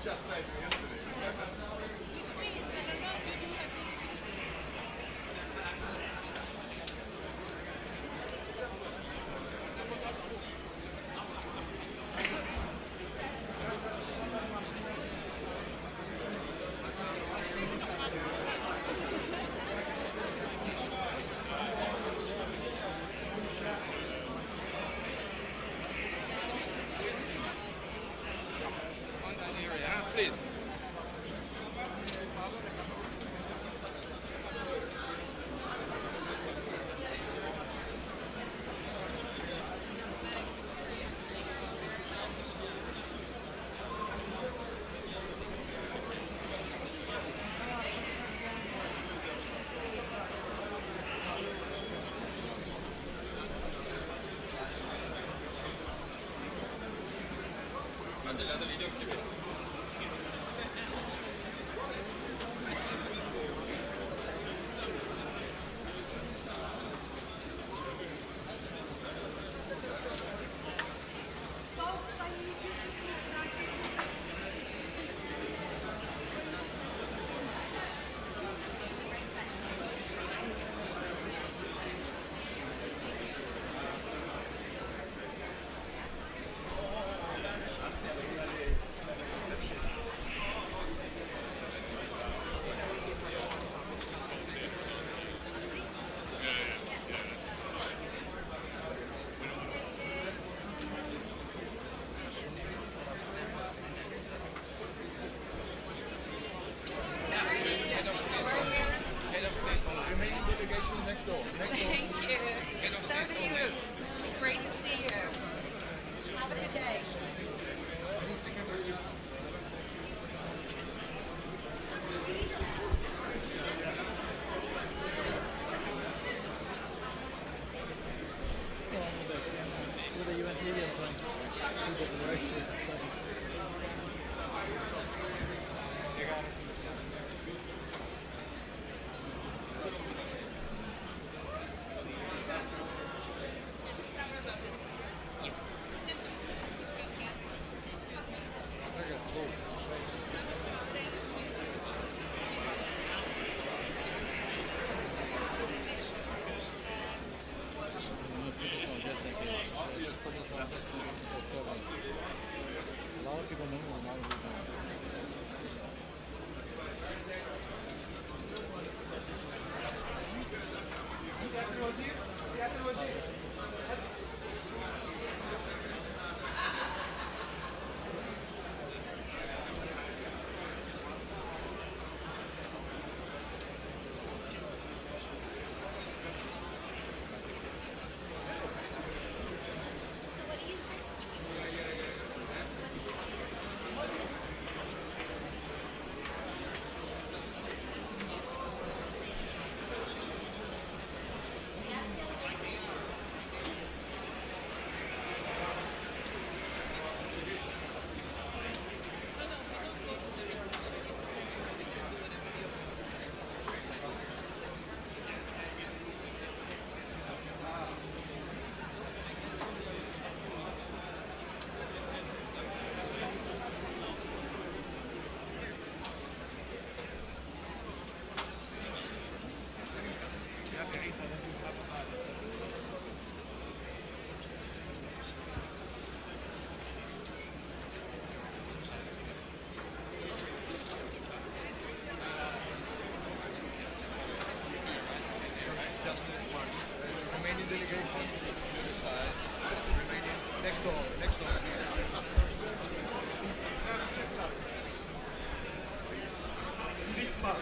Just nice yesterday. Please. Hadi video gibi. Thank you. So do you. It's great to see you. Have a good day. Next door, next door. This month.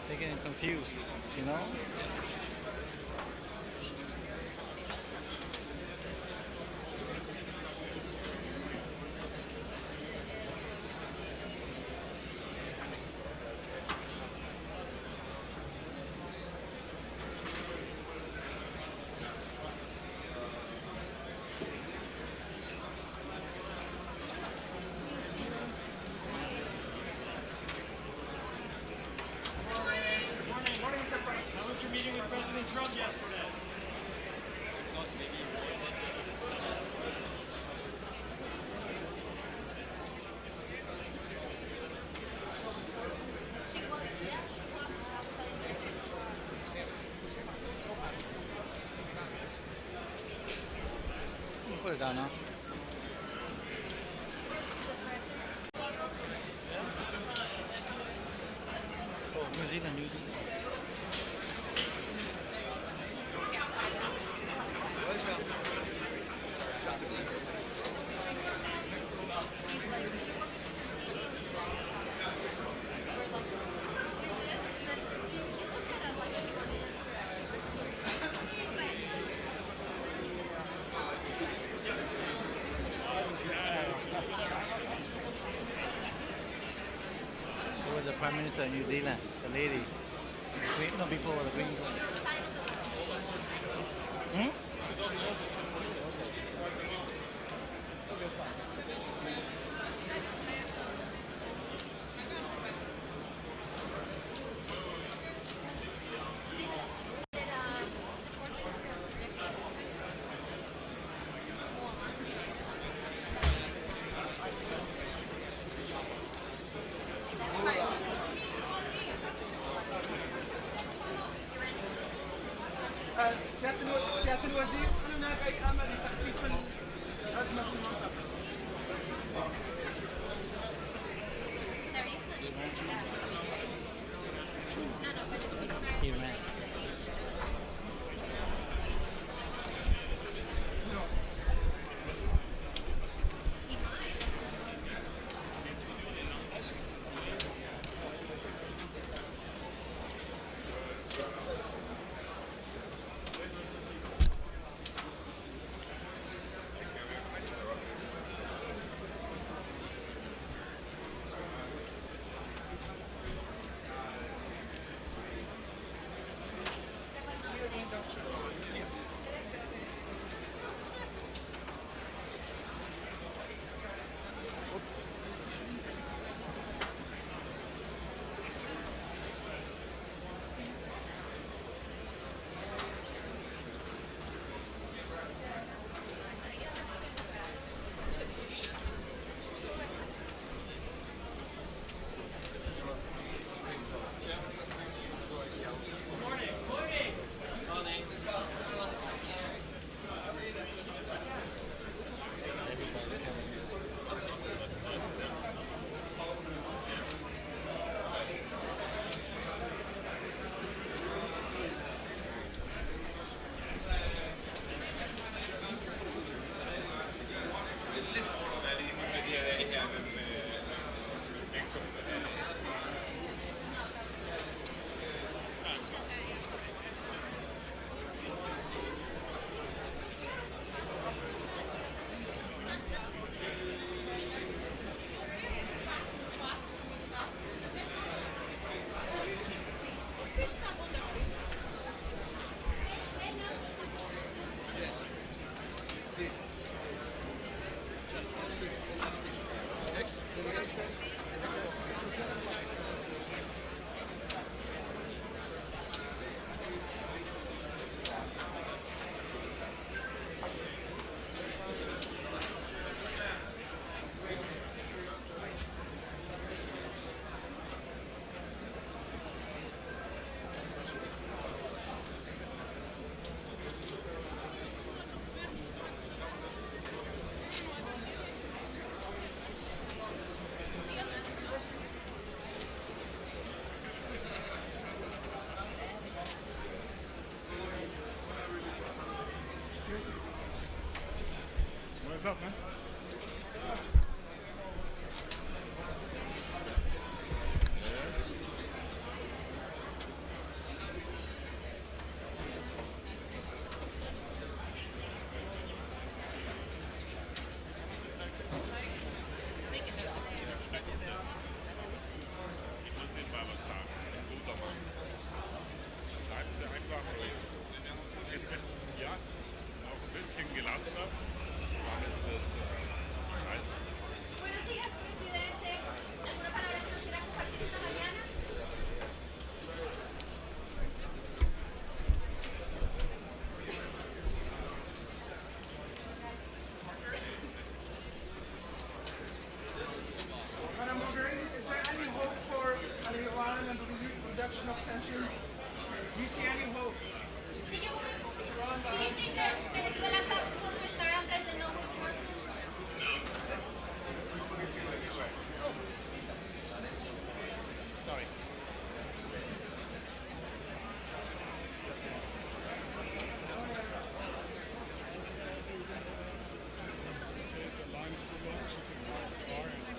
They're getting confused, you know? How was your meeting with President Trump yesterday? Put it down now. New Zealand, New Zealand. Who was the Prime Minister of New Zealand? The lady. The Queen, no, before the Queen. Hmm? سيادة الوزير هل هناك أي أمل لتخفيف الأزمة في المنطقة؟ He ran. Next delegation. What's up, man? Bleiben Sie einfach ja, auch ein bisschen gelassener. Buenos días, presidente. ¿Alguna palabra que nos quiera compartir esta mañana? Madam Mogherini, is there any hope for an Iran and the reduction of tensions? Do you see any hope? Do you think that Venezuela could restart under the no war forces? Sorry. The line is too long, she can walk far and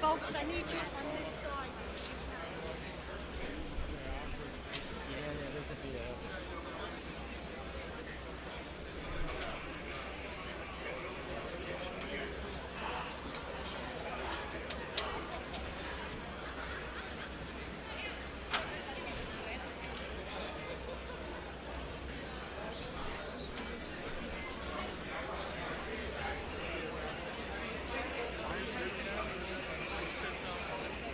Folks, I need you on this side. Yeah, there's a video. sit down.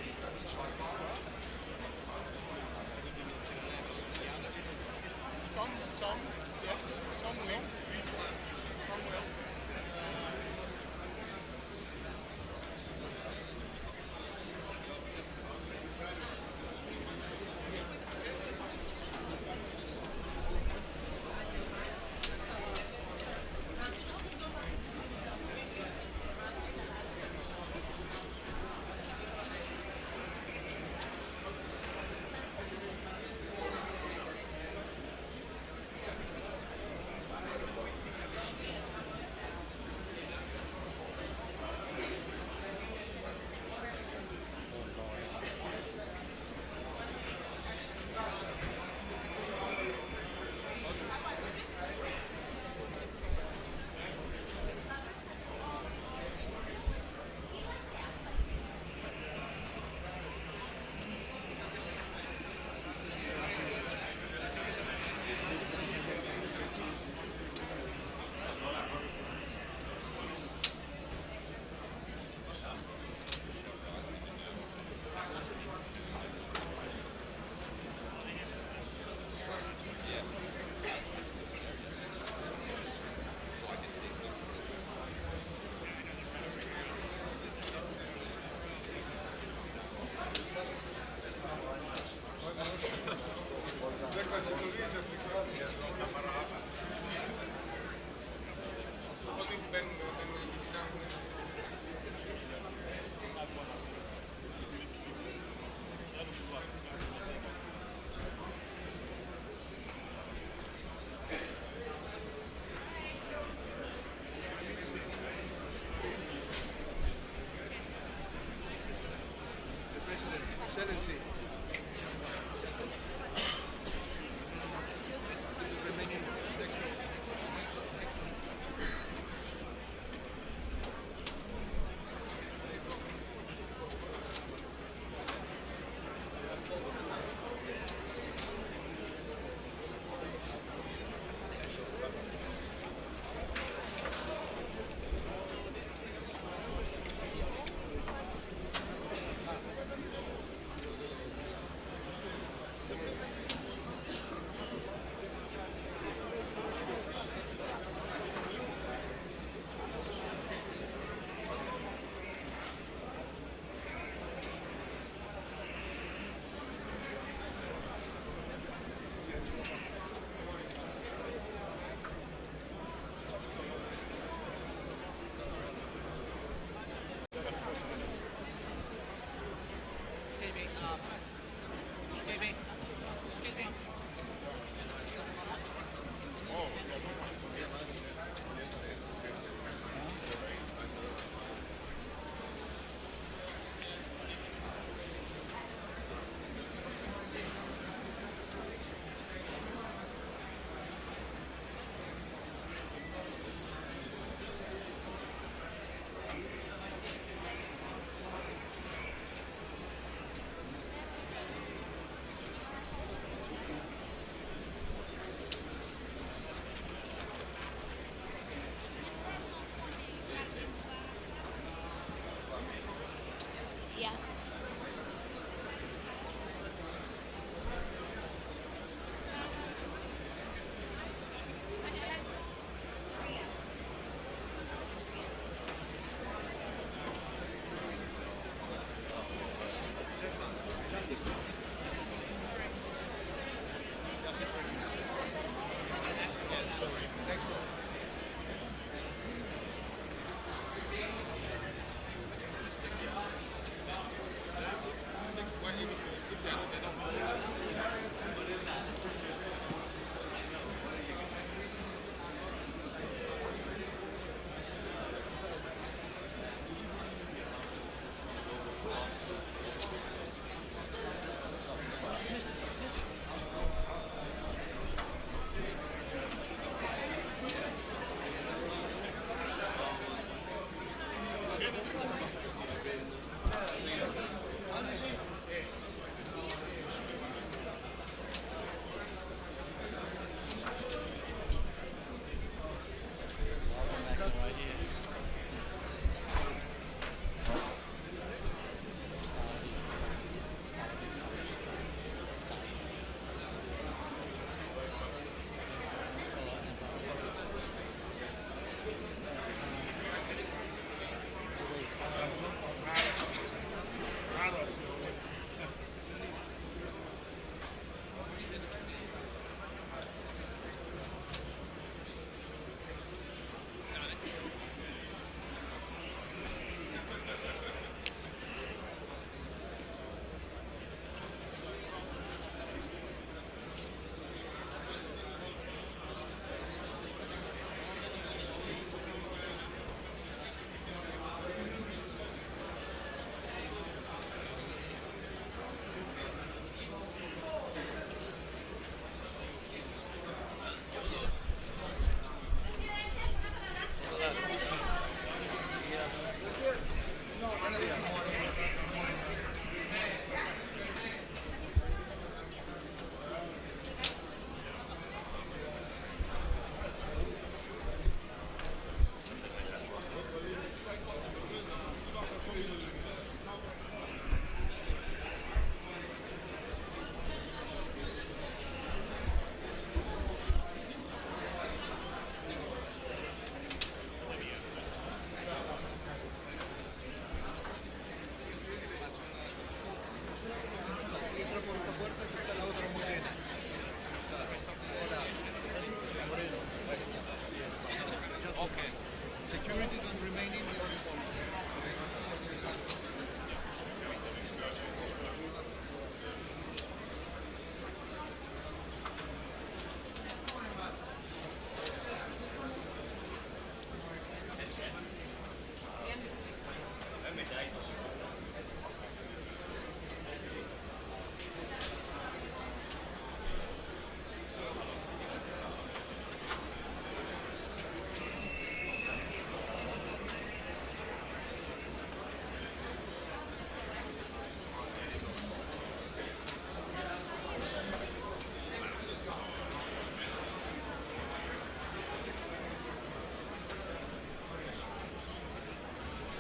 Security and remaining.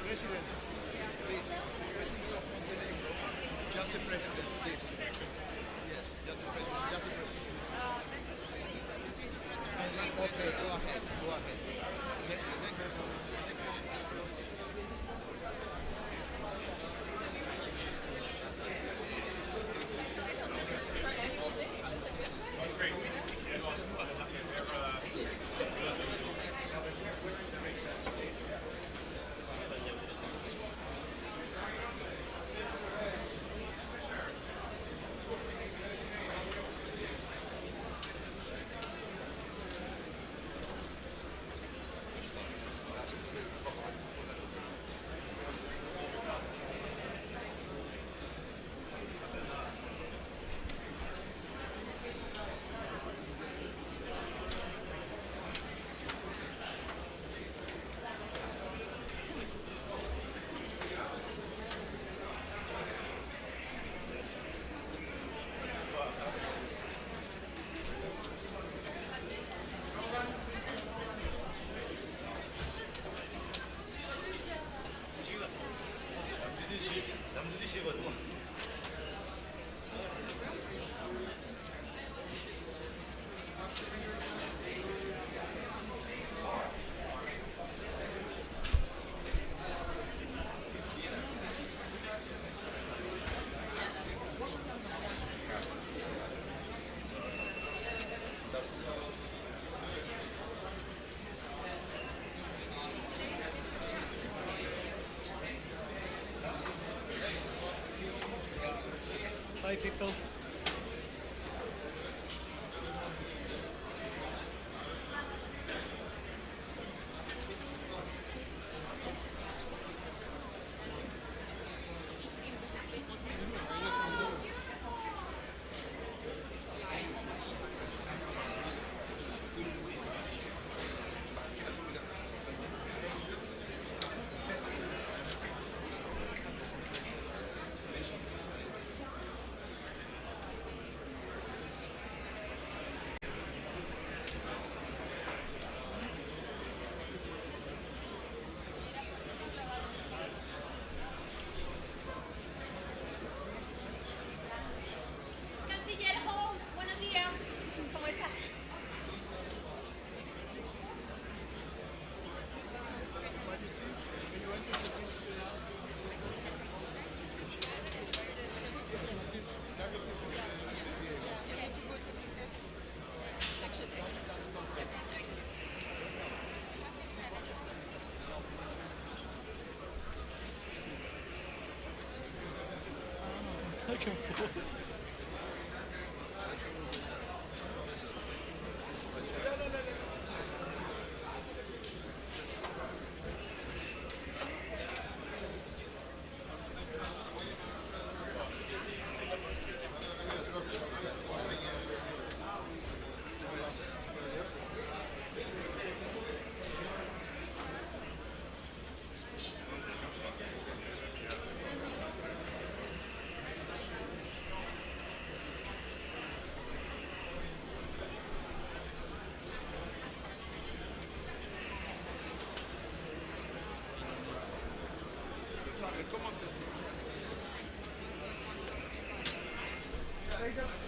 President, please. President of Montenegro. Just the president, please. Yes, just the president. Just the president. Okay, go ahead. Go ahead. Hi, people. back and forth.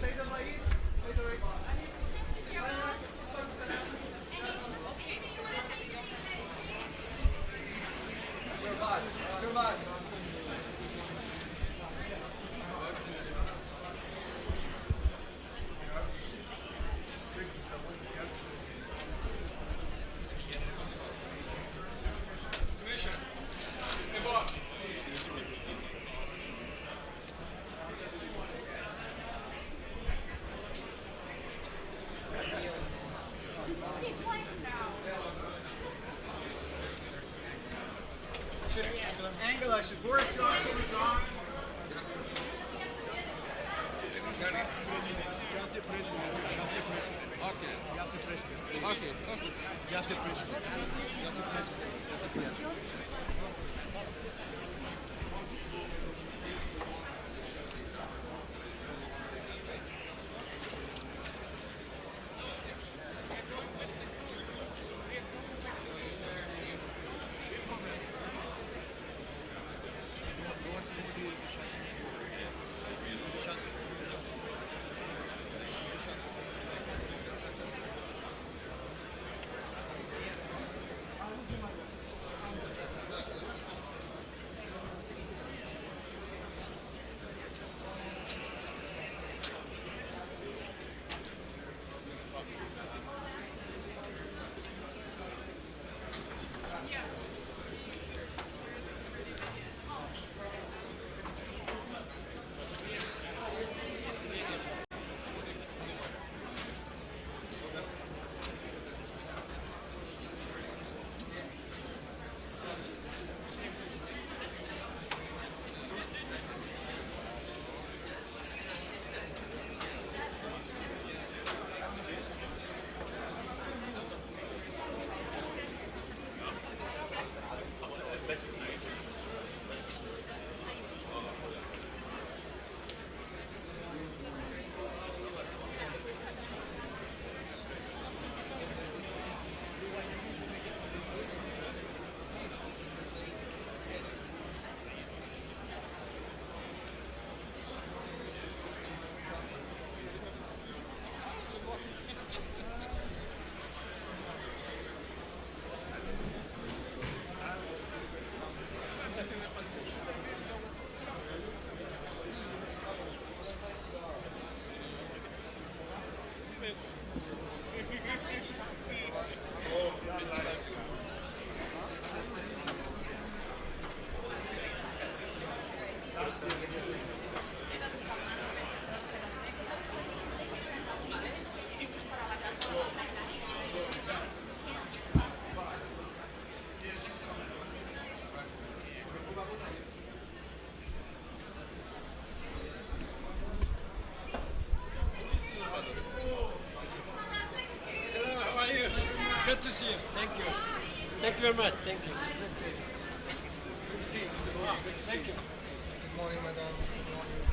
Say the ladies. Say the ladies. Commission. Hey, boss. Angela, should Boris Johnson resign? Just the president. Okay. Just the president. Okay. Just the president. Just the president. Good to see you. Thank you. Thank you very much. Thank you. Good to see you, Mr. Bowen. Thank you. Good morning, madam. Good morning.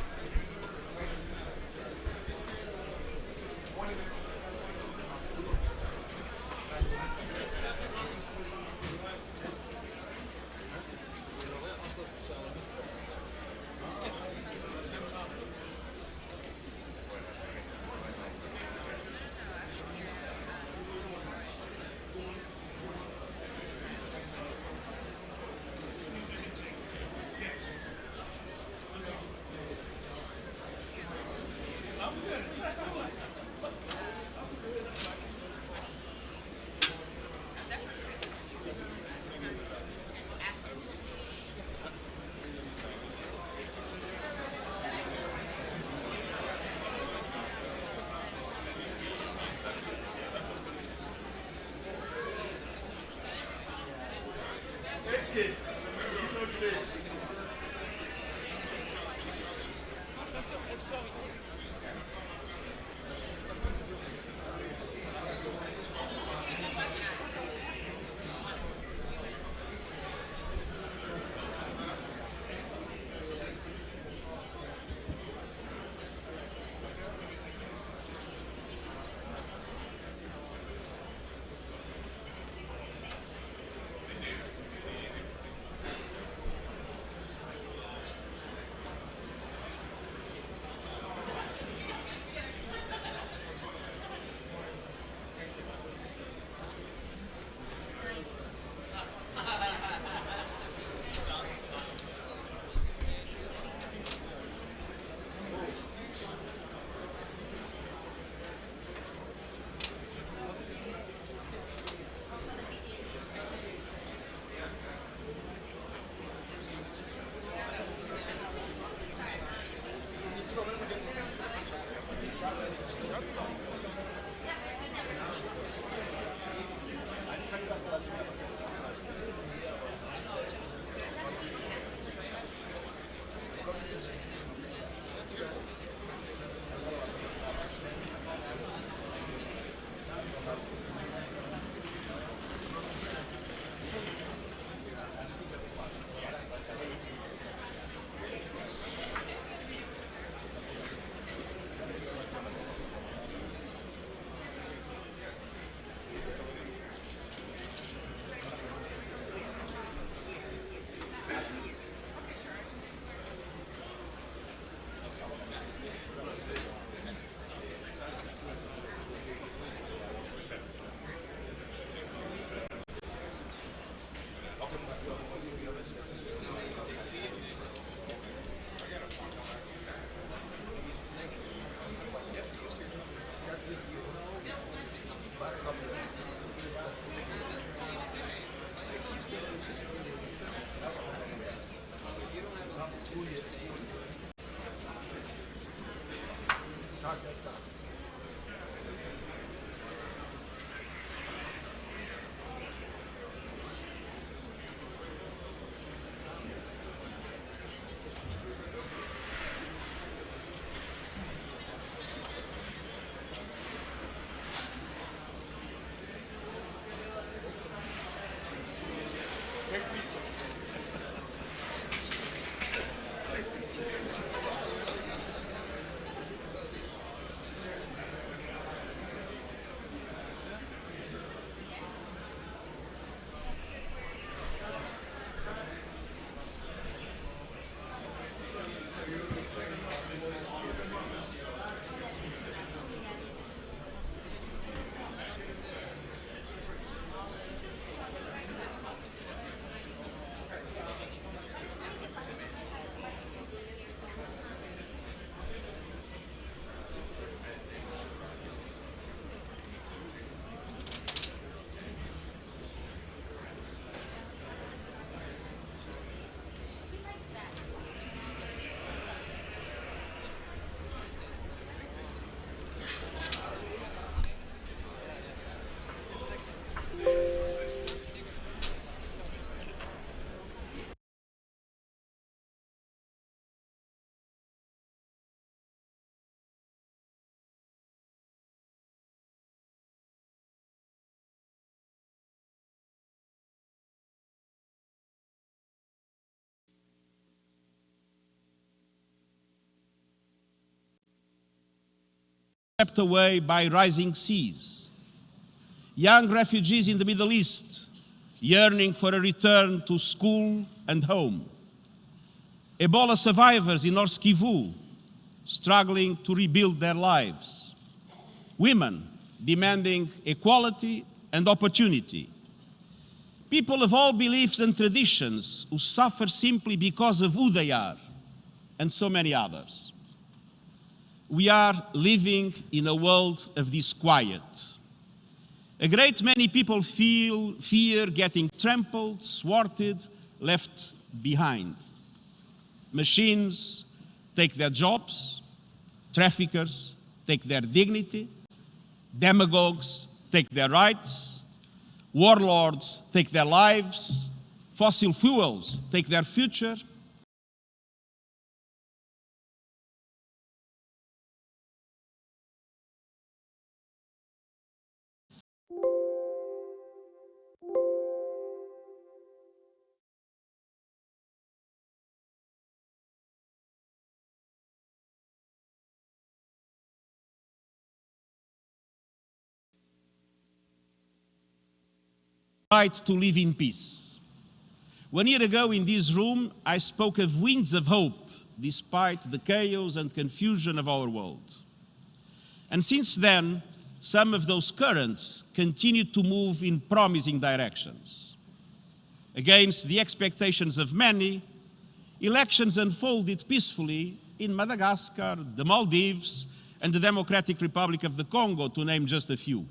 swept away by rising seas. Young refugees in the Middle East, yearning for a return to school and home. Ebola survivors in North Kivu, struggling to rebuild their lives. Women demanding equality and opportunity. People of all beliefs and traditions who suffer simply because of who they are, and so many others. We are living in a world of disquiet. A great many people fear getting trampled, thwarted, left behind. Machines take their jobs, traffickers take their dignity, demagogues take their rights, warlords take their lives, fossil fuels take their future, right to live in peace. 1 year ago in this room, I spoke of winds of hope despite the chaos and confusion of our world. And since then, some of those currents continue to move in promising directions. Against the expectations of many, elections unfolded peacefully in Madagascar, the Maldives, and the Democratic Republic of the Congo, to name just a few.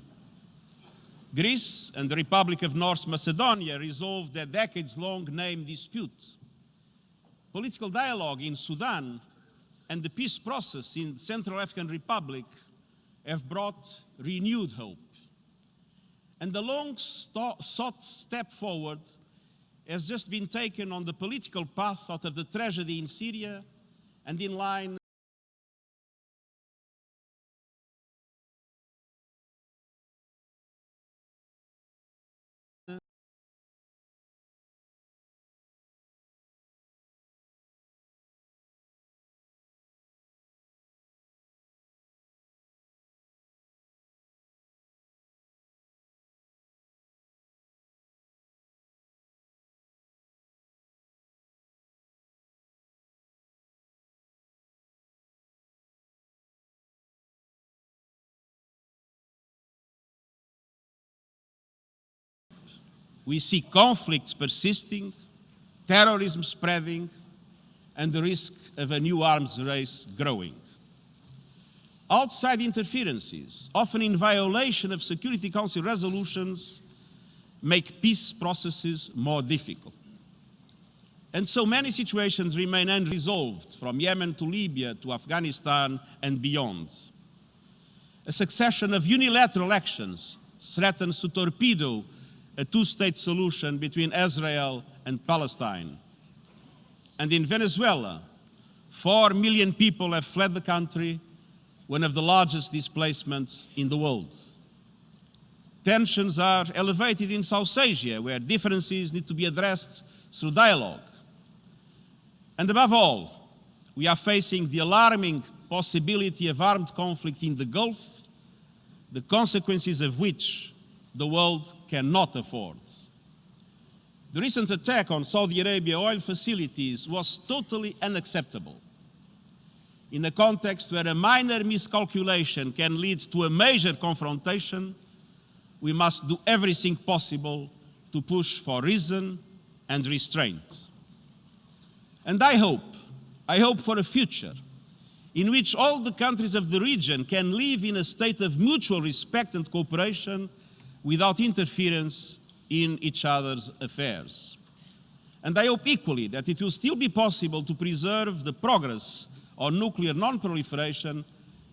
Greece and the Republic of North Macedonia resolved their decades-long name dispute. Political dialogue in Sudan and the peace process in the Central African Republic have brought renewed hope. And the long-sought step forward has just been taken on the political path out of the tragedy in Syria and in line we see conflicts persisting, terrorism spreading, and the risk of a new arms race growing. Outside interferences, often in violation of Security Council resolutions, make peace processes more difficult. And so many situations remain unresolved, from Yemen to Libya to Afghanistan and beyond. A succession of unilateral actions threatens to torpedo a two-state solution between Israel and Palestine. And in Venezuela, 4 million people have fled the country, one of the largest displacements in the world. Tensions are elevated in South Asia, where differences need to be addressed through dialogue. And above all, we are facing the alarming possibility of armed conflict in the Gulf, the consequences of which the world cannot afford. The recent attack on Saudi Arabia oil facilities was totally unacceptable. In a context where a minor miscalculation can lead to a major confrontation, we must do everything possible to push for reason and restraint. And I hope for a future in which all the countries of the region can live in a state of mutual respect and cooperation without interference in each other's affairs. And I hope equally that it will still be possible to preserve the progress on nuclear non-proliferation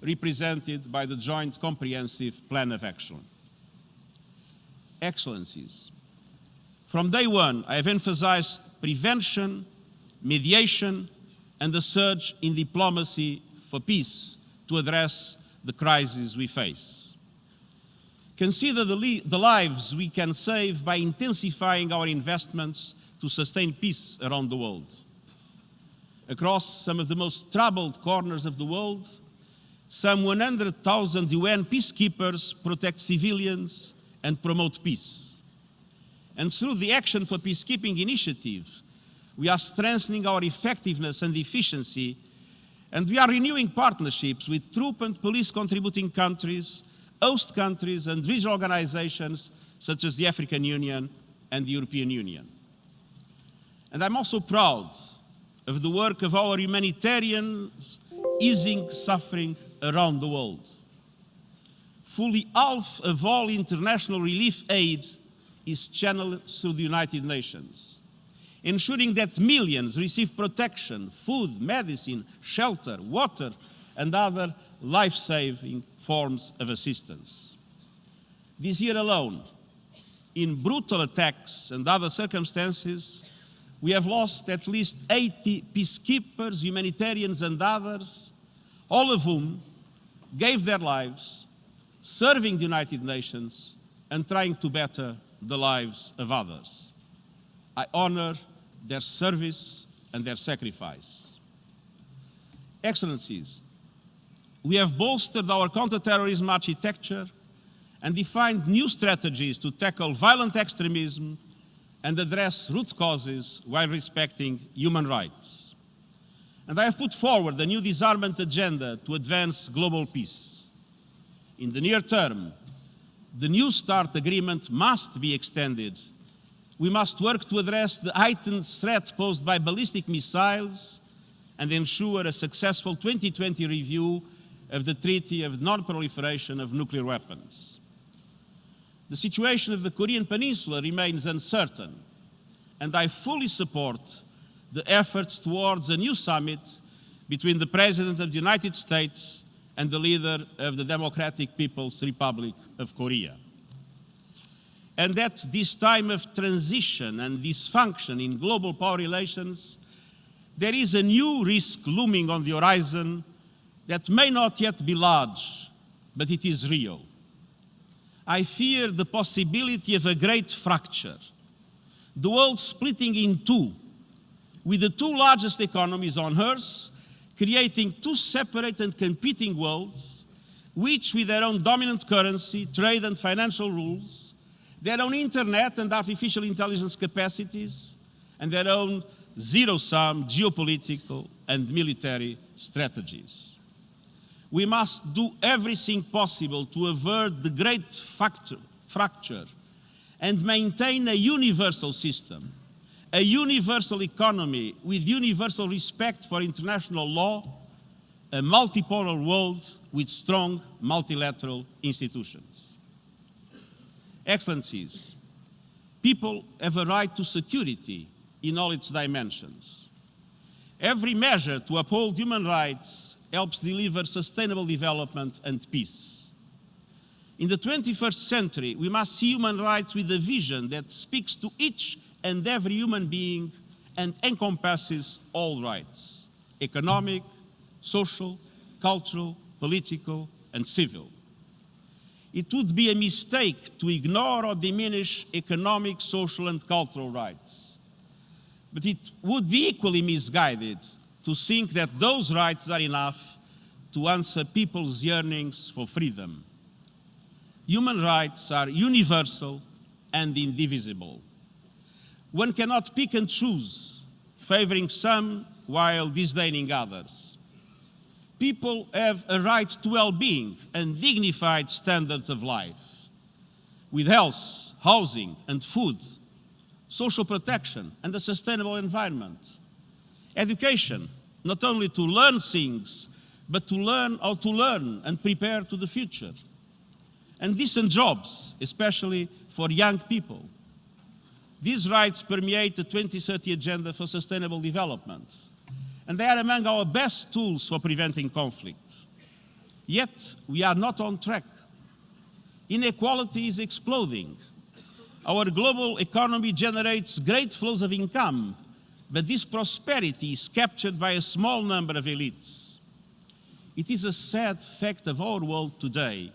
represented by the Joint Comprehensive Plan of Action. Excellencies, from day one, I have emphasized prevention, mediation, and a surge in diplomacy for peace to address the crises we face. Consider the lives we can save by intensifying our investments to sustain peace around the world. Across some of the most troubled corners of the world, some 100,000 UN peacekeepers protect civilians and promote peace. And through the Action for Peacekeeping initiative, we are strengthening our effectiveness and efficiency, and we are renewing partnerships with troop and police contributing countries, host countries, and regional organizations such as the African Union and the European Union. And I'm also proud of the work of our humanitarians easing suffering around the world. Fully half of all international relief aid is channeled through the United Nations, ensuring that millions receive protection, food, medicine, shelter, water, and other life-saving forms of assistance. This year alone, in brutal attacks and other circumstances, we have lost at least 80 peacekeepers, humanitarians, and others, all of whom gave their lives serving the United Nations and trying to better the lives of others. I honor their service and their sacrifice. Excellencies, we have bolstered our counterterrorism architecture and defined new strategies to tackle violent extremism and address root causes while respecting human rights. And I have put forward a new disarmament agenda to advance global peace. In the near term, the New START agreement must be extended. We must work to address the heightened threat posed by ballistic missiles and ensure a successful 2020 review of the Treaty of Non-Proliferation of Nuclear Weapons. The situation of the Korean Peninsula remains uncertain, and I fully support the efforts towards a new summit between the President of the United States and the leader of the Democratic People's Republic of Korea. And at this time of transition and dysfunction in global power relations, there is a new risk looming on the horizon that may not yet be large, but it is real. I fear the possibility of a great fracture, the world splitting in two, with the two largest economies on Earth creating two separate and competing worlds, which with their own dominant currency, trade and financial rules, their own internet and artificial intelligence capacities, and their own zero-sum geopolitical and military strategies. We must do everything possible to avert the great fracture and maintain a universal system, a universal economy with universal respect for international law, a multipolar world with strong multilateral institutions. Excellencies, people have a right to security in all its dimensions. Every measure to uphold human rights helps deliver sustainable development and peace. In the 21st century, we must see human rights with a vision that speaks to each and every human being and encompasses all rights: economic, social, cultural, political, and civil. It would be a mistake to ignore or diminish economic, social, and cultural rights. But it would be equally misguided to think that those rights are enough to answer people's yearnings for freedom. Human rights are universal and indivisible. One cannot pick and choose, favoring some while disdaining others. People have a right to well-being and dignified standards of life, with health, housing, and food, social protection, and a sustainable environment. Education, not only to learn things, but to learn how to learn and prepare to the future. And decent jobs, especially for young people. These rights permeate the 2030 Agenda for Sustainable Development, and they are among our best tools for preventing conflict. Yet, we are not on track. Inequality is exploding. Our global economy generates great flows of income, but this prosperity is captured by a small number of elites. It is a sad fact of our world today.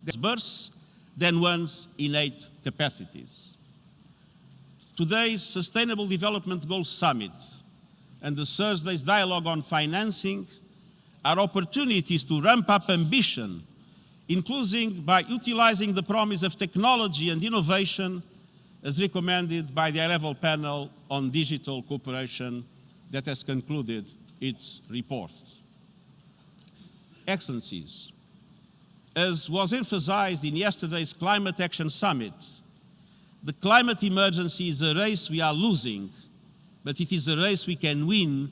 Diverse than one's innate capacities. Today's Sustainable Development Goals Summit and the Thursday's dialogue on financing are opportunities to ramp up ambition, including by utilizing the promise of technology and innovation as recommended by the high-level panel on digital cooperation that has concluded its report. Excellencies, as was emphasized in yesterday's Climate Action Summit, the climate emergency is a race we are losing, but it is a race we can win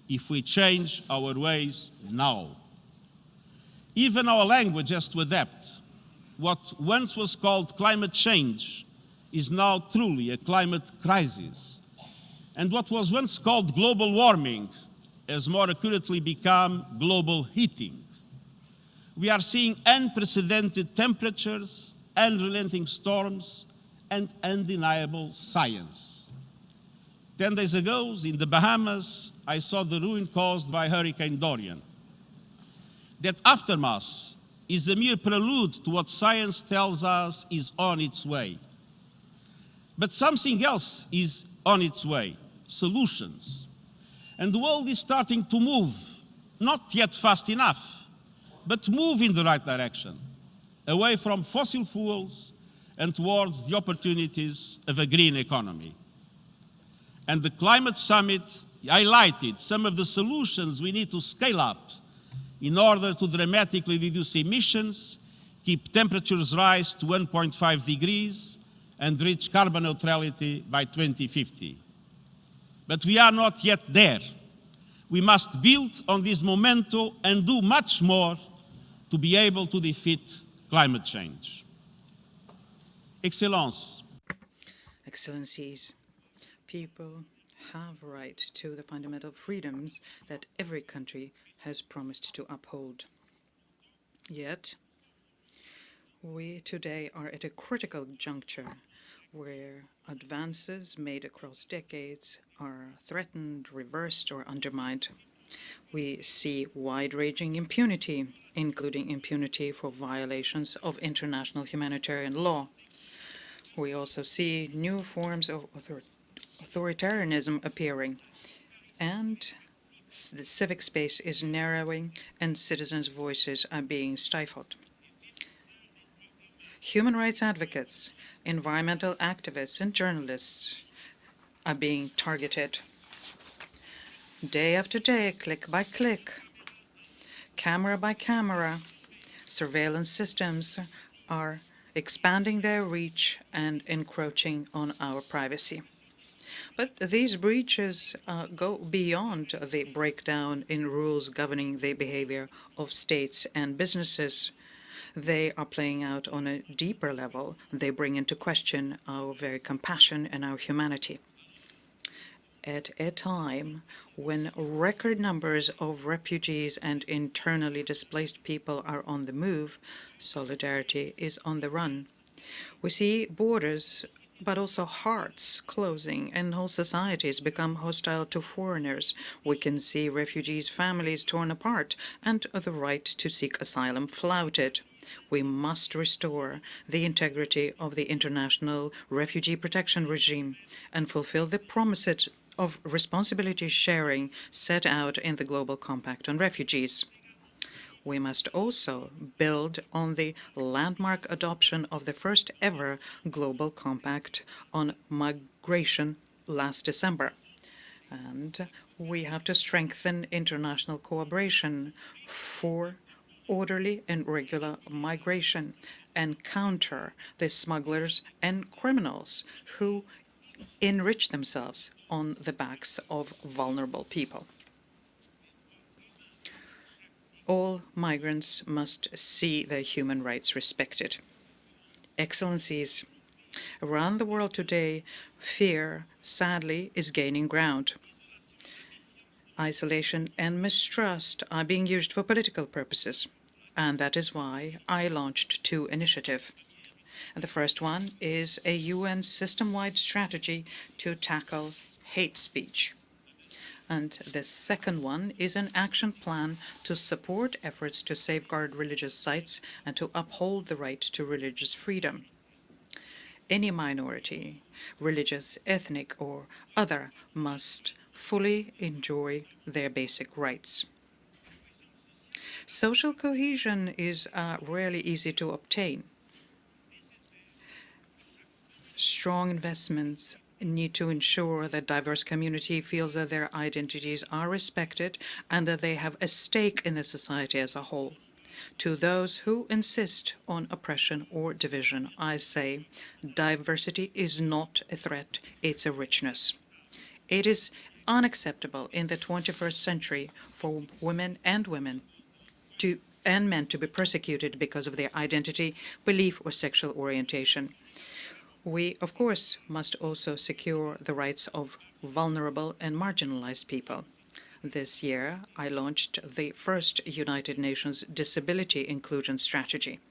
if we change our ways now. Even our language has to adapt. What once was called climate change is now truly a climate crisis. And what was once called global warming has more accurately become global heating. We are seeing unprecedented temperatures, unrelenting storms, and undeniable science. 10 days ago, in the Bahamas, I saw the ruin caused by Hurricane Dorian. That aftermath is a mere prelude to what science tells us is on its way. But something else is on its way, solutions. And the world is starting to move, not yet fast enough, but move in the right direction, away from fossil fuels and towards the opportunities of a green economy. And the Climate Summit highlighted some of the solutions we need to scale up in order to dramatically reduce emissions, keep temperatures rise to 1.5 degrees, and reach carbon neutrality by 2050. But we are not yet there. We must build on this momentum and do much more to be able to defeat climate change. Excellences, Excellencies, people have a right to the fundamental freedoms that every country has promised to uphold. Yet, we today are at a critical juncture where advances made across decades are threatened, reversed, or undermined. We see wide-ranging impunity, including impunity for violations of international humanitarian law. We also see new forms of authoritarianism appearing, and the civic space is narrowing and citizens' voices are being stifled. Human rights advocates, environmental activists, and journalists are being targeted. Day after day, click by click, camera by camera, surveillance systems are expanding their reach and encroaching on our privacy. But these breaches go beyond the breakdown in rules governing the behavior of states and businesses. They are playing out on a deeper level. They bring into question our very compassion and our humanity. At a time when record numbers of refugees and internally displaced people are on the move, solidarity is on the run. We see borders, but also hearts closing and whole societies become hostile to foreigners. We can see refugees' families torn apart and the right to seek asylum flouted. We must restore the integrity of the international refugee protection regime and fulfill the promises of responsibility sharing set out in the Global Compact on Refugees. We must also build on the landmark adoption of the first ever Global Compact on Migration last December. And we have to strengthen international cooperation for orderly and regular migration and counter the smugglers and criminals who enrich themselves on the backs of vulnerable people. All migrants must see their human rights respected. Excellencies, around the world today, fear, sadly, is gaining ground. Isolation and mistrust are being used for political purposes, and that is why I launched two initiatives. The first one is a UN system-wide strategy to tackle hate speech. And the second one is an action plan to support efforts to safeguard religious sites and to uphold the right to religious freedom. Any minority, religious, ethnic, or other, must fully enjoy their basic rights. Social cohesion is rarely easy to obtain. Strong investments need to ensure that diverse community feels that their identities are respected and that they have a stake in the society as a whole. To those who insist on oppression or division, I say diversity is not a threat, it's a richness. It is unacceptable in the 21st century for women and men to be persecuted because of their identity, belief, or sexual orientation. We, of course, must also secure the rights of vulnerable and marginalized people. This year, I launched the first United Nations Disability Inclusion Strategy.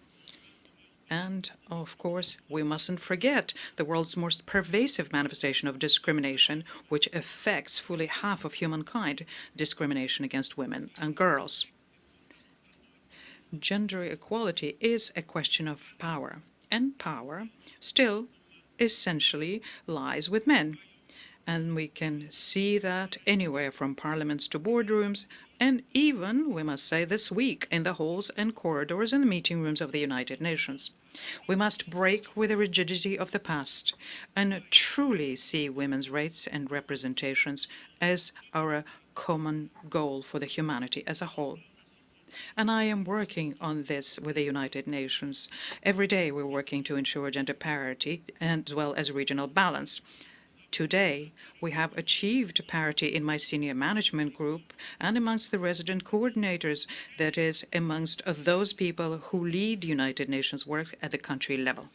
And, of course, we mustn't forget the world's most pervasive manifestation of discrimination, which affects fully half of humankind, discrimination against women and girls. Gender equality is a question of power, and power still essentially lies with men. And we can see that anywhere from parliaments to boardrooms, and even, we must say, this week in the halls and corridors and the meeting rooms of the United Nations. We must break with the rigidity of the past and truly see women's rights and representations as our common goal for the humanity as a whole. And I am working on this with the United Nations. Every day we're working to ensure gender parity as well as regional balance. Today, we have achieved parity in my senior management group and amongst the resident coordinators, that is, amongst those people who lead United Nations work at the country level.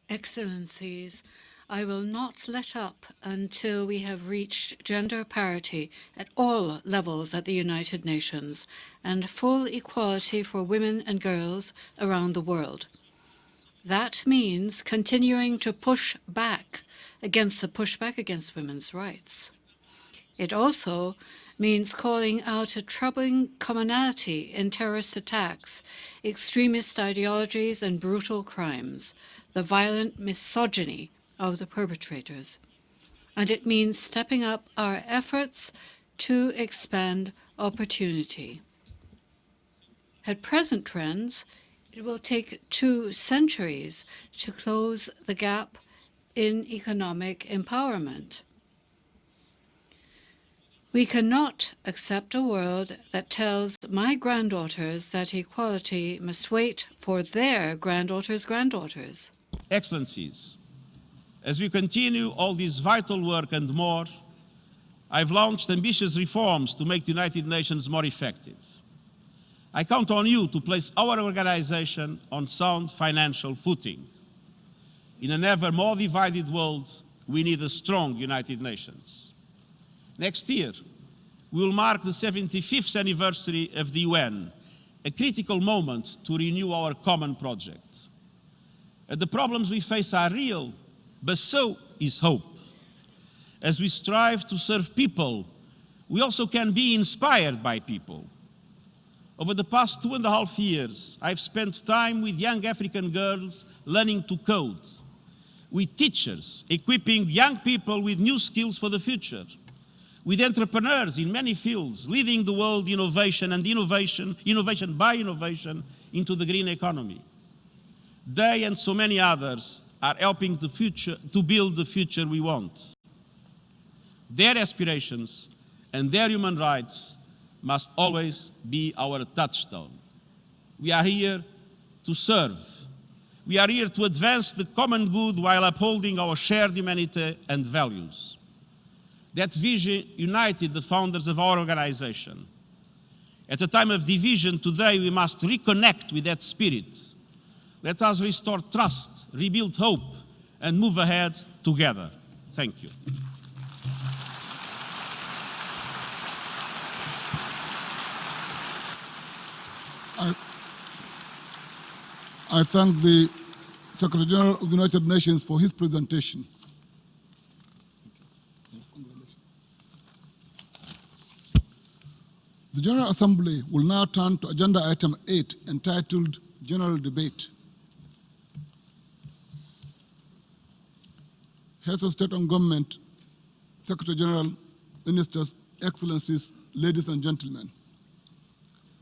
Excellencies, I will not let up until we have reached gender parity at all levels at the United Nations and full equality for women and girls around the world. That means continuing to push back against the pushback against women's rights. It also means calling out a troubling commonality in terrorist attacks, extremist ideologies, and brutal crimes, the violent misogyny of the perpetrators. And it means stepping up our efforts to expand opportunity. At present trends, it will take 2 centuries to close the gap in economic empowerment. We cannot accept a world that tells my granddaughters that equality must wait for their granddaughters' granddaughters. Excellencies, as we continue all this vital work and more, I've launched ambitious reforms to make the United Nations more effective. I count on you to place our organization on sound financial footing. In an ever more divided world, we need a strong United Nations. Next year, we will mark the 75th anniversary of the UN, a critical moment to renew our common project. The problems we face are real, but so is hope. As we strive to serve people, we also can be inspired by people. Over the past 2.5 years, I've spent time with young African girls learning to code, with teachers equipping young people with new skills for the future, with entrepreneurs in many fields leading the world innovation by innovation into the green economy. They and so many others are helping to build the future we want. Their aspirations and their human rights must always be our touchstone. We are here to serve. We are here to advance the common good while upholding our shared humanity and values. That vision united the founders of our organization. At a time of division today, we must reconnect with that spirit. Let us restore trust, rebuild hope, and move ahead together. Thank you. I thank the Secretary General of the United Nations for his presentation. The General Assembly will now turn to Agenda Item 8, entitled General Debate. Heads of State and Government, Secretary General, Ministers, Excellencies, ladies and gentlemen,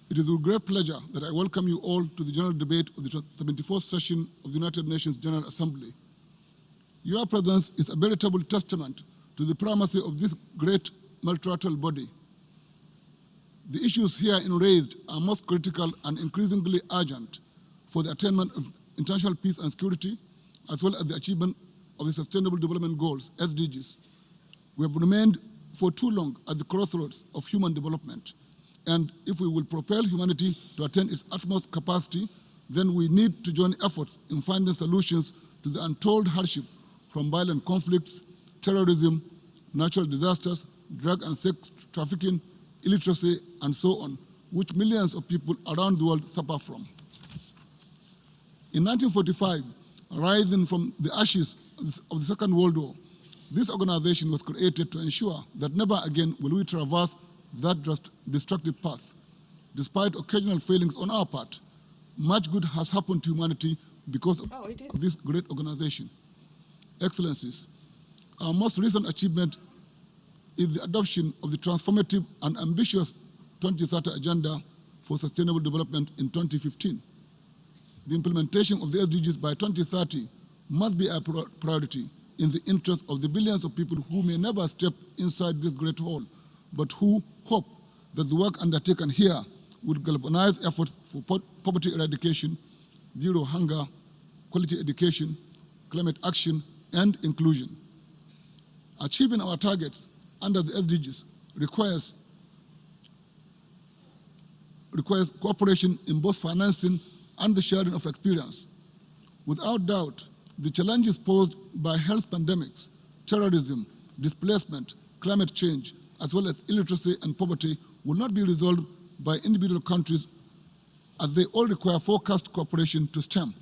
it is with great pleasure that I welcome you all to the general debate of the 74th session of the United Nations General Assembly. Your presence is a veritable testament to the primacy of this great multilateral body. The issues herein raised are most critical and increasingly urgent for the attainment of international peace and security, as well as the achievement of the Sustainable Development Goals, SDGs. We have remained for too long at the crossroads of human development. And if we will propel humanity to attain its utmost capacity, then we need to join efforts in finding solutions to the untold hardship from violent conflicts, terrorism, natural disasters, drug and sex trafficking, illiteracy, and so on, which millions of people around the world suffer from. In 1945, rising from the ashes of the Second World War, this organization was created to ensure that never again will we traverse that destructive path. Despite occasional failings on our part, much good has happened to humanity because of this great organization. Excellencies, Our most recent achievement is the adoption of the transformative and ambitious 2030 Agenda for Sustainable Development in 2015. The implementation of the SDGs by 2030 must be a priority in the interest of the billions of people who may never step inside this great hall, but who hope that the work undertaken here would galvanize efforts for poverty eradication, zero hunger, quality education, climate action, and inclusion. Achieving our targets under the SDGs requires cooperation in both financing and the sharing of experience. Without doubt, the challenges posed by health pandemics, terrorism, displacement, climate change, as well as illiteracy and poverty will not be resolved by individual countries, as they all require focused cooperation to stem.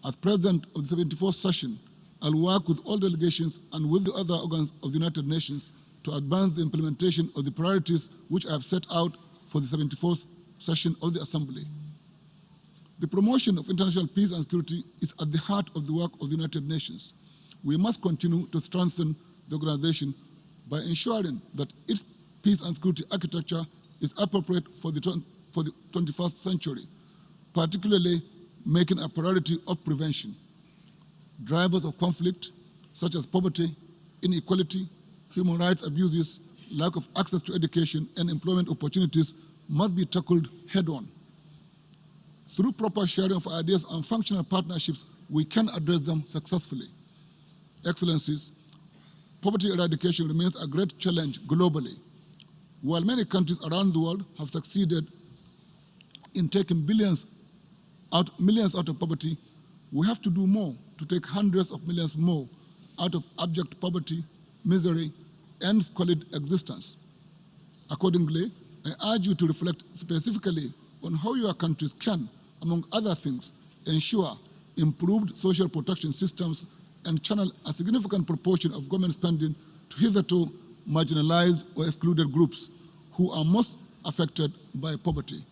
As President of the 74th session, I'll work with all delegations and with the other organs of the United Nations to advance the implementation of the priorities which I have set out for the 74th session of the Assembly. The promotion of international peace and security is at the heart of the work of the United Nations. We must continue to strengthen the organization by ensuring that its peace and security architecture is appropriate for the 21st century, particularly making a priority of prevention. Drivers of conflict, such as poverty, inequality, human rights abuses, lack of access to education and employment opportunities must be tackled head-on. Through proper sharing of ideas and functional partnerships, we can address them successfully. Excellencies, poverty eradication remains a great challenge globally. While many countries around the world have succeeded in taking millions out of poverty, we have to do more to take hundreds of millions more out of abject poverty, misery, and squalid existence. Accordingly, I urge you to reflect specifically on how your countries can, among other things, ensure improved social protection systems and channel a significant proportion of government spending to hitherto marginalized or excluded groups who are most affected by poverty.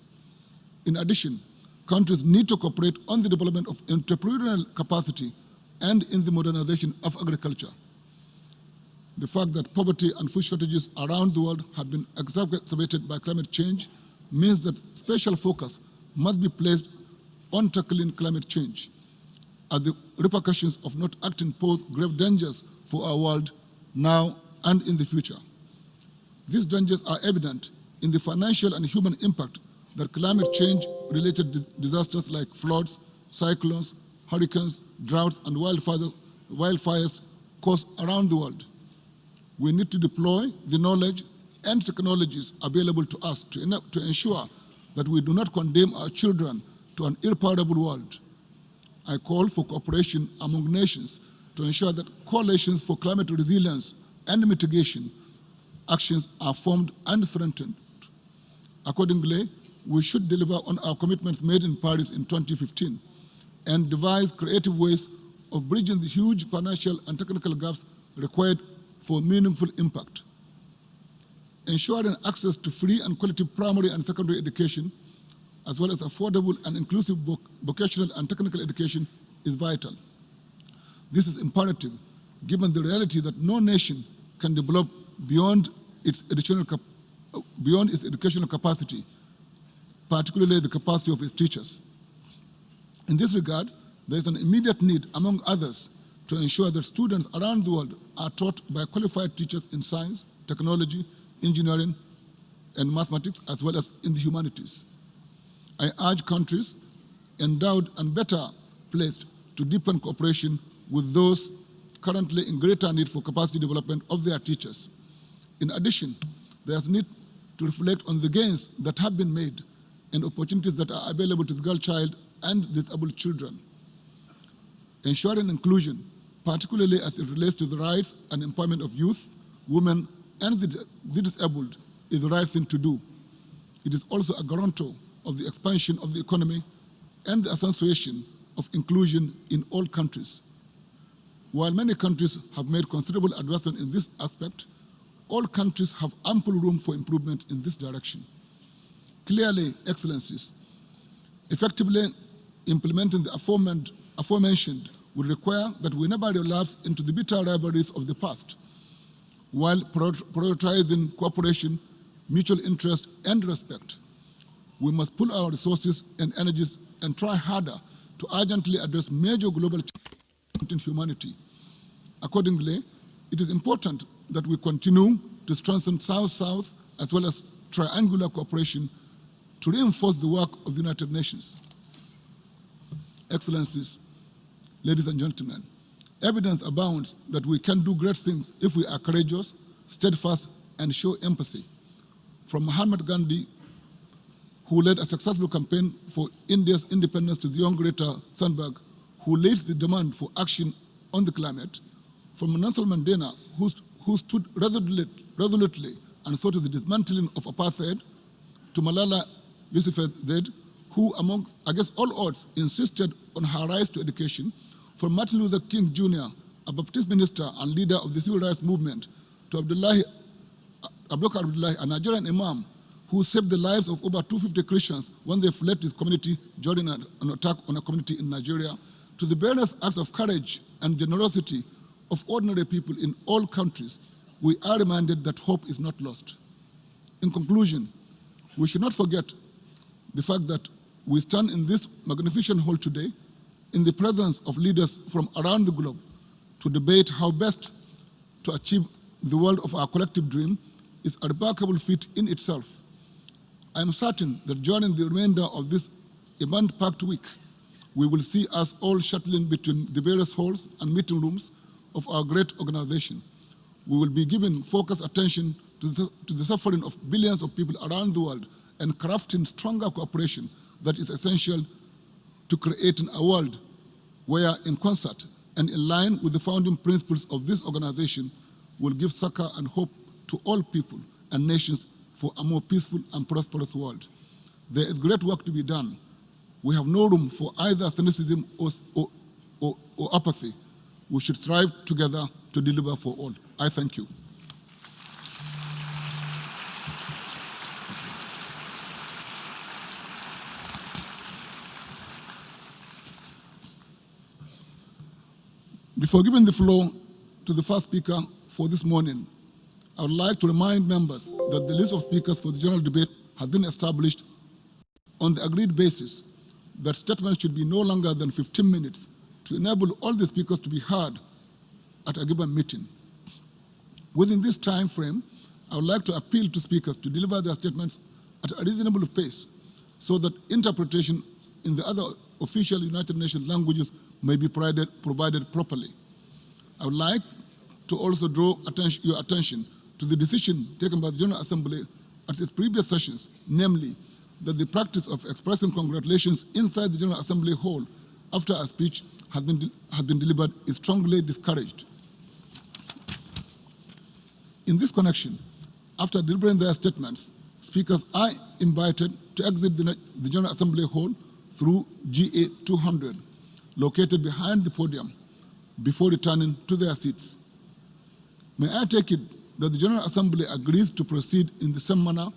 In addition, countries need to cooperate on the development of entrepreneurial capacity and in the modernization of agriculture. The fact that poverty and food shortages around the world have been exacerbated by climate change means that special focus must be placed on tackling climate change, as the repercussions of not acting pose grave dangers for our world now and in the future. These dangers are evident in the financial and human impact that climate change-related disasters like floods, cyclones, hurricanes, droughts, and wildfires cause around the world. We need to deploy the knowledge and technologies available to us to ensure that we do not condemn our children to an irreparable world. I call for cooperation among nations to ensure that coalitions for climate resilience and mitigation actions are formed and strengthened. Accordingly, we should deliver on our commitments made in Paris in 2015 and devise creative ways of bridging the huge financial and technical gaps required for meaningful impact. Ensuring access to free and quality primary and secondary education, as well as affordable and inclusive vocational and technical education, is vital. This is imperative given the reality that no nation can develop beyond its educational capacity, particularly the capacity of its teachers. In this regard, there is an immediate need, among others, to ensure that students around the world are taught by qualified teachers in science, technology, engineering, and mathematics, as well as in the humanities. I urge countries endowed and better placed to deepen cooperation with those currently in greater need for capacity development of their teachers. In addition, there is need to reflect on the gains that have been made and opportunities that are available to the girl child and disabled children. Ensuring inclusion, particularly as it relates to the rights and empowerment of youth, women, and the disabled, is the right thing to do. It is also a guarantor of the expansion of the economy and the accentuation of inclusion in all countries. While many countries have made considerable advancement in this aspect, all countries have ample room for improvement in this direction. Clearly, Excellencies, effectively implementing the aforementioned will require that we never relapse into the bitter rivalries of the past, while prioritizing cooperation, mutual interest, and respect. We must pool our resources and energies and try harder to urgently address major global challenges in humanity. Accordingly, it is important that we continue to strengthen South-South as well as triangular cooperation to reinforce the work of the United Nations. Excellencies, ladies and gentlemen, evidence abounds that we can do great things if we are courageous, steadfast, and show empathy. From Mahatma Gandhi, who led a successful campaign for India's independence, to the young Greta Thunberg, who leads the demand for action on the climate, from Nelson Mandela, who stood resolutely and sought the dismantling of apartheid, to Malala Yousafzai, who, against all odds, insisted on her rights to education, from Martin Luther King Jr., a Baptist minister and leader of the civil rights movement, to Abdullah Abdullahi, a Nigerian imam who saved the lives of over 250 Christians when they fled his community during an attack on a community in Nigeria, to the various acts of courage and generosity of ordinary people in all countries, we are reminded that hope is not lost. In conclusion, we should not forget the fact that we stand in this magnificent hall today in the presence of leaders from around the globe to debate how best to achieve the world of our collective dream is a remarkable feat in itself. I am certain that during the remainder of this event-packed week, we will see us all shuttling between the various halls and meeting rooms of our great organization. We will be giving focused attention to the suffering of billions of people around the world and crafting stronger cooperation that is essential to creating a world where, in concert and in line with the founding principles of this organization, will give succor and hope to all people and nations for a more peaceful and prosperous world. There is great work to be done. We have no room for either cynicism or apathy. We should strive together to deliver for all. I thank you. Before giving the floor to the first speaker for this morning, I would like to remind members that the list of speakers for the general debate has been established on the agreed basis that statements should be no longer than 15 minutes to enable all the speakers to be heard at a given meeting. Within this time frame, I would like to appeal to speakers to deliver their statements at a reasonable pace so that interpretation in the other official United Nations languages may be provided properly. I would like to also draw your attention to the decision taken by the General Assembly at its previous sessions, namely that the practice of expressing congratulations inside the General Assembly hall after a speech has been delivered is strongly discouraged. In this connection, after delivering their statements, speakers are invited to exit the General Assembly hall through GA 200, located behind the podium, before returning to their seats. May I take it that the General Assembly agrees to proceed in the same manner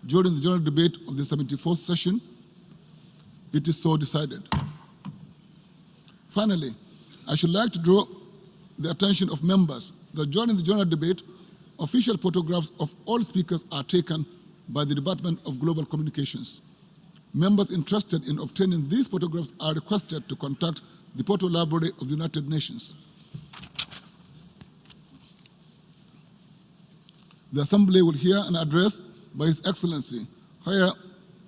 during the general debate of the 74th session? It is so decided. Finally, I should like to draw the attention of members that during the general debate, official photographs of all speakers are taken by the Department of Global Communications. Members interested in obtaining these photographs are requested to contact the Photo Library of the United Nations. The Assembly will hear an address by His Excellency, Jair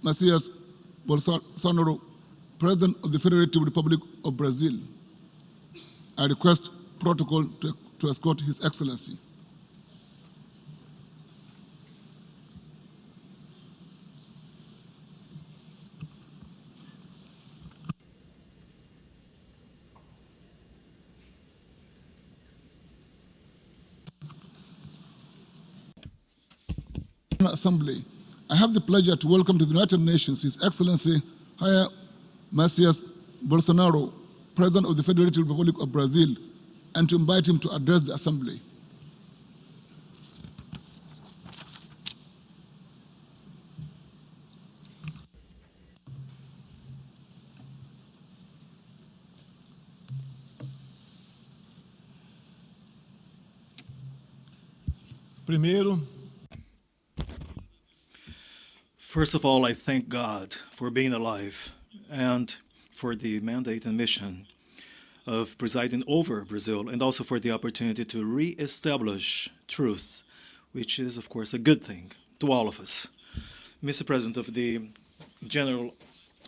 Messias Bolsonaro, President of the Federative Republic of Brazil. I request protocol to escort His Excellency. Assembly, I have the pleasure to welcome to the United Nations His Excellency Jair Messias Bolsonaro, President of the Federative Republic of Brazil, and to invite him to address the Assembly. Primeiro, first of all, I thank God for being alive and for the mandate and mission of presiding over Brazil, and also for the opportunity to re-establish truth, which is, of course, a good thing to all of us. Mr. President of the General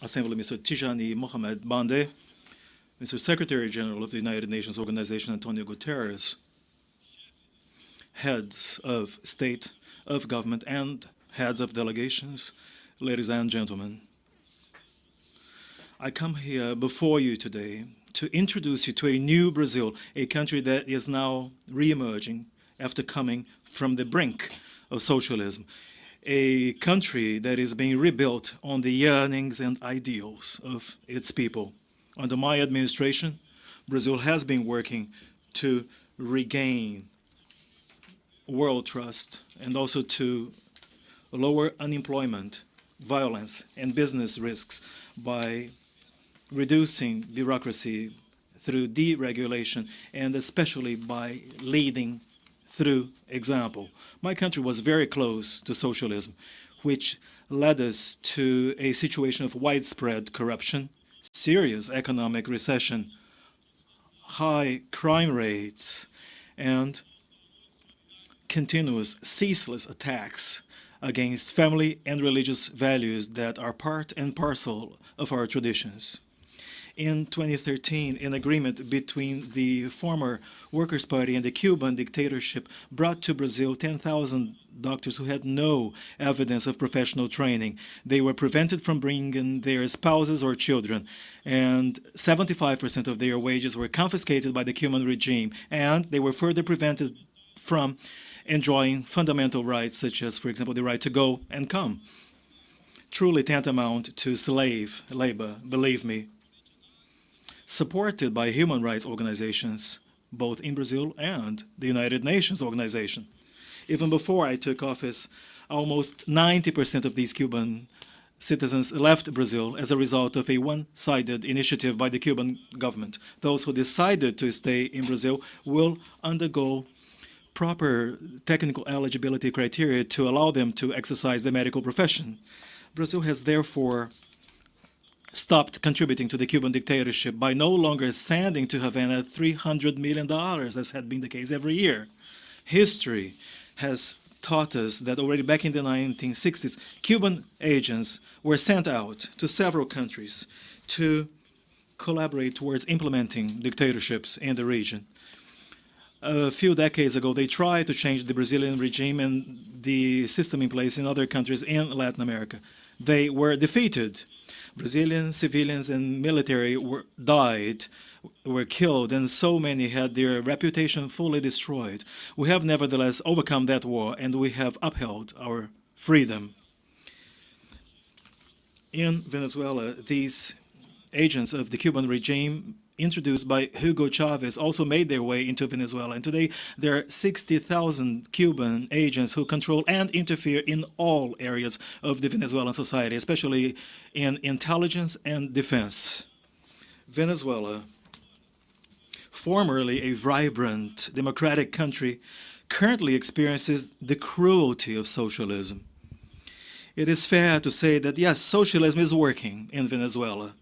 Assembly, Mr. Tijani Mohamed Bande, Mr. Secretary General of the United Nations Organization, Antonio Guterres, heads of state, of government, and heads of delegations, ladies and gentlemen. I come here before you today to introduce you to a new Brazil, a country that is now re-emerging after coming from the brink of socialism, a country that is being rebuilt on the yearnings and ideals of its people. Under my administration, Brazil has been working to regain world trust and also to lower unemployment, violence, and business risks by reducing bureaucracy through deregulation, and especially by leading through example. My country was very close to socialism, which led us to a situation of widespread corruption, serious economic recession, high crime rates, and continuous, ceaseless attacks against family and religious values that are part and parcel of our traditions. In 2013, an agreement between the former Workers' Party and the Cuban dictatorship brought to Brazil 10,000 doctors who had no evidence of professional training. They were prevented from bringing their spouses or children, and 75% of their wages were confiscated by the Cuban regime, and they were further prevented from enjoying fundamental rights such as, for example, the right to go and come. Truly tantamount to slave labor, believe me. Supported by human rights organizations, both in Brazil and the United Nations organization. Even before I took office, almost 90% of these Cuban citizens left Brazil as a result of a one-sided initiative by the Cuban government. Those who decided to stay in Brazil will undergo proper technical eligibility criteria to allow them to exercise the medical profession. Brazil has therefore stopped contributing to the Cuban dictatorship by no longer sending to Havana $300 million, as had been the case every year. History has taught us that already back in the 1960s, Cuban agents were sent out to several countries to collaborate towards implementing dictatorships in the region. A few decades ago, they tried to change the Brazilian regime and the system in place in other countries in Latin America. They were defeated. Brazilian civilians and military were killed, and so many had their reputation fully destroyed. We have nevertheless overcome that war, and we have upheld our freedom. In Venezuela, these agents of the Cuban regime, introduced by Hugo Chavez, also made their way into Venezuela. And today, there are 60,000 Cuban agents who control and interfere in all areas of the Venezuelan society, especially in intelligence and defense. Venezuela, formerly a vibrant democratic country, currently experiences the cruelty of socialism. It is fair to say that, yes, socialism is working in Venezuela.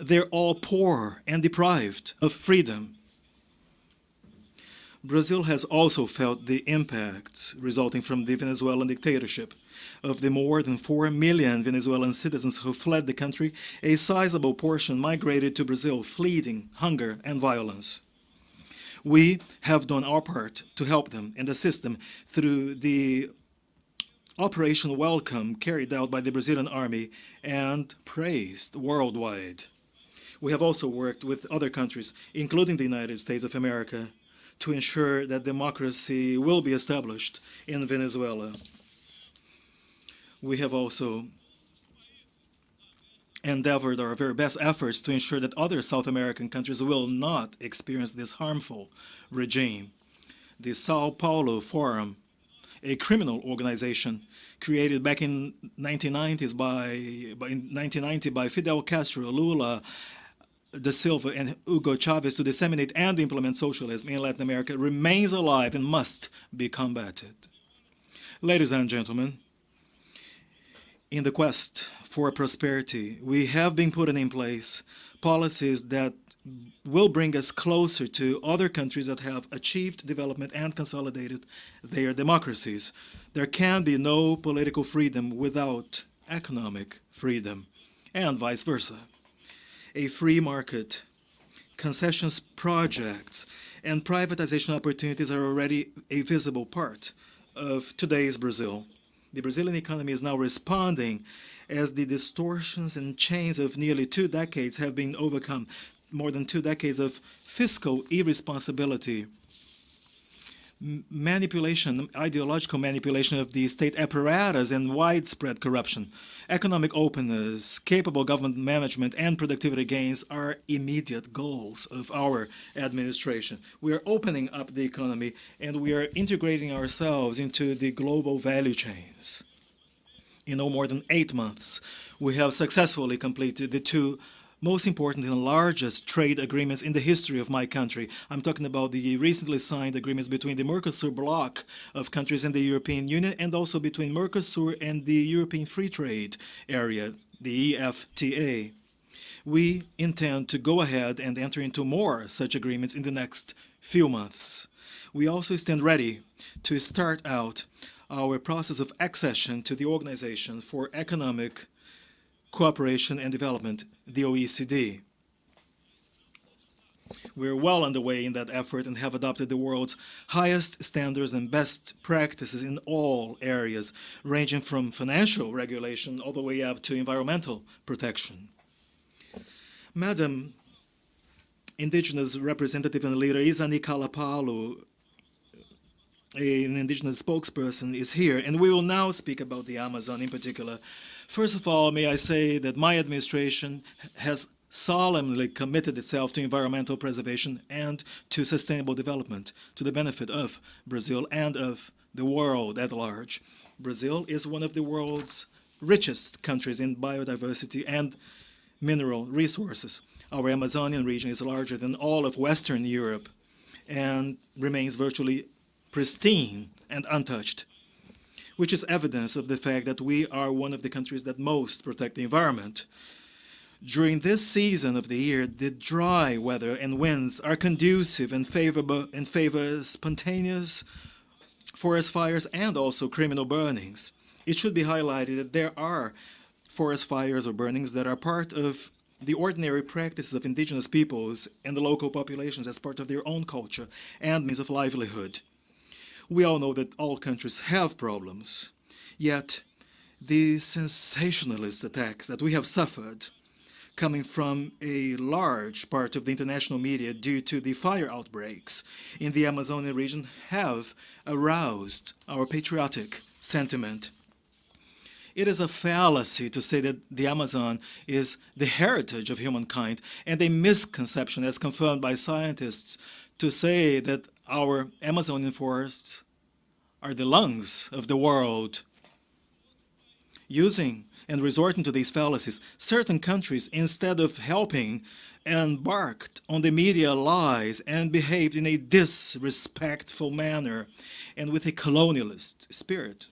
They're all poor and deprived of freedom. Brazil has also felt the impacts resulting from the Venezuelan dictatorship. Of the more than 4 million Venezuelan citizens who fled the country, a sizable portion migrated to Brazil, fleeing hunger and violence. We have done our part to help them and assist them through the Operation Welcome carried out by the Brazilian Army and praised worldwide. We have also worked with other countries, including the United States of America, to ensure that democracy will be established in Venezuela. We have also endeavored our very best efforts to ensure that other South American countries will not experience this harmful regime. The Sao Paulo Forum, a criminal organization created back in 1990 by Fidel Castro, Lula, da Silva and Hugo Chavez to disseminate and implement socialism in Latin America remains alive and must be combated. Ladies and gentlemen, in the quest for prosperity, we have been putting in place policies that will bring us closer to other countries that have achieved development and consolidated their democracies. There can be no political freedom without economic freedom, and vice versa. A free market, concessions projects, and privatization opportunities are already a visible part of today's Brazil. The Brazilian economy is now responding as the distortions and chains of nearly 2 decades have been overcome, more than 2 decades of fiscal irresponsibility, manipulation, ideological manipulation of the state apparatus, and widespread corruption. Economic openness, capable government management, and productivity gains are immediate goals of our administration. We are opening up the economy, and we are integrating ourselves into the global value chains. In no more than 8 months, we have successfully completed the 2 most important and largest trade agreements in the history of my country. I'm talking about the recently signed agreements between the Mercosur bloc of countries in the European Union and also between Mercosur and the European Free Trade Area, the EFTA. We intend to go ahead and enter into more such agreements in the next few months. We also stand ready to start out our process of accession to the Organization for Economic Cooperation and Development, the OECD. We're well underway in that effort and have adopted the world's highest standards and best practices in all areas, ranging from financial regulation all the way up to environmental protection. Madam Indigenous Representative and Leader Isani Kalapalu, an indigenous spokesperson, is here, and we will now speak about the Amazon in particular. First of all, may I say that my administration has solemnly committed itself to environmental preservation and to sustainable development to the benefit of Brazil and of the world at large. Brazil is one of the world's richest countries in biodiversity and mineral resources. Our Amazonian region is larger than all of Western Europe and remains virtually pristine and untouched, which is evidence of the fact that we are one of the countries that most protect the environment. During this season of the year, the dry weather and winds are conducive and favor spontaneous forest fires and also criminal burnings. It should be highlighted that there are forest fires or burnings that are part of the ordinary practices of indigenous peoples and the local populations as part of their own culture and means of livelihood. We all know that all countries have problems, yet the sensationalist attacks that we have suffered coming from a large part of the international media due to the fire outbreaks in the Amazonian region have aroused our patriotic sentiment. It is a fallacy to say that the Amazon is the heritage of humankind, and a misconception as confirmed by scientists to say that our Amazonian forests are the lungs of the world. Using and resorting to these fallacies, certain countries, instead of helping, embarked on the media lies and behaved in a disrespectful manner and with a colonialist spirit.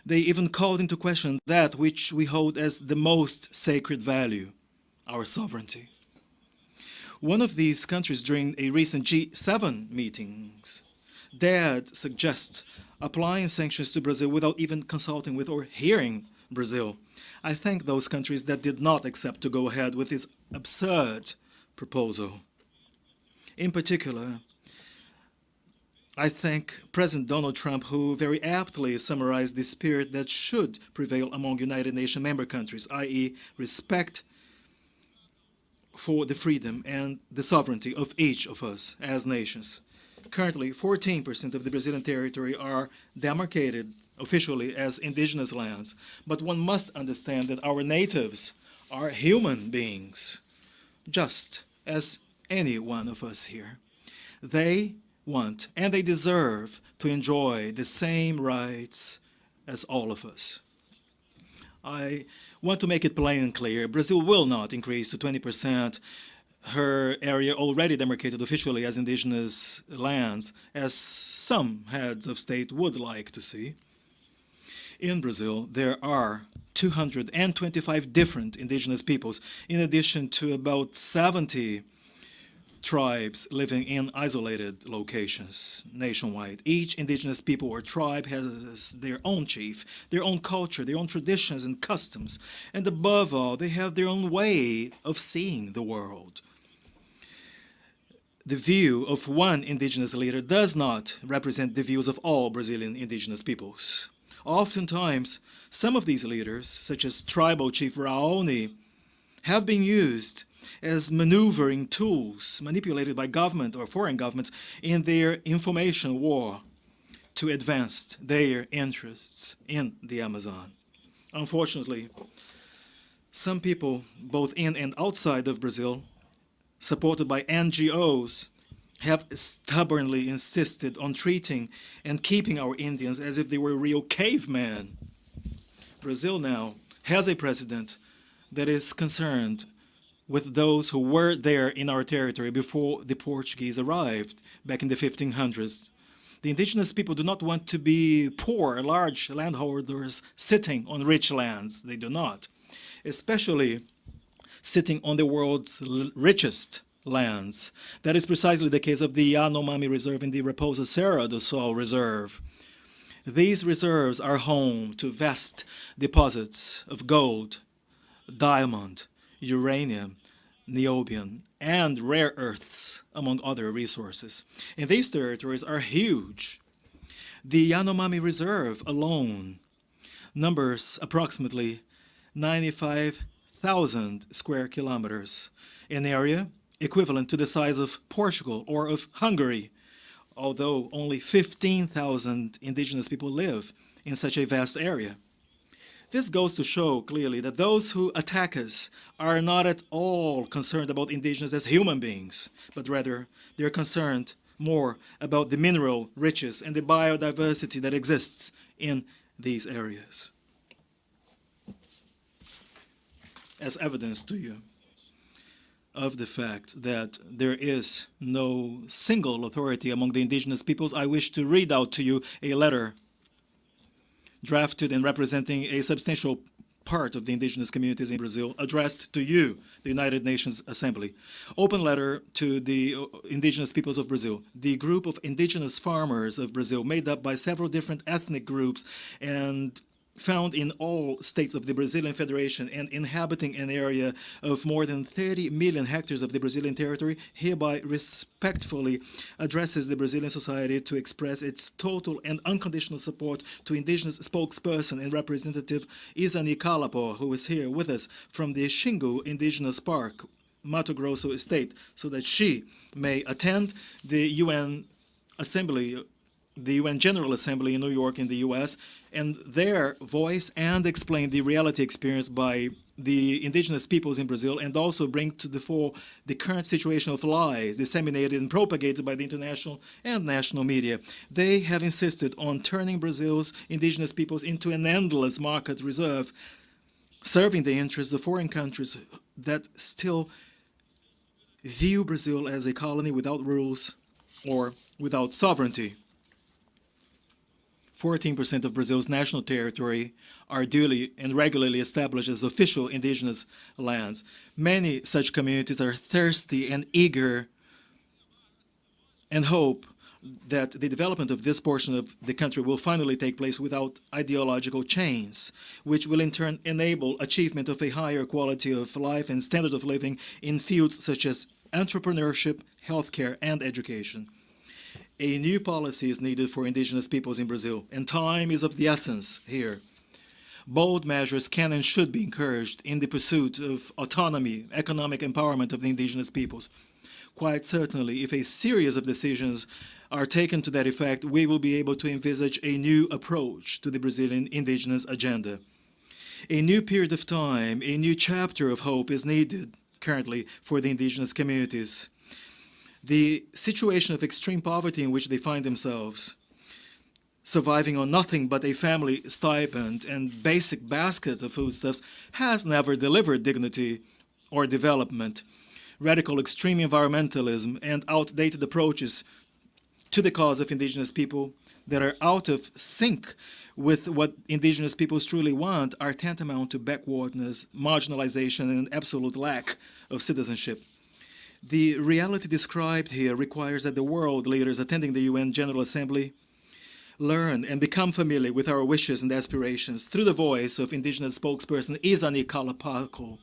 They even called into question that which we hold as the most sacred value, our sovereignty. One of these countries during a recent G7 meetings dared suggest applying sanctions to Brazil without even consulting with or hearing Brazil. I thank those countries that did not accept to go ahead with this absurd proposal. In particular, I thank President Donald Trump, who very aptly summarized the spirit that should prevail among United Nations member countries, i.e. respect for the freedom and the sovereignty of each of us as nations. Currently, 14% of the Brazilian territory are demarcated officially as indigenous lands, but one must understand that our natives are human beings, just as any one of us here. They want and they deserve to enjoy the same rights as all of us. I want to make it plain and clear, Brazil will not increase to 20% her area already demarcated officially as indigenous lands, as some heads of state would like to see. In Brazil, there are 225 different indigenous peoples, in addition to about 70 tribes living in isolated locations nationwide. Each indigenous people or tribe has their own chief, their own culture, their own traditions and customs, and above all, they have their own way of seeing the world. The view of one indigenous leader does not represent the views of all Brazilian indigenous peoples. Oftentimes, some of these leaders, such as tribal chief Raoni, have been used as maneuvering tools manipulated by government or foreign governments in their information war to advance their interests in the Amazon. Unfortunately, some people, both in and outside of Brazil, supported by NGOs, have stubbornly insisted on treating and keeping our Indians as if they were real cavemen. Brazil now has a president that is concerned with those who were there in our territory before the Portuguese arrived back in the 1500s. The indigenous people do not want to be poor, large landholders sitting on rich lands. They do not. Especially sitting on the world's richest lands. That is precisely the case of the Yanomami Reserve and the Raposa Serra do Sol Reserve. These reserves are home to vast deposits of gold, diamond, uranium, niobium, and rare earths, among other resources. And these territories are huge. The Yanomami Reserve alone numbers approximately 95,000 square kilometers, an area equivalent to the size of Portugal or of Hungary, although only 15,000 indigenous people live in such a vast area. This goes to show clearly that those who attack us are not at all concerned about indigenous as human beings, but rather they're concerned more about the mineral riches and the biodiversity that exists in these areas. As evidence to you of the fact that there is no single authority among the indigenous peoples, I wish to read out to you a letter drafted and representing a substantial part of the indigenous communities in Brazil, addressed to you, the United Nations Assembly. Open letter to the indigenous peoples of Brazil. The group of indigenous farmers of Brazil, made up by several different ethnic groups and found in all states of the Brazilian Federation and inhabiting an area of more than 30 million hectares of the Brazilian territory, hereby respectfully addresses the Brazilian society to express its total and unconditional support to indigenous spokesperson and representative Isani Calapo, who is here with us from the Xingu Indigenous Park, Mato Grosso State, so that she may attend the UN Assembly, the UN General Assembly in New York in the US, and there voice and explain the reality experienced by the indigenous peoples in Brazil, and also bring to the fore the current situation of lies disseminated and propagated by the international and national media. They have insisted on turning Brazil's indigenous peoples into an endless market reserve, serving the interests of foreign countries that still view Brazil as a colony without rules or without sovereignty. 14% of Brazil's national territory are duly and regularly established as official indigenous lands. Many such communities are thirsty and eager and hope that the development of this portion of the country will finally take place without ideological chains, which will in turn enable achievement of a higher quality of life and standard of living in fields such as entrepreneurship, healthcare, and education. A new policy is needed for indigenous peoples in Brazil, and time is of the essence here. Bold measures can and should be encouraged in the pursuit of autonomy, economic empowerment of the indigenous peoples. Quite certainly, if a series of decisions are taken to that effect, we will be able to envisage a new approach to the Brazilian indigenous agenda. A new period of time, a new chapter of hope is needed currently for the indigenous communities. The situation of extreme poverty in which they find themselves surviving on nothing but a family stipend and basic baskets of foodstuffs has never delivered dignity or development. Radical extreme environmentalism and outdated approaches to the cause of indigenous people that are out of sync with what indigenous peoples truly want are tantamount to backwardness, marginalization, and absolute lack of citizenship. The reality described here requires that the world leaders attending the UN General Assembly learn and become familiar with our wishes and aspirations through the voice of indigenous spokesperson Izani Kalapo,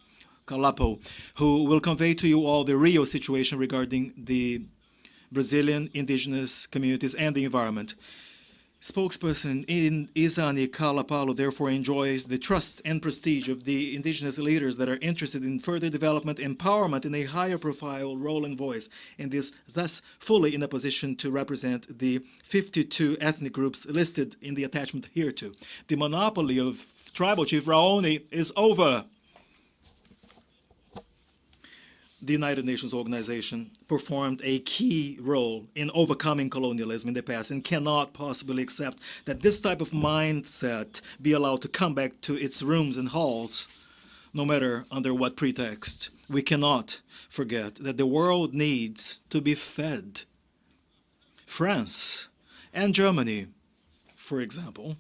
who will convey to you all the real situation regarding the Brazilian indigenous communities and the environment. Spokesperson Izani Kalapalo therefore enjoys the trust and prestige of the indigenous leaders that are interested in further development, empowerment, and a higher profile role and voice, and is thus fully in a position to represent the 52 ethnic groups listed in the attachment hereto. The monopoly of Tribal Chief Raoni is over. The United Nations organization performed a key role in overcoming colonialism in the past and cannot possibly accept that this type of mindset be allowed to come back to its rooms and halls, no matter under what pretext. We cannot forget that the world needs to be fed. France and Germany, for example,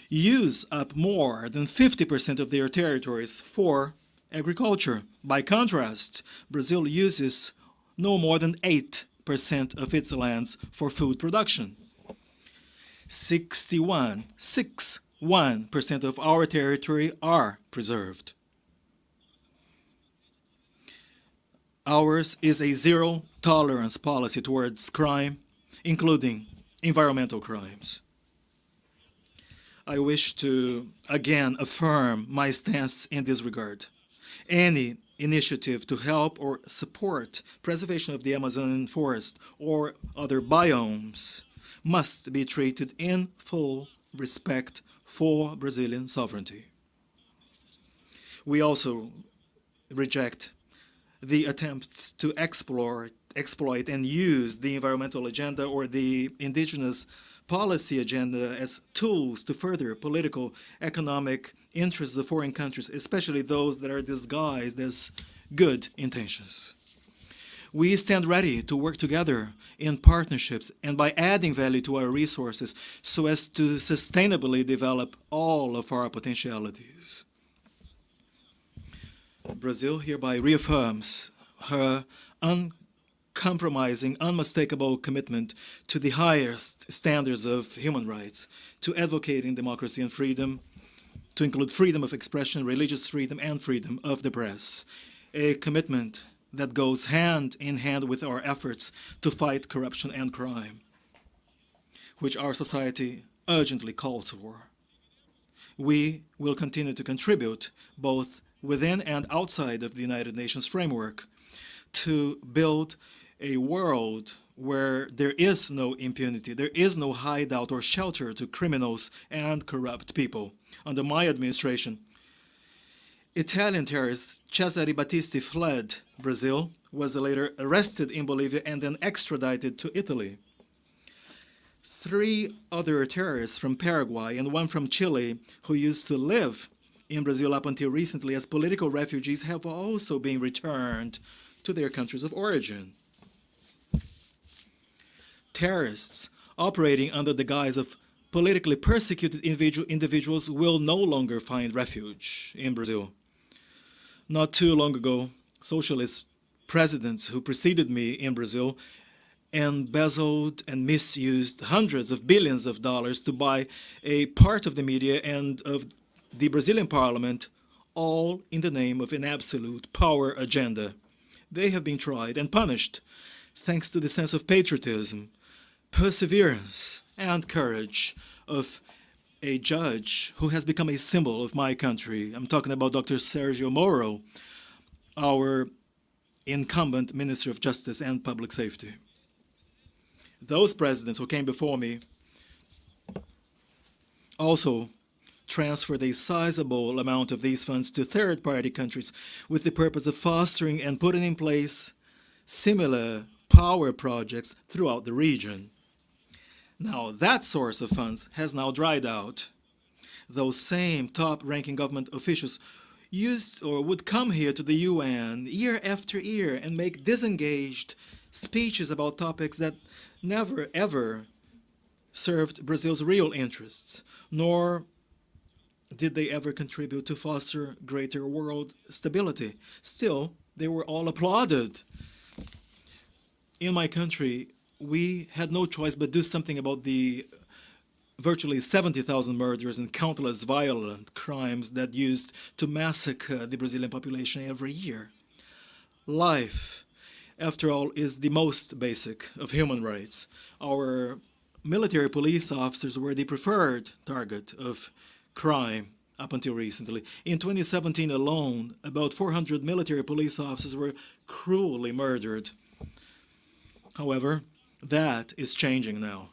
use up more than 50% of their territories for agriculture. By contrast, Brazil uses no more than 8% of its lands for food production. 61% of our territory are preserved. Ours is a zero-tolerance policy towards crime, including environmental crimes. I wish to again affirm my stance in this regard. Any initiative to help or support preservation of the Amazonian forest or other biomes must be treated in full respect for Brazilian sovereignty. We also reject the attempts to exploit and use the environmental agenda or the indigenous policy agenda as tools to further political, economic interests of foreign countries, especially those that are disguised as good intentions. We stand ready to work together in partnerships and by adding value to our resources so as to sustainably develop all of our potentialities. Brazil hereby reaffirms her uncompromising, unmistakable commitment to the highest standards of human rights, to advocating democracy and freedom, to include freedom of expression, religious freedom, and freedom of the press. A commitment that goes hand in hand with our efforts to fight corruption and crime, which our society urgently calls for. We will continue to contribute, both within and outside of the United Nations framework, to build a world where there is no impunity, there is no hideout or shelter to criminals and corrupt people. Under my administration, Italian terrorist Cesare Battisti fled Brazil, was later arrested in Bolivia and then extradited to Italy. 3 other terrorists from Paraguay and 1 from Chile who used to live in Brazil up until recently as political refugees have also been returned to their countries of origin. Terrorists operating under the guise of politically persecuted individuals will no longer find refuge in Brazil. Not too long ago, socialist presidents who preceded me in Brazil embezzled and misused hundreds of billions of dollars to buy a part of the media and of the Brazilian parliament, all in the name of an absolute power agenda. They have been tried and punished thanks to the sense of patriotism, perseverance, and courage of a judge who has become a symbol of my country. I'm talking about Dr. Sergio Moro, our incumbent Minister of Justice and Public Safety. Those presidents who came before me also transferred a sizable amount of these funds to third-party countries with the purpose of fostering and putting in place similar power projects throughout the region. Now, that source of funds has now dried out. Those same top-ranking government officials used or would come here to the UN year after year and make disengaged speeches about topics that never ever served Brazil's real interests, nor did they ever contribute to foster greater world stability. Still, they were all applauded. In my country, we had no choice but do something about the virtually 70,000 murders and countless violent crimes that used to massacre the Brazilian population every year. Life, after all, is the most basic of human rights. Our military police officers were the preferred target of crime up until recently. In 2017 alone, about 400 military police officers were cruelly murdered. However, that is changing now.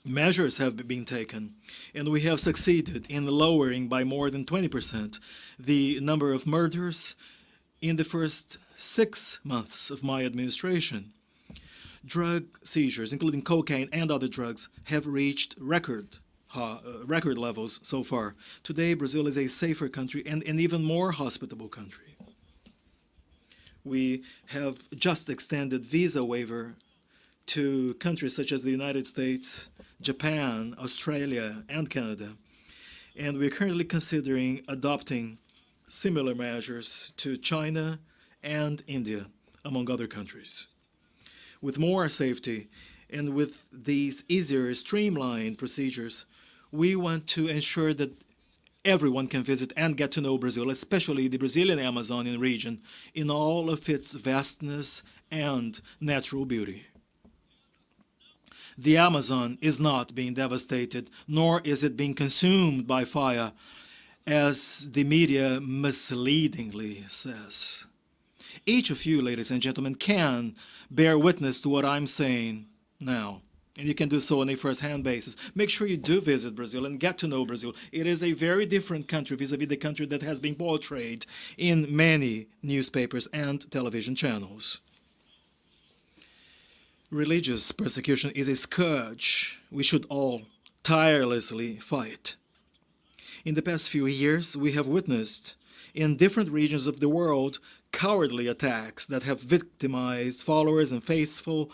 Measures have been taken, and we have succeeded in lowering by more than 20% the number of murders in the first 6 months of my administration. Drug seizures, including cocaine and other drugs, have reached record levels so far. Today, Brazil is a safer country and an even more hospitable country. We have just extended visa waiver to countries such as the United States, Japan, Australia, and Canada. And we're currently considering adopting similar measures to China and India, among other countries. With more safety and with these easier, streamlined procedures, we want to ensure that everyone can visit and get to know Brazil, especially the Brazilian Amazonian region, in all of its vastness and natural beauty. The Amazon is not being devastated, nor is it being consumed by fire, as the media misleadingly says. Each of you, ladies and gentlemen, can bear witness to what I'm saying now, and you can do so on a first-hand basis. Make sure you do visit Brazil and get to know Brazil. It is a very different country vis-à-vis the country that has been portrayed in many newspapers and television channels. Religious persecution is a scourge we should all tirelessly fight. In the past few years, we have witnessed in different regions of the world cowardly attacks that have victimized followers and faithful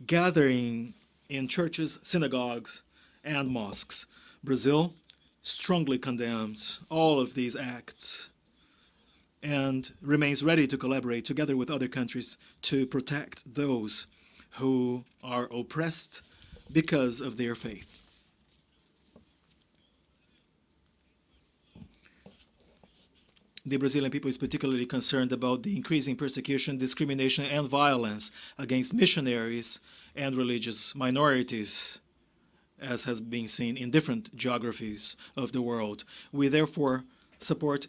gathering in churches, synagogues, and mosques. Brazil strongly condemns all of these acts and remains ready to collaborate together with other countries to protect those who are oppressed because of their faith. The Brazilian people is particularly concerned about the increasing persecution, discrimination, and violence against missionaries and religious minorities, as has been seen in different geographies of the world. We therefore support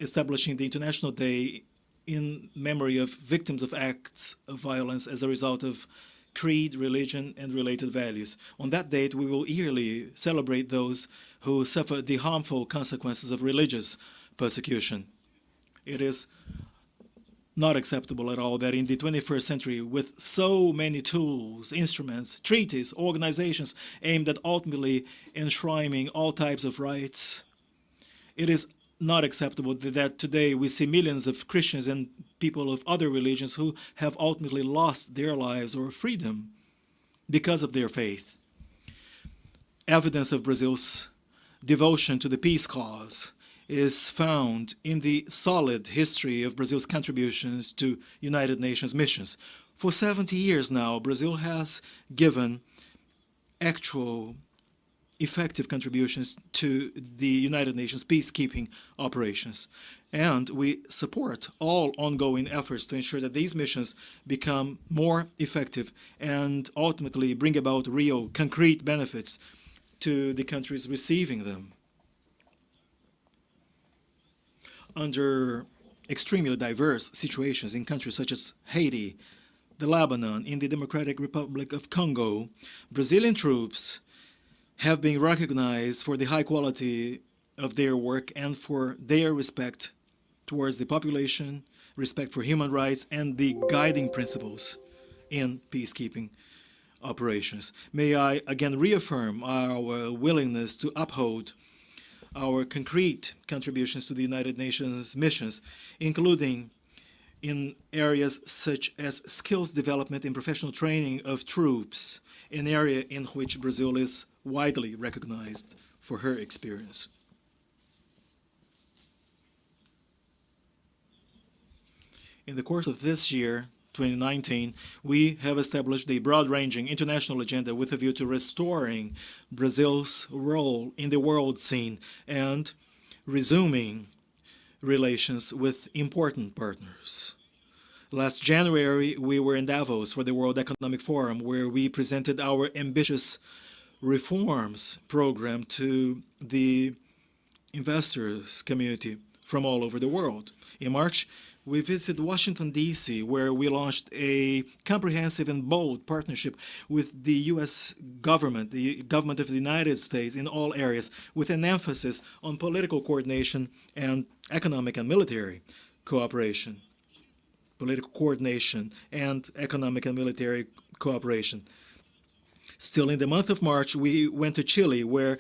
establishing the International Day in memory of victims of acts of violence as a result of creed, religion, and related values. On that date, we will yearly celebrate those who suffer the harmful consequences of religious persecution. It is not acceptable at all that in the 21st century, with so many tools, instruments, treaties, organizations aimed at ultimately enshrining all types of rights, it is not acceptable that today we see millions of Christians and people of other religions who have ultimately lost their lives or freedom because of their faith. Evidence of Brazil's devotion to the peace cause is found in the solid history of Brazil's contributions to United Nations missions. For 70 years now, Brazil has given actual effective contributions to the United Nations peacekeeping operations. And we support all ongoing efforts to ensure that these missions become more effective and ultimately bring about real, concrete benefits to the countries receiving them. Under extremely diverse situations in countries such as Haiti, the Lebanon, in the Democratic Republic of Congo, Brazilian troops have been recognized for the high quality of their work and for their respect towards the population, respect for human rights, and the guiding principles in peacekeeping. operations. May I again reaffirm our willingness to uphold our concrete contributions to the United Nations missions, including in areas such as skills development and professional training of troops, an area in which Brazil is widely recognized for her experience. In the course of this year, 2019, we have established a broad-ranging international agenda with a view to restoring Brazil's role in the world scene and resuming relations with important partners. Last January, we were in Davos for the World Economic Forum, where we presented our ambitious reforms program to the investors community from all over the world. In March, we visited Washington, D.C., where we launched a comprehensive and bold partnership with the U.S. government, the government of the United States in all areas, with an emphasis on political coordination and economic and military cooperation. Political coordination and economic and military cooperation. Still in the month of March, we went to Chile, where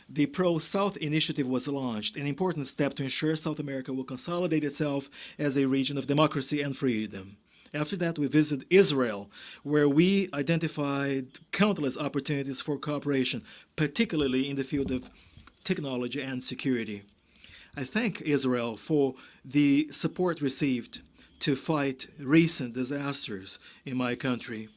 the Pro-South initiative was launched, an important step to ensure South America will consolidate itself as a region of democracy and freedom. After that, we visited Israel, where we identified countless opportunities for cooperation, particularly in the field of technology and security. I thank Israel for the support received to fight recent disasters in my country.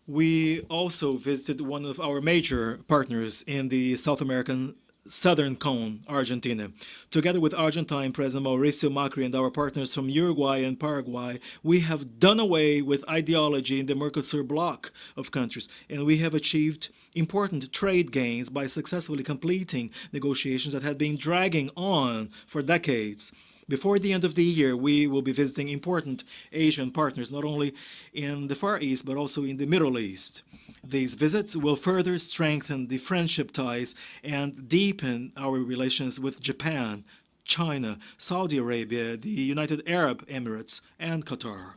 We also visited one of our major partners in the South American Southern Cone, Argentina. Together with Argentine President Mauricio Macri and our partners from Uruguay and Paraguay, we have done away with ideology in the Mercosur bloc of countries, and we have achieved important trade gains by successfully completing negotiations that had been dragging on for decades. Before the end of the year, we will be visiting important Asian partners, not only in the Far East, but also in the Middle East. These visits will further strengthen the friendship ties and deepen our relations with Japan, China, Saudi Arabia, the United Arab Emirates, and Qatar.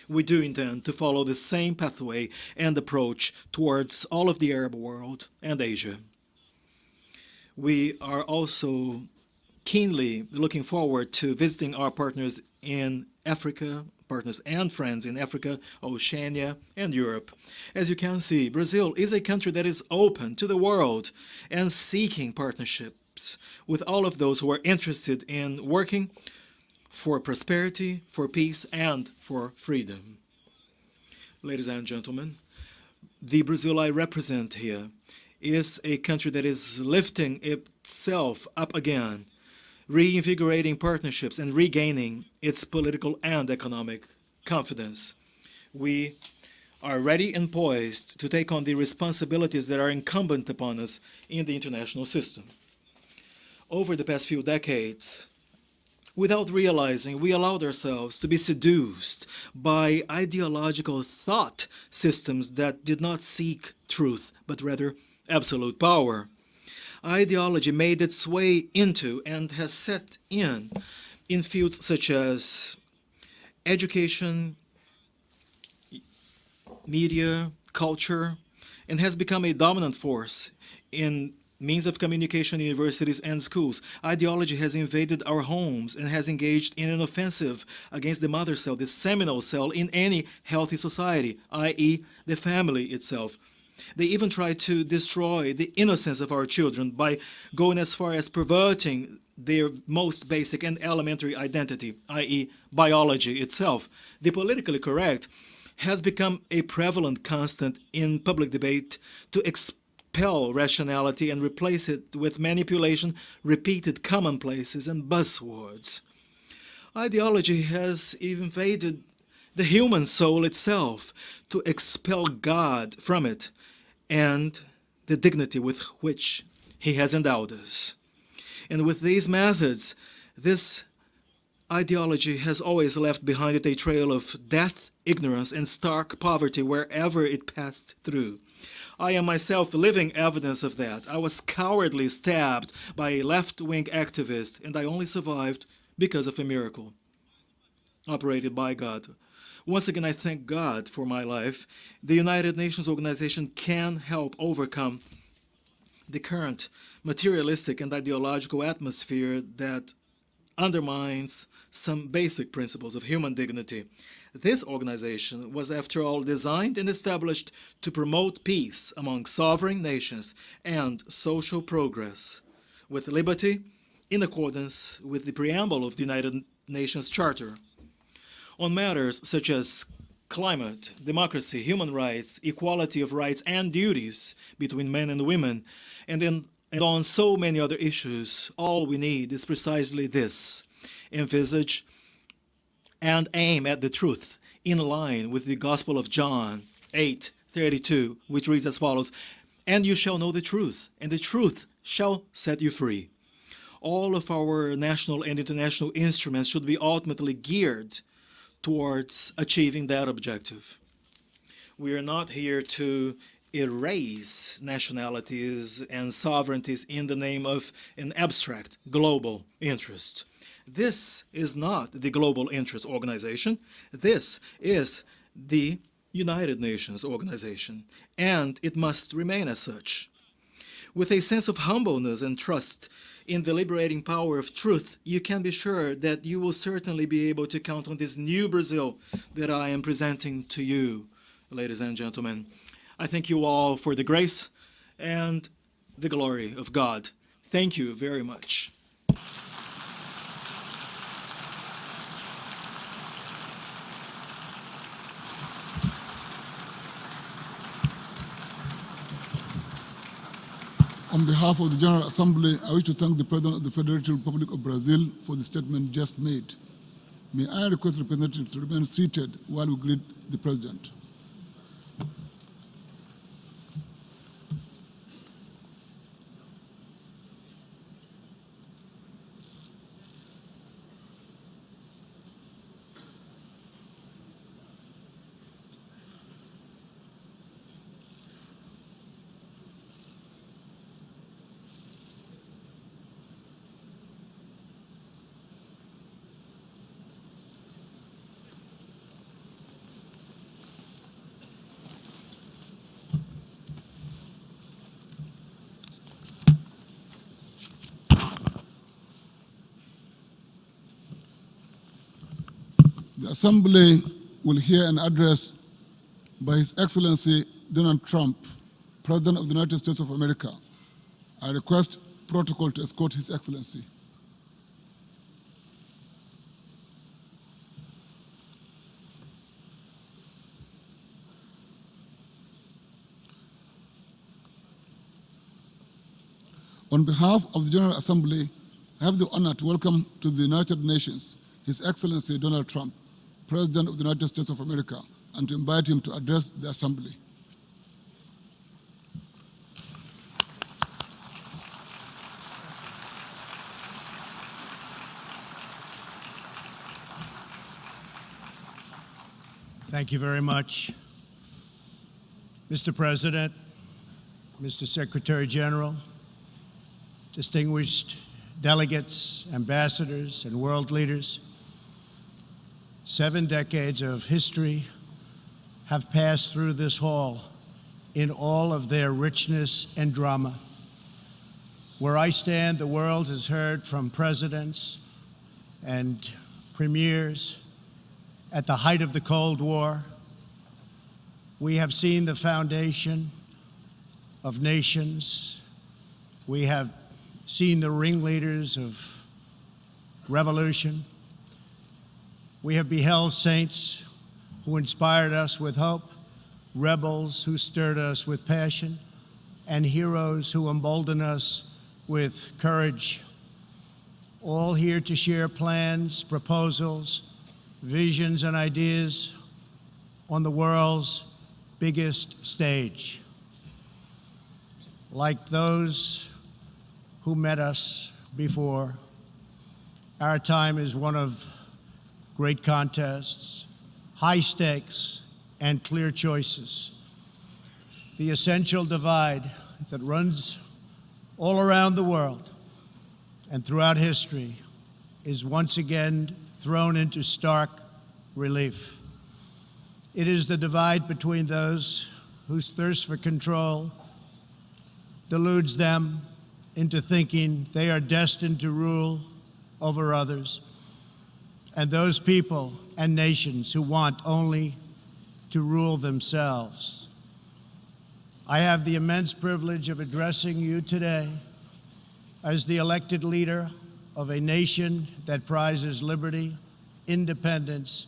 We do intend to follow the same pathway and approach towards all of the Arab world and Asia. We are also keenly looking forward to visiting our partners in Africa, partners and friends in Africa, Oceania, and Europe. As you can see, Brazil is a country that is open to the world and seeking partnerships with all of those who are interested in working for prosperity, for peace, and for freedom. Ladies and gentlemen, the Brazil I represent here is a country that is lifting itself up again, reinvigorating partnerships and regaining its political and economic confidence. We are ready and poised to take on the responsibilities that are incumbent upon us in the international system. Over the past few decades, without realizing, we allowed ourselves to be seduced by ideological thought systems that did not seek truth, but rather absolute power. Ideology made its way into and has set in fields such as education, media, culture, and has become a dominant force in means of communication, universities, and schools. Ideology has invaded our homes and has engaged in an offensive against the mother cell, the seminal cell in any healthy society, i.e., the family itself. They even try to destroy the innocence of our children by going as far as perverting their most basic and elementary identity, i.e., biology itself. The politically correct has become a prevalent constant in public debate to expel rationality and replace it with manipulation, repeated commonplaces, and buzzwords. Ideology has invaded the human soul itself to expel God from it and the dignity with which He has endowed us. And with these methods, this ideology has always left behind it a trail of death, ignorance, and stark poverty wherever it passed through. I am myself living evidence of that. I was cowardly stabbed by a left-wing activist, and I only survived because of a miracle. operated by God. Once again, I thank God for my life. The United Nations organization can help overcome the current materialistic and ideological atmosphere that undermines some basic principles of human dignity. This organization was, after all, designed and established to promote peace among sovereign nations and social progress, with liberty in accordance with the preamble of the United Nations Charter. On matters such as climate, democracy, human rights, equality of rights and duties between men and women, and on so many other issues, all we need is precisely this: envisage and aim at the truth in line with the Gospel of John 8:32, which reads as follows: "And you shall know the truth, and the truth shall set you free." All of our national and international instruments should be ultimately geared towards achieving that objective. We are not here to erase nationalities and sovereignties in the name of an abstract global interest. This is not the Global Interest Organization. This is the United Nations Organization, and it must remain as such. With a sense of humbleness and trust in the liberating power of truth, you can be sure that you will certainly be able to count on this new Brazil that I am presenting to you, ladies and gentlemen. I thank you all for the grace and the glory of God. Thank you very much. On behalf of the General Assembly, I wish to thank the President of the Federated Republic of Brazil for the statement just made. May I request representatives to remain seated while we greet the President. The Assembly will hear an address by His Excellency Donald Trump, President of the United States of America. I request protocol to escort His Excellency. On behalf of the General Assembly, I have the honor to welcome to the United Nations His Excellency Donald Trump, President of the United States of America, and to invite him to address the Assembly. Thank you very much. Mr. President, Mr. Secretary General, distinguished delegates, ambassadors, and world leaders, 7 decades of history have passed through this hall in all of their richness and drama. Where I stand, the world has heard from presidents and premiers at the height of the Cold War. We have seen the foundation of nations. We have seen the ringleaders of revolution. We have beheld saints who inspired us with hope, rebels who stirred us with passion, and heroes who emboldened us with courage, all here to share plans, proposals, visions, and ideas on the world's biggest stage. Like those who met us before, our time is one of great contests, high stakes, and clear choices. The essential divide that runs all around the world and throughout history is once again thrown into stark relief. It is the divide between those whose thirst for control deludes them into thinking they are destined to rule over others, and those people and nations who want only to rule themselves. I have the immense privilege of addressing you today as the elected leader of a nation that prizes liberty, independence,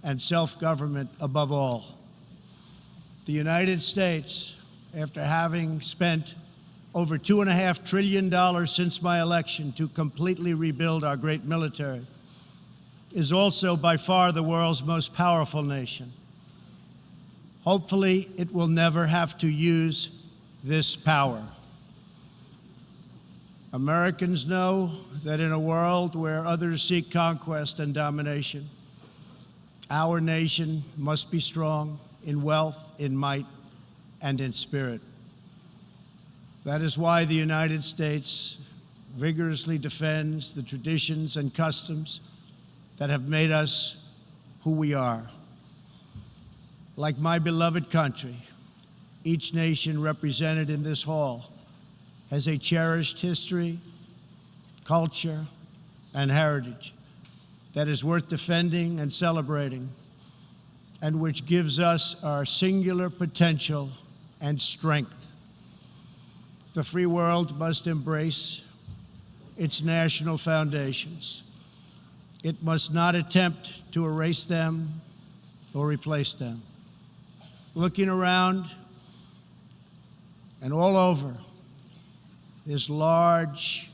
and self-government above all. The United States, after having spent over $2.5 trillion since my election to completely rebuild our great military, is also by far the world's most powerful nation. Hopefully, it will never have to use this power. Americans know that in a world where others seek conquest and domination, our nation must be strong in wealth, in might, and in spirit. That is why the United States vigorously defends the traditions and customs that have made us who we are. Like my beloved country, each nation represented in this hall has a cherished history, culture, and heritage that is worth defending and celebrating, and which gives us our singular potential and strength. The free world must embrace its national foundations. It must not attempt to erase them or replace them. Looking around and all over this large,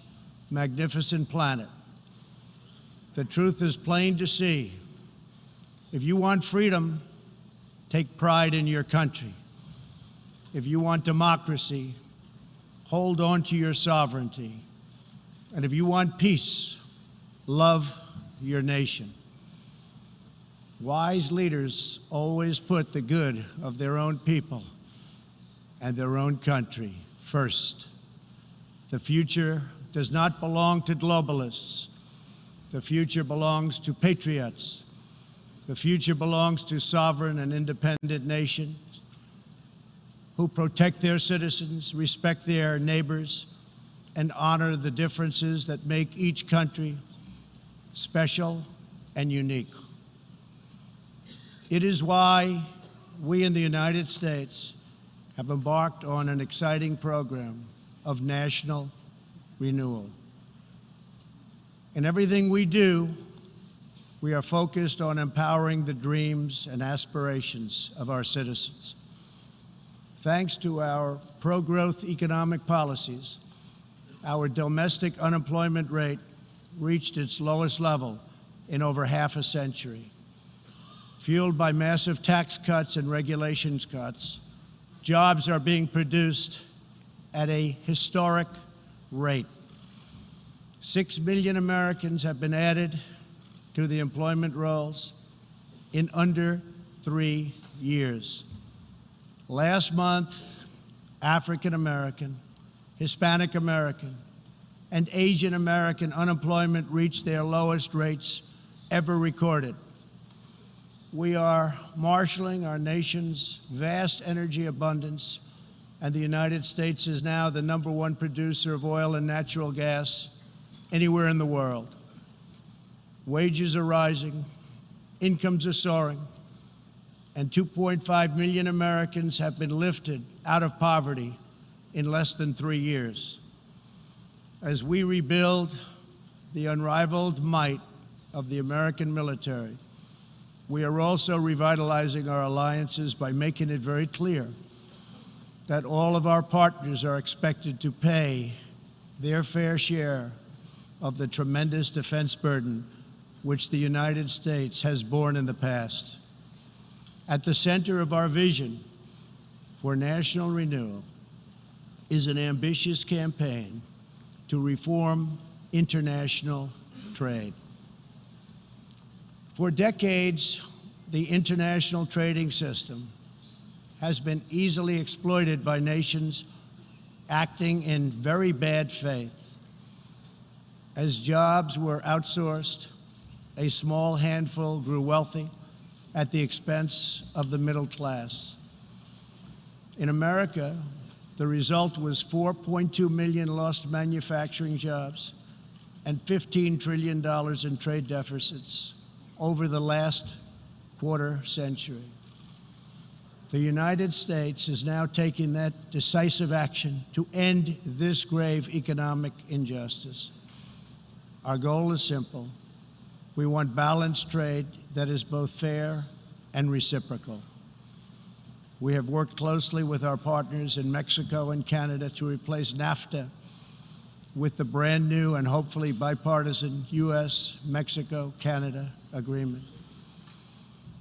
magnificent planet, the truth is plain to see. If you want freedom, take pride in your country. If you want democracy, hold on to your sovereignty. And if you want peace, love your nation. Wise leaders always put the good of their own people and their own country first. The future does not belong to globalists. The future belongs to patriots. The future belongs to sovereign and independent nations who protect their citizens, respect their neighbors, and honor the differences that make each country special and unique. It is why we in the United States have embarked on an exciting program of national renewal. In everything we do, we are focused on empowering the dreams and aspirations of our citizens. Thanks to our pro-growth economic policies, our domestic unemployment rate reached its lowest level in over half a century. Fueled by massive tax cuts and regulations cuts, jobs are being produced at a historic rate. 6 million Americans have been added to the employment rolls in under 3 years. Last month, African American, Hispanic American, and Asian American unemployment reached their lowest rates ever recorded. We are marshaling our nation's vast energy abundance, and the United States is now the #1 producer of oil and natural gas anywhere in the world. Wages are rising, incomes are soaring, and 2.5 million Americans have been lifted out of poverty in less than 3 years. As we rebuild the unrivaled might of the American military, we are also revitalizing our alliances by making it very clear that all of our partners are expected to pay their fair share of the tremendous defense burden which the United States has borne in the past. At the center of our vision for national renewal is an ambitious campaign to reform international trade. For decades, the international trading system has been easily exploited by nations acting in very bad faith. As jobs were outsourced, a small handful grew wealthy, at the expense of the middle class. In America, the result was 4.2 million lost manufacturing jobs and $15 trillion in trade deficits over the last quarter century. The United States is now taking that decisive action to end this grave economic injustice. Our goal is simple. We want balanced trade that is both fair and reciprocal. We have worked closely with our partners in Mexico and Canada to replace NAFTA with the brand new and hopefully bipartisan U.S.-Mexico-Canada agreement.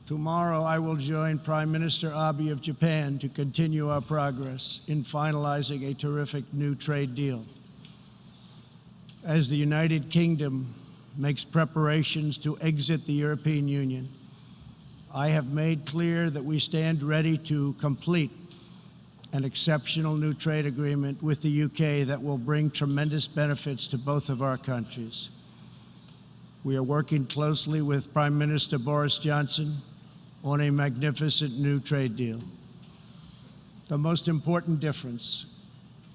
Tomorrow, I will join Prime Minister Abe of Japan to continue our progress in finalizing a terrific new trade deal. As the United Kingdom makes preparations to exit the European Union, I have made clear that we stand ready to complete an exceptional new trade agreement with the UK that will bring tremendous benefits to both of our countries. We are working closely with Prime Minister Boris Johnson on a magnificent new trade deal. The most important difference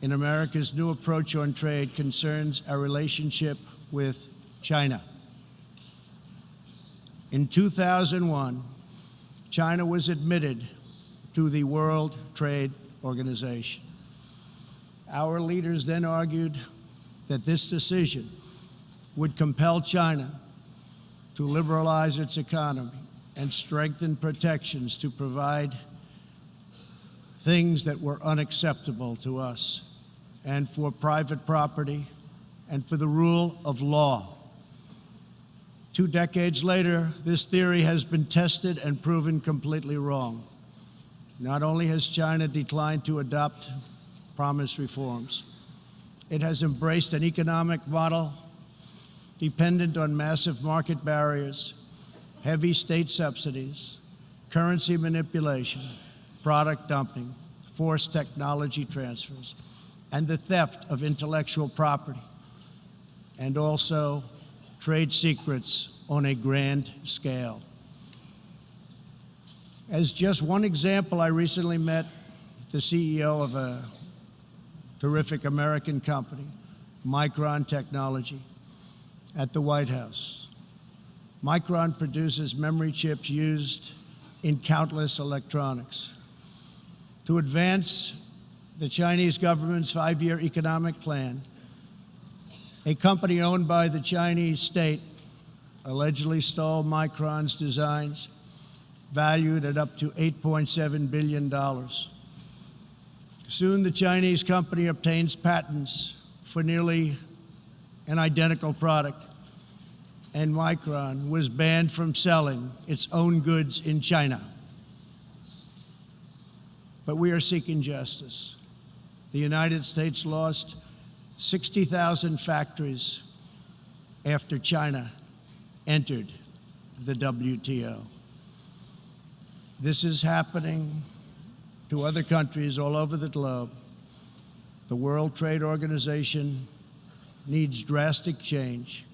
in America's new approach on trade concerns our relationship with China. In 2001, China was admitted to the World Trade Organization. Our leaders then argued that this decision would compel China to liberalize its economy and strengthen protections to provide things that were unacceptable to us, and for private property, and for the rule of law. 2 decades later, this theory has been tested and proven completely wrong. Not only has China declined to adopt promised reforms, it has embraced an economic model dependent on massive market barriers, heavy state subsidies, currency manipulation, product dumping, forced technology transfers, and the theft of intellectual property, and also trade secrets on a grand scale. As just one example, I recently met the CEO of a terrific American company, Micron Technology, at the White House. Micron produces memory chips used in countless electronics. To advance the Chinese government's 5-year economic plan, a company owned by the Chinese state allegedly stole Micron's designs, valued at up to $8.7 billion. Soon, the Chinese company obtains patents for nearly an identical product, and Micron was banned from selling its own goods in China. But we are seeking justice. The United States lost 60,000 factories after China entered the WTO. This is happening to other countries all over the globe. The World Trade Organization needs drastic change.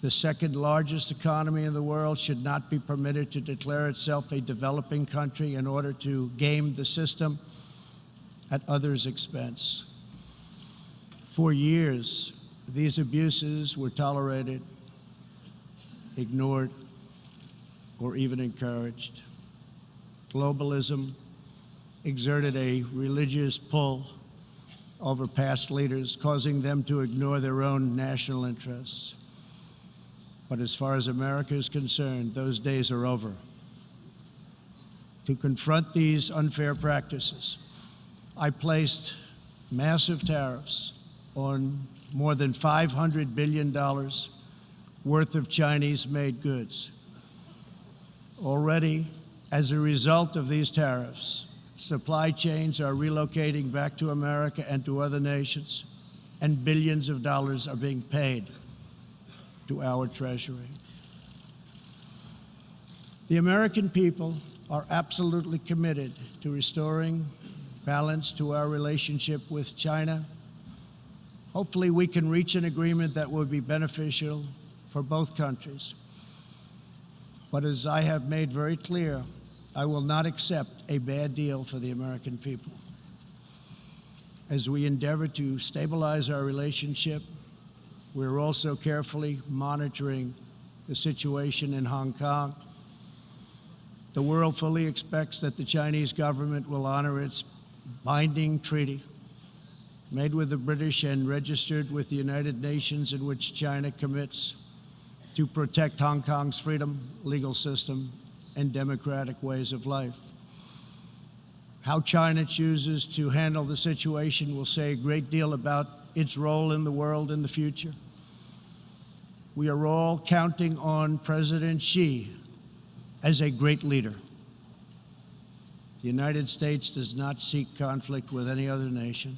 The second largest economy in the world should not be permitted to declare itself a developing country in order to game the system at others' expense. For years, these abuses were tolerated, ignored, or even encouraged. Globalism exerted a religious pull over past leaders, causing them to ignore their own national interests. But as far as America is concerned, those days are over. To confront these unfair practices, I placed massive tariffs on more than $500 billion worth of Chinese-made goods. Already, as a result of these tariffs, supply chains are relocating back to America and to other nations, and billions of dollars are being paid to our Treasury. The American people are absolutely committed to restoring balance to our relationship with China. Hopefully, we can reach an agreement that will be beneficial for both countries. But as I have made very clear, I will not accept a bad deal for the American people. As we endeavor to stabilize our relationship, we're also carefully monitoring the situation in Hong Kong. The world fully expects that the Chinese government will honor its binding treaty made with the British and registered with the United Nations, in which China commits to protect Hong Kong's freedom, legal system, and democratic ways of life. How China chooses to handle the situation will say a great deal about its role in the world in the future. We are all counting on President Xi as a great leader. The United States does not seek conflict with any other nation.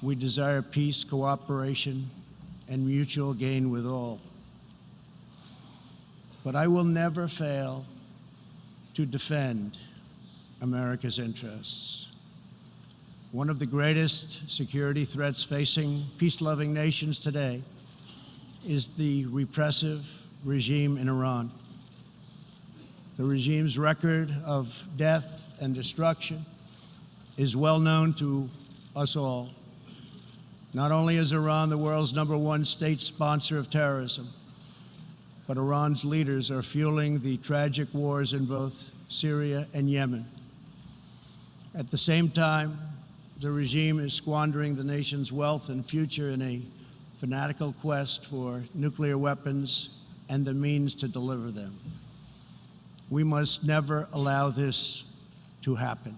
We desire peace, cooperation, and mutual gain with all. But I will never fail to defend America's interests. One of the greatest security threats facing peace-loving nations today is the repressive regime in Iran. The regime's record of death and destruction is well known to us all. Not only is Iran the world's #1 state sponsor of terrorism, but Iran's leaders are fueling the tragic wars in both Syria and Yemen. At the same time, the regime is squandering the nation's wealth and future in a fanatical quest for nuclear weapons and the means to deliver them. We must never allow this to happen.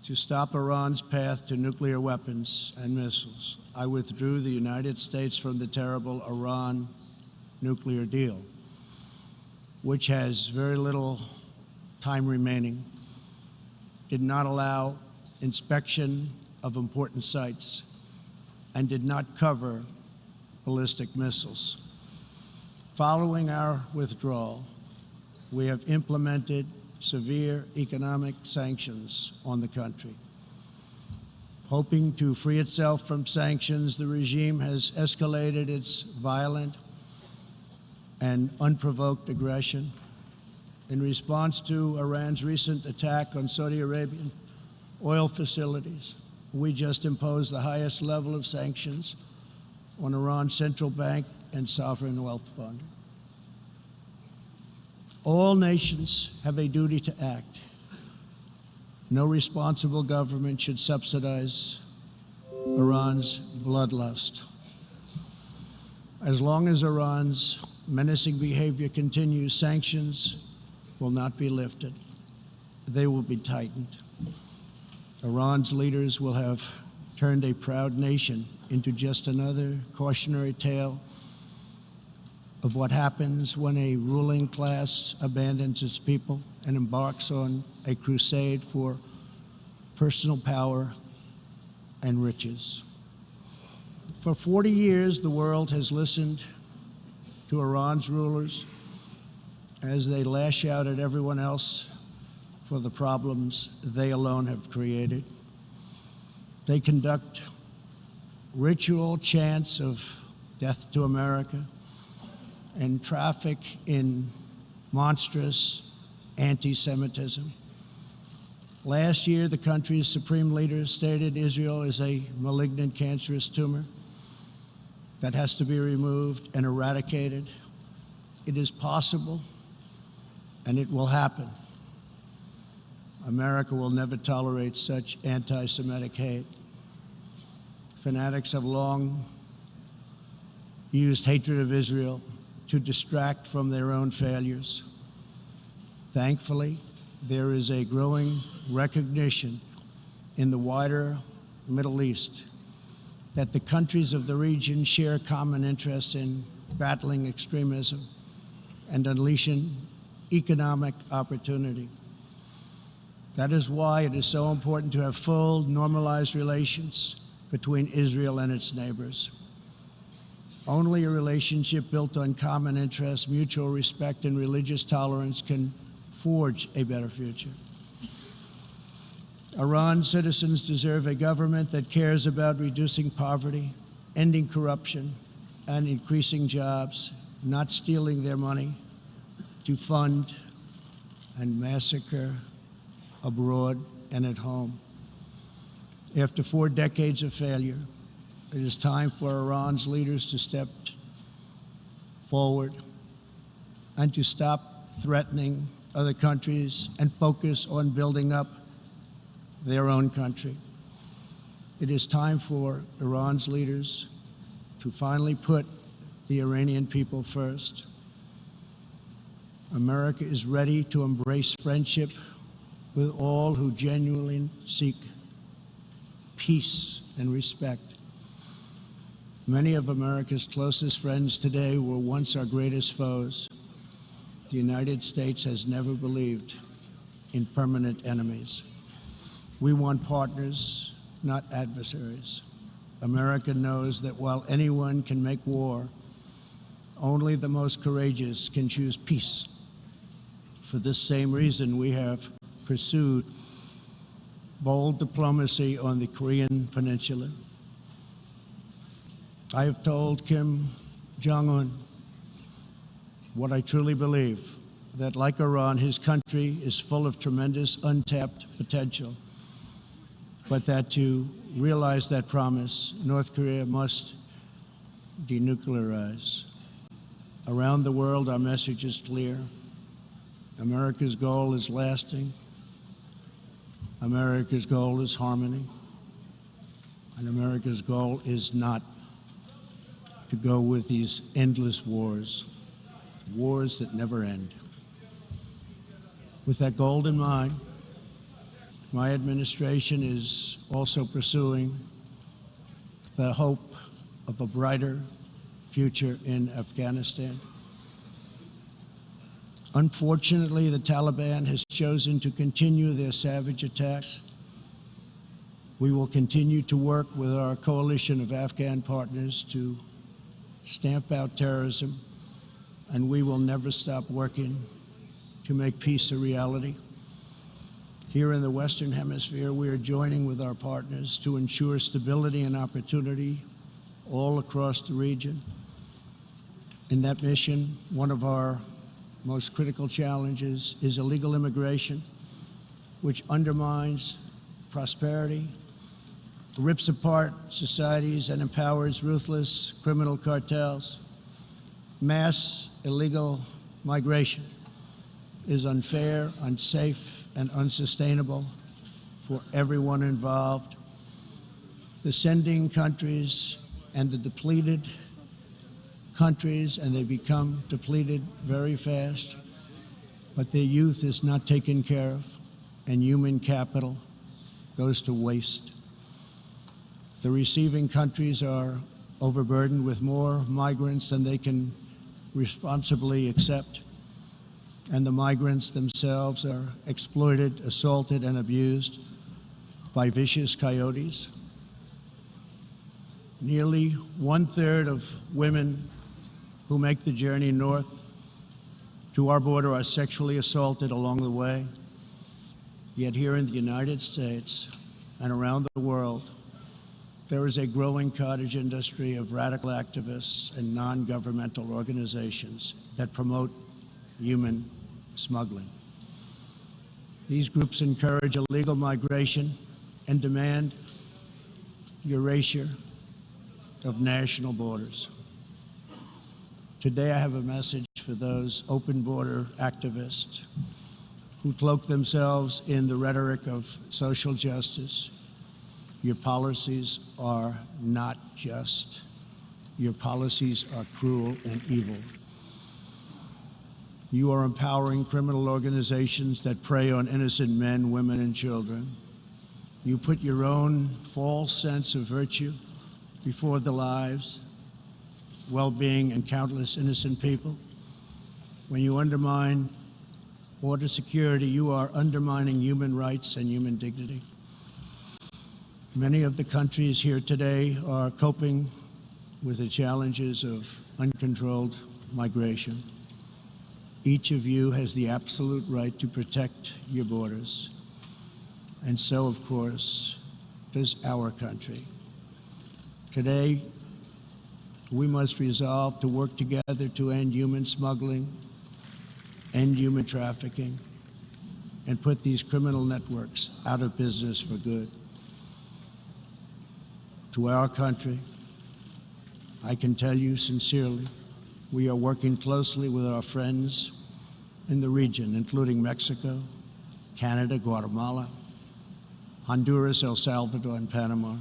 To stop Iran's path to nuclear weapons and missiles, I withdrew the United States from the terrible Iran nuclear deal, which has very little time remaining, did not allow inspection of important sites, and did not cover ballistic missiles. Following our withdrawal, we have implemented severe economic sanctions on the country. Hoping to free itself from sanctions, the regime has escalated its violent and unprovoked aggression. In response to Iran's recent attack on Saudi Arabian oil facilities, we just imposed the highest level of sanctions on Iran's central bank and sovereign wealth fund. All nations have a duty to act. No responsible government should subsidize Iran's bloodlust. As long as Iran's menacing behavior continues, sanctions will not be lifted. They will be tightened. Iran's leaders will have turned a proud nation into just another cautionary tale of what happens when a ruling class abandons its people and embarks on a crusade for personal power and riches. For 40 years, the world has listened to Iran's rulers as they lash out at everyone else for the problems they alone have created. They conduct ritual chants of death to America and traffic in monstrous anti-Semitism. Last year, the country's supreme leader stated Israel is a malignant, cancerous tumor that has to be removed and eradicated. It is possible, and it will happen. America will never tolerate such anti-Semitic hate. Fanatics have long used hatred of Israel to distract from their own failures. Thankfully, there is a growing recognition in the wider Middle East that the countries of the region share common interests in battling extremism and unleashing economic opportunity. That is why it is so important to have full, normalized relations between Israel and its neighbors. Only a relationship built on common interests, mutual respect, and religious tolerance can forge a better future. Iran's citizens deserve a government that cares about reducing poverty, ending corruption, and increasing jobs, not stealing their money to fund and massacre abroad and at home. After 4 decades of failure, it is time for Iran's leaders to step forward and to stop threatening other countries and focus on building up their own country. It is time for Iran's leaders to finally put the Iranian people first. America is ready to embrace friendship with all who genuinely seek peace and respect. Many of America's closest friends today were once our greatest foes. The United States has never believed in permanent enemies. We want partners, not adversaries. America knows that while anyone can make war, only the most courageous can choose peace. For this same reason, we have pursued bold diplomacy on the Korean Peninsula. I have told Kim Jong-un what I truly believe, that like Iran, his country is full of tremendous untapped potential, but that to realize that promise, North Korea must denuclearize. Around the world, our message is clear. America's goal is lasting. America's goal is harmony. And America's goal is not to go with these endless wars, wars that never end. With that goal in mind, my administration is also pursuing the hope of a brighter future in Afghanistan. Unfortunately, the Taliban has chosen to continue their savage attacks. We will continue to work with our coalition of Afghan partners to stamp out terrorism, and we will never stop working to make peace a reality. Here in the Western Hemisphere, we are joining with our partners to ensure stability and opportunity all across the region. In that mission, one of our most critical challenges is illegal immigration, which undermines prosperity, rips apart societies, and empowers ruthless criminal cartels. Mass illegal migration is unfair, unsafe, and unsustainable for everyone involved. The sending countries and the depleted countries, and they become depleted very fast, but their youth is not taken care of, and human capital goes to waste. The receiving countries are overburdened with more migrants than they can responsibly accept, and the migrants themselves are exploited, assaulted, and abused by vicious coyotes. Nearly 1/3 of women who make the journey north to our border are sexually assaulted along the way. Yet here in the United States and around the world, there is a growing cottage industry of radical activists and non-governmental organizations that promote human smuggling. These groups encourage illegal migration and demand erasure of national borders. Today, I have a message for those open border activists who cloak themselves in the rhetoric of social justice. Your policies are not just. Your policies are cruel and evil. You are empowering criminal organizations that prey on innocent men, women, and children. You put your own false sense of virtue before the lives, well-being, and countless innocent people. When you undermine border security, you are undermining human rights and human dignity. Many of the countries here today are coping with the challenges of uncontrolled migration. Each of you has the absolute right to protect your borders. And so, of course, does our country. Today, we must resolve to work together to end human smuggling end human trafficking, and put these criminal networks out of business for good. To our country, I can tell you sincerely, we are working closely with our friends in the region, including Mexico, Canada, Guatemala, Honduras, El Salvador, and Panama,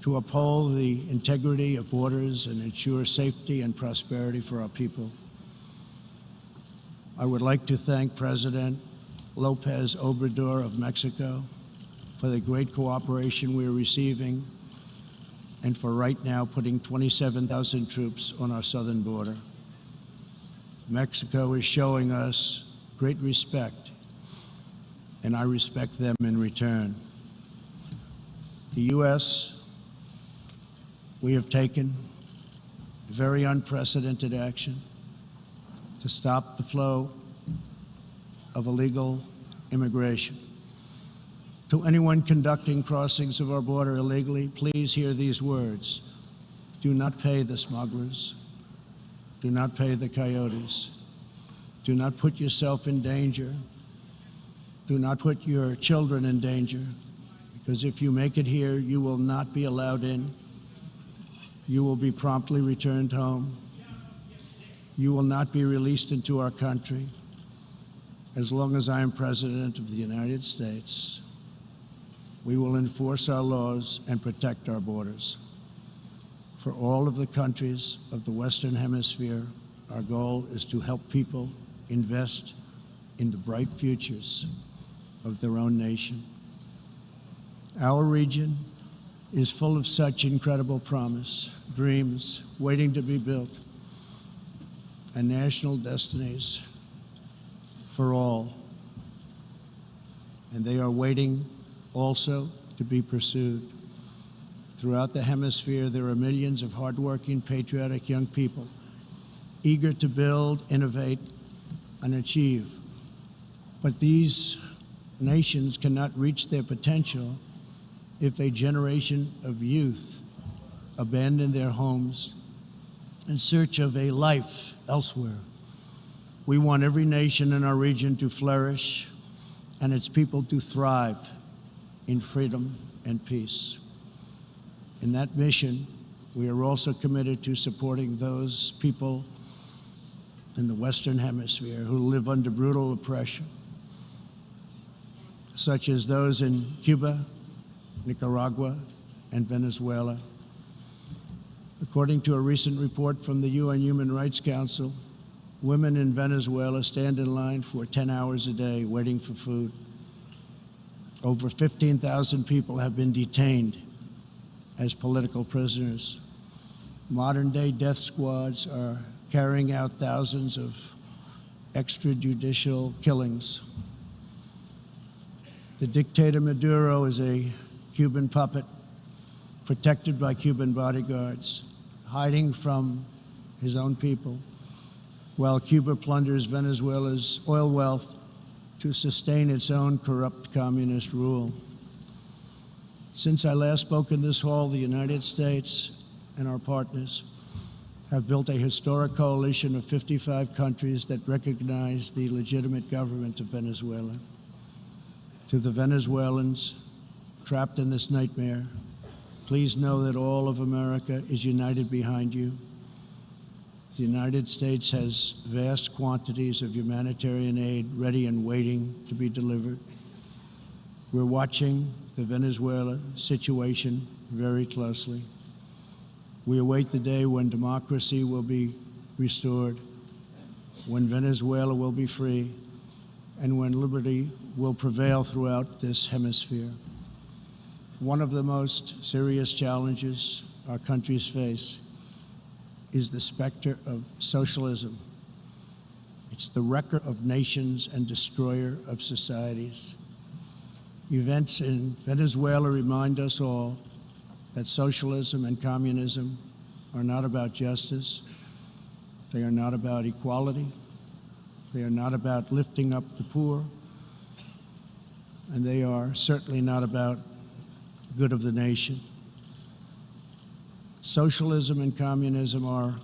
to uphold the integrity of borders and ensure safety and prosperity for our people. I would like to thank President Lopez Obrador of Mexico for the great cooperation we are receiving and for right now putting 27,000 troops on our southern border. Mexico is showing us great respect, and I respect them in return. The U.S., we have taken very unprecedented action to stop the flow of illegal immigration. To anyone conducting crossings of our border illegally, please hear these words. Do not pay the smugglers. Do not pay the coyotes. Do not put yourself in danger. Do not put your children in danger, because if you make it here, you will not be allowed in. You will be promptly returned home. You will not be released into our country. As long as I am President of the United States, we will enforce our laws and protect our borders. For all of the countries of the Western Hemisphere, our goal is to help people invest in the bright futures of their own nation. Our region is full of such incredible promise, dreams waiting to be built, and national destinies for all. And they are waiting also to be pursued. Throughout the hemisphere, there are millions of hardworking, patriotic young people eager to build, innovate, and achieve. But these nations cannot reach their potential if a generation of youth abandon their homes in search of a life elsewhere. We want every nation in our region to flourish and its people to thrive in freedom and peace. In that mission, we are also committed to supporting those people in the Western Hemisphere who live under brutal oppression, such as those in Cuba, Nicaragua, and Venezuela. According to a recent report from the UN Human Rights Council, women in Venezuela stand in line for 10 hours a day waiting for food. Over 15,000 people have been detained as political prisoners. Modern-day death squads are carrying out thousands of extrajudicial killings. The dictator Maduro is a Cuban puppet protected by Cuban bodyguards, hiding from his own people, while Cuba plunders Venezuela's oil wealth to sustain its own corrupt communist rule. Since I last spoke in this hall, the United States and our partners have built a historic coalition of 55 countries that recognize the legitimate government of Venezuela. To the Venezuelans trapped in this nightmare, please know that all of America is united behind you. The United States has vast quantities of humanitarian aid ready and waiting to be delivered. We're watching the Venezuela situation very closely. We await the day when democracy will be restored, when Venezuela will be free, and when liberty will prevail throughout this hemisphere. One of the most serious challenges our countries face is the specter of socialism. It's the wrecker of nations and destroyer of societies. Events in Venezuela remind us all that socialism and communism are not about justice. They are not about equality. They are not about lifting up the poor. And they are certainly not about good of the nation. Socialism and communism are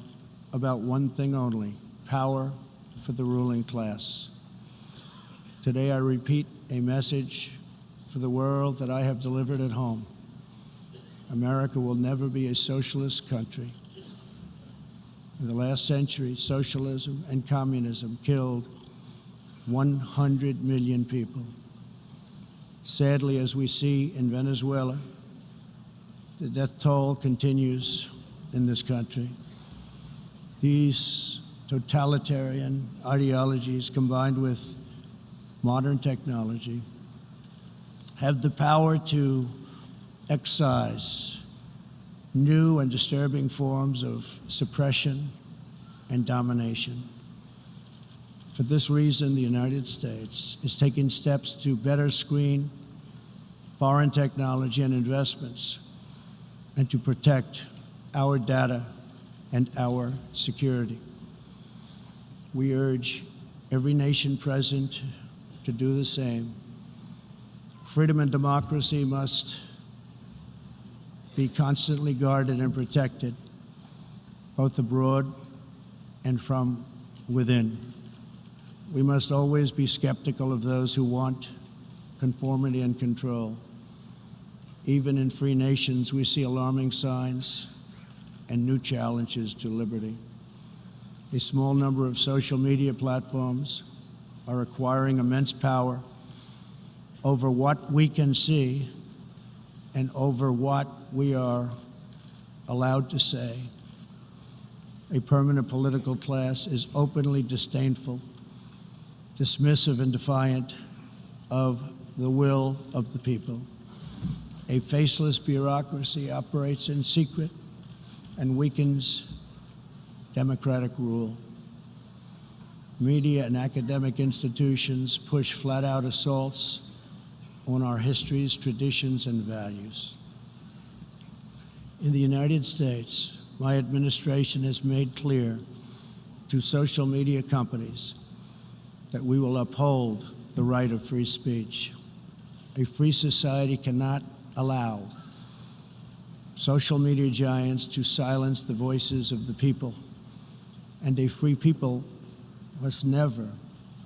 about one thing only: power for the ruling class. Today I repeat a message for the world that I have delivered at home. America will never be a socialist country. In the last century, socialism and communism killed 100 million people. Sadly, as we see in Venezuela, the death toll continues in this country. These totalitarian ideologies, combined with modern technology, have the power to excise new and disturbing forms of suppression and domination. For this reason, the United States is taking steps to better screen foreign technology and investments and to protect our data and our security. We urge every nation present to do the same. Freedom and democracy must be constantly guarded and protected, both abroad and from within. We must always be skeptical of those who want conformity and control. Even in free nations, we see alarming signs and new challenges to liberty. A small number of social media platforms are acquiring immense power over what we can see and over what we are allowed to say. A permanent political class is openly disdainful, dismissive, and defiant of the will of the people. A faceless bureaucracy operates in secret and weakens democratic rule. Media and academic institutions push flat-out assaults on our histories, traditions, and values. In the United States, my administration has made clear to social media companies that we will uphold the right of free speech. A free society cannot allow social media giants to silence the voices of the people, and a free people must never,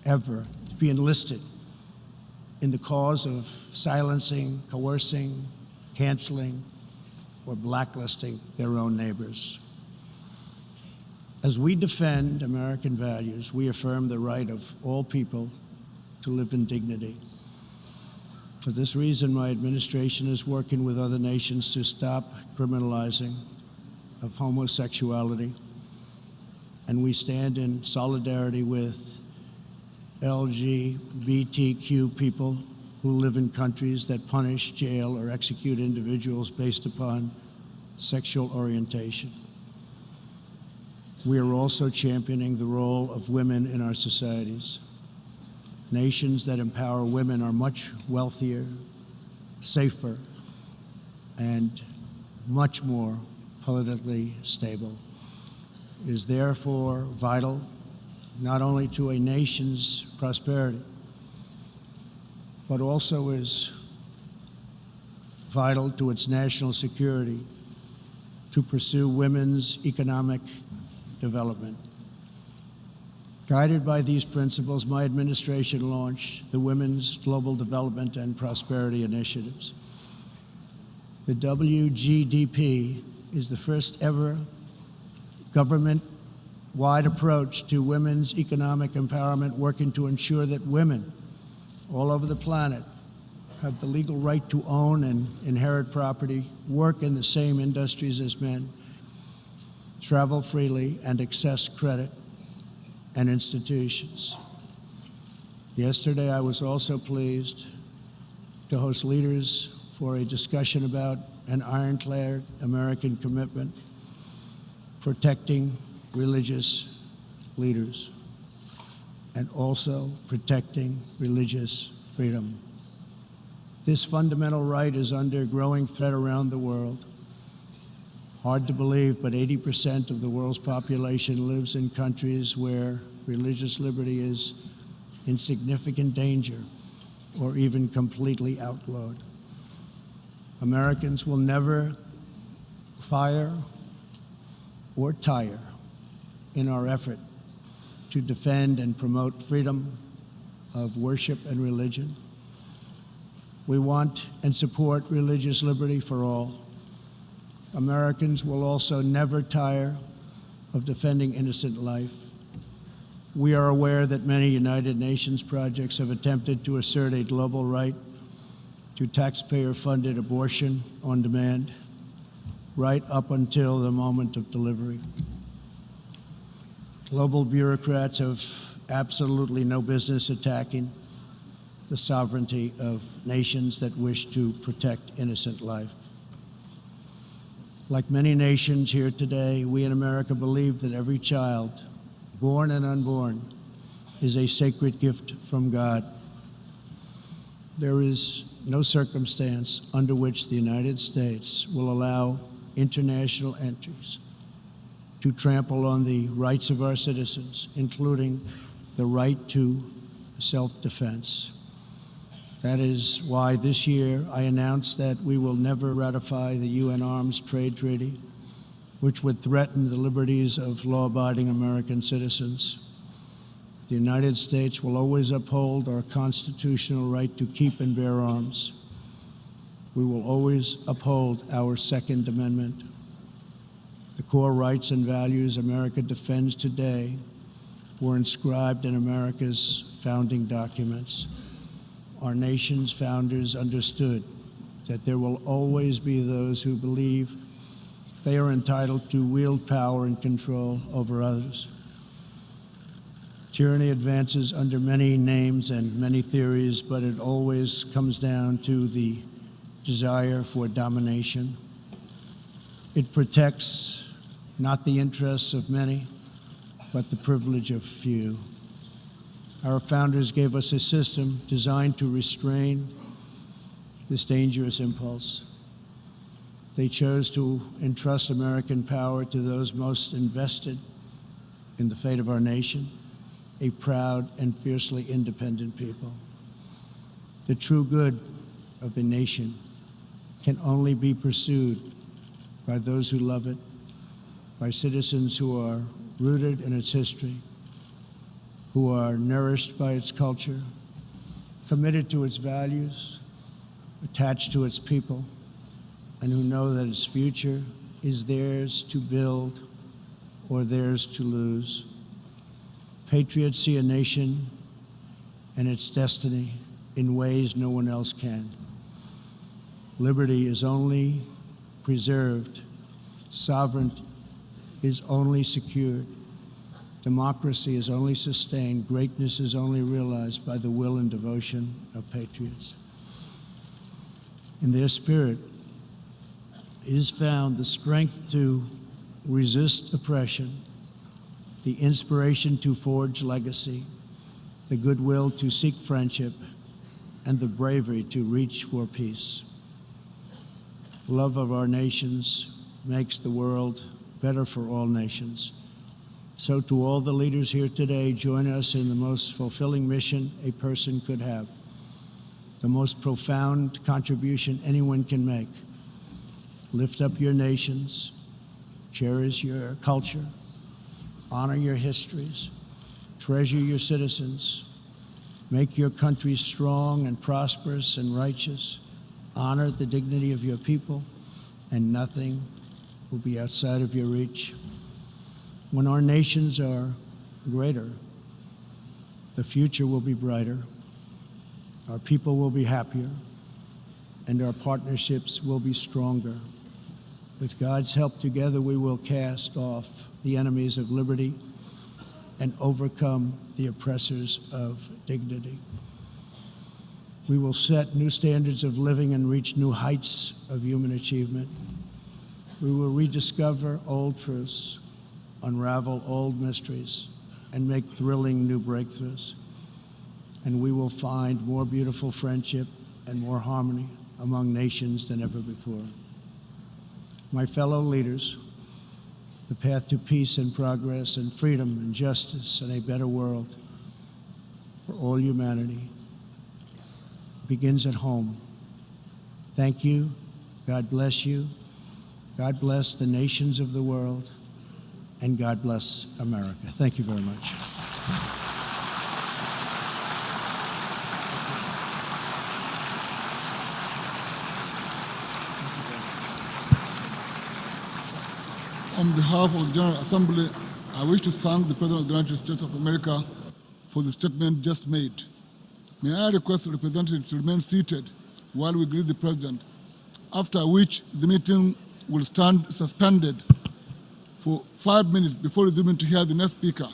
ever be enlisted in the cause of silencing, coercing, canceling, or blacklisting their own neighbors. As we defend American values, we affirm the right of all people to live in dignity. For this reason, my administration is working with other nations to stop criminalizing of homosexuality, and we stand in solidarity with LGBTQ people who live in countries that punish, jail, or execute individuals based upon sexual orientation. We are also championing the role of women in our societies. Nations that empower women are much wealthier, safer, and much more politically stable. It is therefore vital not only to a nation's prosperity, but also is vital to its national security to pursue women's economic development. Guided by these principles, my administration launched the Women's Global Development and Prosperity Initiatives. The WGDP is the first ever government-wide approach to women's economic empowerment, working to ensure that women all over the planet have the legal right to own and inherit property, work in the same industries as men, travel freely, and access credit and institutions. Yesterday, I was also pleased to host leaders for a discussion about an ironclad American commitment protecting religious leaders and also protecting religious freedom. This fundamental right is under growing threat around the world. Hard to believe, but 80% of the world's population lives in countries where religious liberty is in significant danger or even completely outlawed. Americans will never fire or tire in our effort to defend and promote freedom of worship and religion. We want and support religious liberty for all. Americans will also never tire of defending innocent life. We are aware that many United Nations projects have attempted to assert a global right to taxpayer-funded abortion on demand, right up until the moment of delivery. Global bureaucrats have absolutely no business attacking the sovereignty of nations that wish to protect innocent life. Like many nations here today, we in America believe that every child, born and unborn, is a sacred gift from God. There is no circumstance under which the United States will allow international entries to trample on the rights of our citizens, including the right to self-defense. That is why this year I announced that we will never ratify the UN Arms Trade Treaty, which would threaten the liberties of law-abiding American citizens. The United States will always uphold our constitutional right to keep and bear arms. We will always uphold our Second Amendment. The core rights and values America defends today were inscribed in America's founding documents. Our nation's founders understood that there will always be those who believe they are entitled to wield power and control over others. Tyranny advances under many names and many theories, but it always comes down to the desire for domination. It protects not the interests of many, but the privilege of few. Our founders gave us a system designed to restrain this dangerous impulse. They chose to entrust American power to those most invested in the fate of our nation, a proud and fiercely independent people. The true good of a nation can only be pursued by those who love it, by citizens who are rooted in its history, who are nourished by its culture, committed to its values, attached to its people, and who know that its future is theirs to build or theirs to lose. Patriots see a nation and its destiny in ways no one else can. Liberty is only preserved, sovereignty is only secured, democracy is only sustained, greatness is only realized by the will and devotion of patriots. In their spirit is found the strength to resist oppression, the inspiration to forge legacy, the goodwill to seek friendship, and the bravery to reach for peace. Love of our nations makes the world better for all nations. So to all the leaders here today, join us in the most fulfilling mission a person could have, the most profound contribution anyone can make. Lift up your nations, cherish your culture, honor your histories, treasure your citizens, make your country strong and prosperous and righteous, honor the dignity of your people, and nothing will be outside of your reach. When our nations are greater, the future will be brighter, our people will be happier, and our partnerships will be stronger. With God's help, together we will cast off the enemies of liberty and overcome the oppressors of dignity. We will set new standards of living and reach new heights of human achievement. We will rediscover old truths, unravel old mysteries, and make thrilling new breakthroughs. And we will find more beautiful friendship and more harmony among nations than ever before. My fellow leaders, the path to peace and progress and freedom and justice and a better world for all humanity begins at home. Thank you. God bless you. God bless the nations of the world. And God bless America. Thank you very much. On behalf of the General Assembly, I wish to thank the President of the United States of America for the statement just made. May I request the representatives to remain seated while we greet the President, after which the meeting will stand suspended for 5 minutes before resuming to hear the next speaker.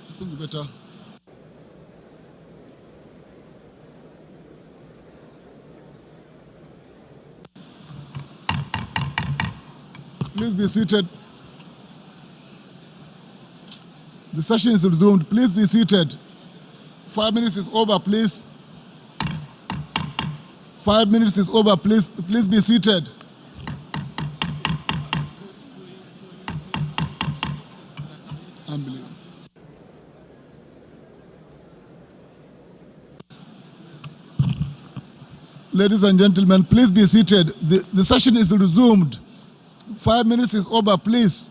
I think better. Please be seated. The session is resumed. Please be seated. 5 minutes is over, please. 5 minutes is over, please. Please be seated. Unbelievable. Ladies and gentlemen, please be seated. The session is resumed. 5 minutes is over, please.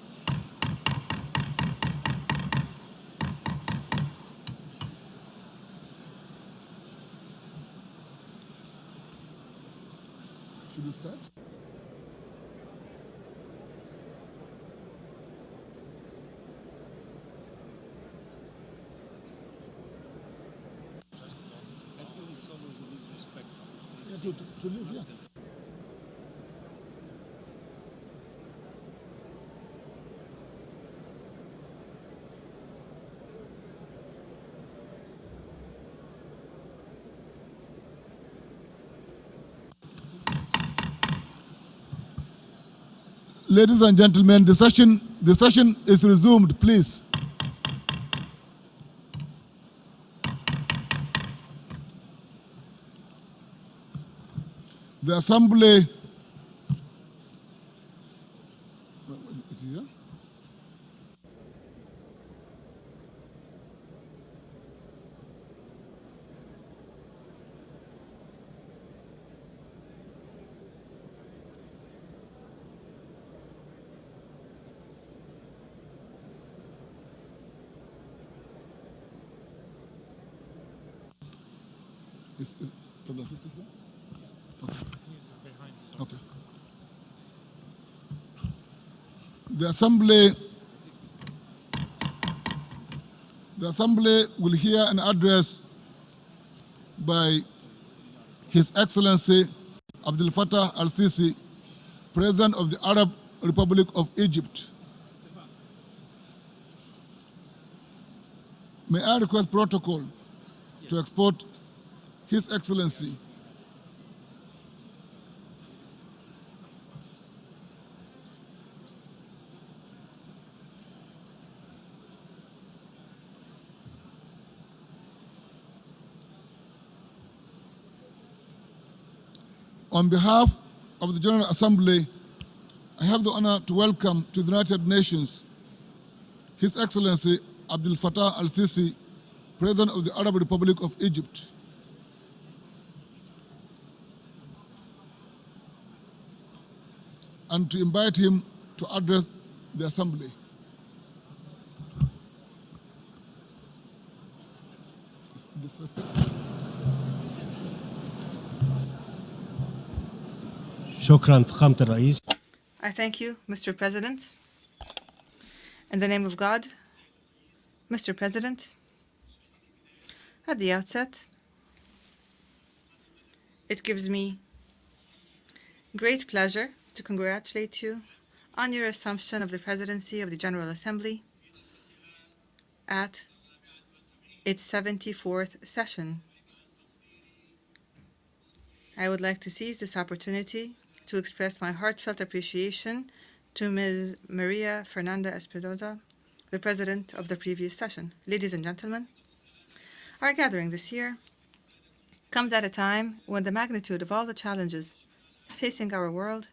Should we start? Yeah, to leave, yeah. Ladies and gentlemen, the session is resumed, please. The assembly is the assistant here? Okay. Okay. The assembly will hear an address by His Excellency Abdel Fattah al-Sisi, President of the Arab Republic of Egypt. May I request protocol to export His Excellency on behalf of the General Assembly, I have the honor to welcome to the United Nations His Excellency Abdel Fattah al-Sisi, President of the Arab Republic of Egypt. And to invite him to address the Assembly. I thank you, Mr. President. In the name of God, Mr. President, at the outset, it gives me great pleasure to congratulate you on your assumption of the presidency of the General Assembly at its 74th session. I would like to seize this opportunity to express my heartfelt appreciation to Ms. Maria Fernanda Espinosa, the president of the previous session. Ladies and gentlemen, our gathering this year comes at a time when the magnitude of all the challenges facing our world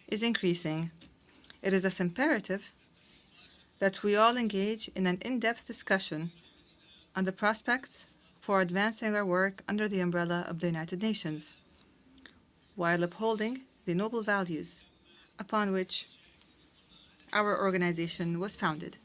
is increasing. It is thus imperative that we all engage in an in-depth discussion on the prospects for advancing our work under the umbrella of the United Nations, while upholding the noble values upon which our organization was founded.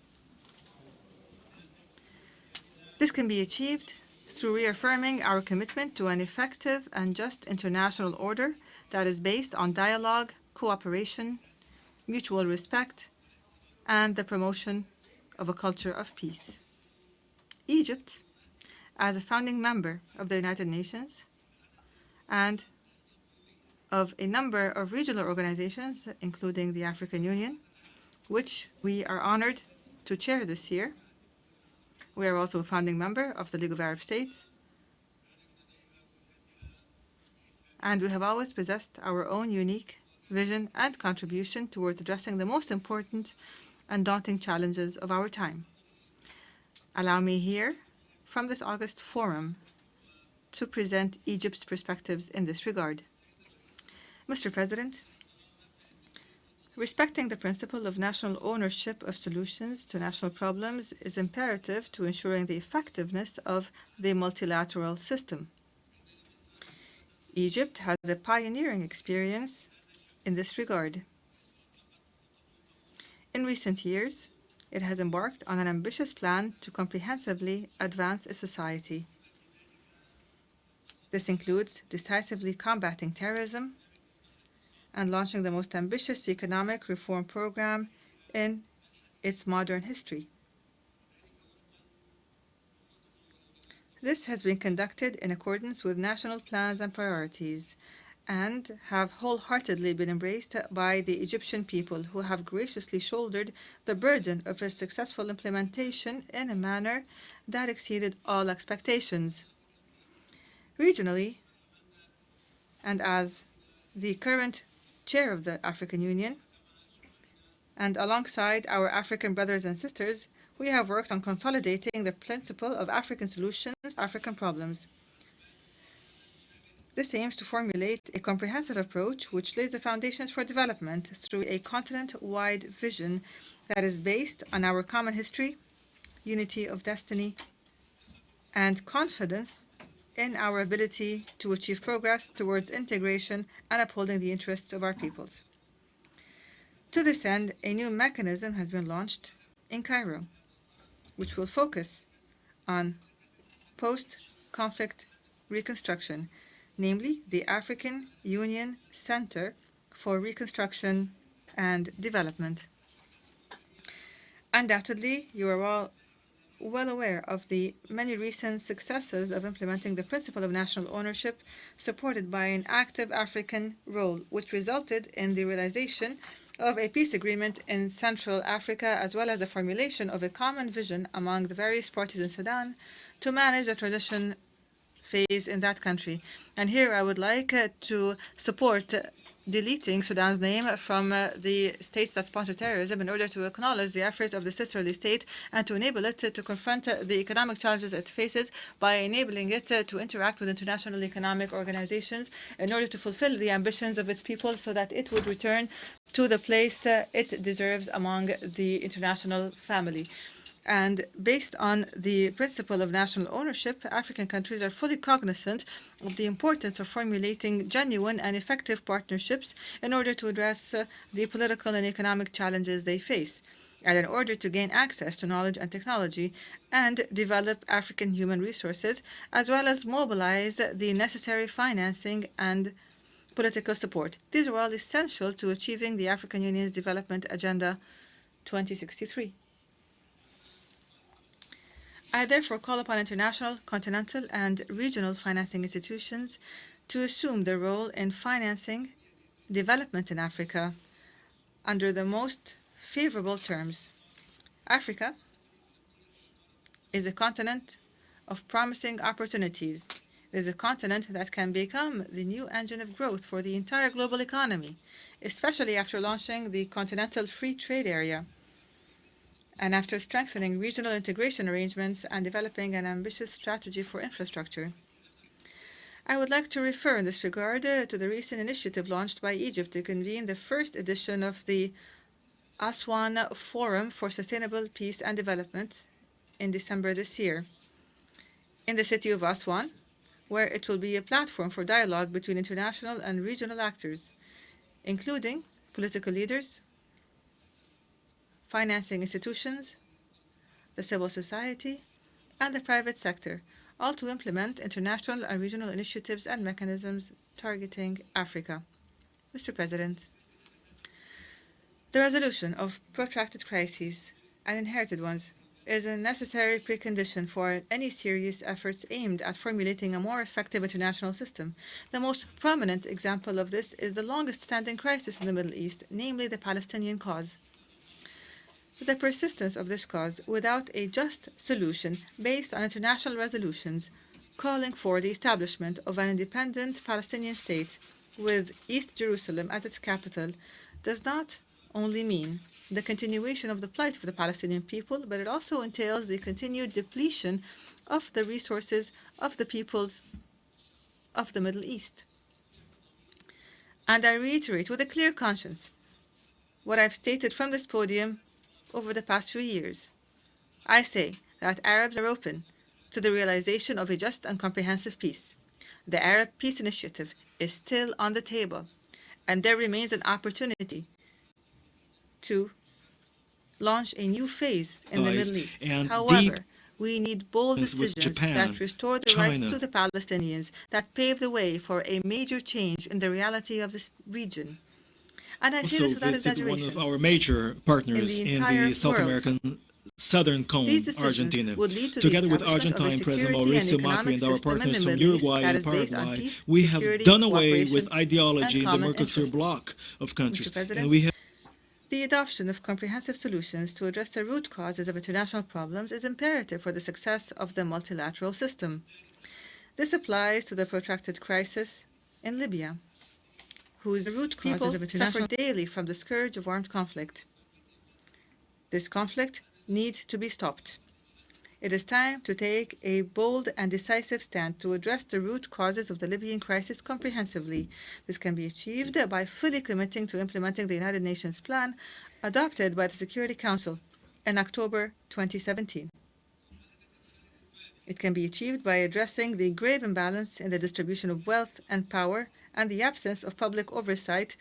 This can be achieved through reaffirming our commitment to an effective and just international order that is based on dialogue, cooperation, mutual respect, and the promotion of a culture of peace. Egypt, as a founding member of the United Nations and of a number of regional organizations, including the African Union, which we are honored to chair this year. We are also a founding member of the League of Arab States, and we have always possessed our own unique vision and contribution towards addressing the most important and daunting challenges of our time. Allow me here, from this August forum, to present Egypt's perspectives in this regard. Mr. President, respecting the principle of national ownership of solutions to national problems is imperative to ensuring the effectiveness of the multilateral system. Egypt has a pioneering experience in this regard. In recent years, it has embarked on an ambitious plan to comprehensively advance its society. This includes decisively combating terrorism and launching the most ambitious economic reform program in its modern history. This has been conducted in accordance with national plans and priorities, and have wholeheartedly been embraced by the Egyptian people, who have graciously shouldered the burden of its successful implementation in a manner that exceeded all expectations. Regionally, and as the current chair of the African Union, And alongside our African brothers and sisters, we have worked on consolidating the principle of African solutions to African problems. This aims to formulate a comprehensive approach which lays the foundations for development through a continent-wide vision that is based on our common history, unity of destiny, and confidence in our ability to achieve progress towards integration and upholding the interests of our peoples. To this end, a new mechanism has been launched in Cairo, which will focus on post-conflict reconstruction, namely the African Union Center for Reconstruction and Development. Undoubtedly, you are all well aware of the many recent successes of implementing the principle of national ownership, supported by an active African role, which resulted in the realization of a peace agreement in Central Africa, as well as the formulation of a common vision among the various parties in Sudan to manage the transition phase in that country. And here I would like to support deleting Sudan's name from the states that sponsor terrorism in order to acknowledge the efforts of the sisterly state and to enable it to confront the economic challenges it faces by enabling it to interact with international economic organizations in order to fulfill the ambitions of its people so that it would return to the place it deserves among the international family. And based on the principle of national ownership, African countries are fully cognizant of the importance of formulating genuine and effective partnerships in order to address the political and economic challenges they face, and in order to gain access to knowledge and technology and develop African human resources, as well as mobilize the necessary financing and political support. These are all essential to achieving the African Union's Development Agenda 2063. I therefore call upon international, continental, and regional financing institutions to assume their role in financing development in Africa under the most favorable terms. Africa is a continent of promising opportunities. It is a continent that can become the new engine of growth for the entire global economy, especially after launching the Continental Free Trade Area, and after strengthening regional integration arrangements and developing an ambitious strategy for infrastructure. I would like to refer in this regard to the recent initiative launched by Egypt to convene the first edition of the Aswan Forum for Sustainable Peace and Development in December this year, in the city of Aswan, where it will be a platform for dialogue between international and regional actors, including political leaders, financing institutions, the civil society, and the private sector, all to implement international and regional initiatives and mechanisms targeting Africa. Mr. President, the resolution of protracted crises and inherited ones is a necessary precondition for any serious efforts aimed at formulating a more effective international system. The most prominent example of this is the longest-standing crisis in the Middle East, namely the Palestinian cause. The persistence of this cause without a just solution based on international resolutions calling for the establishment of an independent Palestinian state with East Jerusalem as its capital does not only mean the continuation of the plight of the Palestinian people, but it also entails the continued depletion of the resources of the peoples of the Middle East. And I reiterate with a clear conscience what I've stated from this podium over the past few years. I say that Arabs are open to the realization of a just and comprehensive peace. The Arab Peace Initiative is still on the table, and there remains an opportunity to launch a new phase in the Middle East. However, we need bold decisions that restore the rights to the Palestinians, that pave the way for a major change in the reality of this region. And I say this without exaggeration. One of our major partners in the South American southern cone, Argentina. Together with Argentine President Mauricio Macri and our partners from Uruguay and Paraguay, we have done away with ideology in the Mercosur bloc of countries. And we have the adoption of comprehensive solutions to address the root causes of international problems is imperative for the success of the multilateral system. This applies to the protracted crisis in Libya, whose root causes of international suffer daily from the scourge of armed conflict. This conflict needs to be stopped. It is time to take a bold and decisive stand to address the root causes of the Libyan crisis comprehensively. This can be achieved by fully committing to implementing the United Nations plan adopted by the Security Council in October 2017. It can be achieved by addressing the grave imbalance in the distribution of wealth and power and the absence of public oversight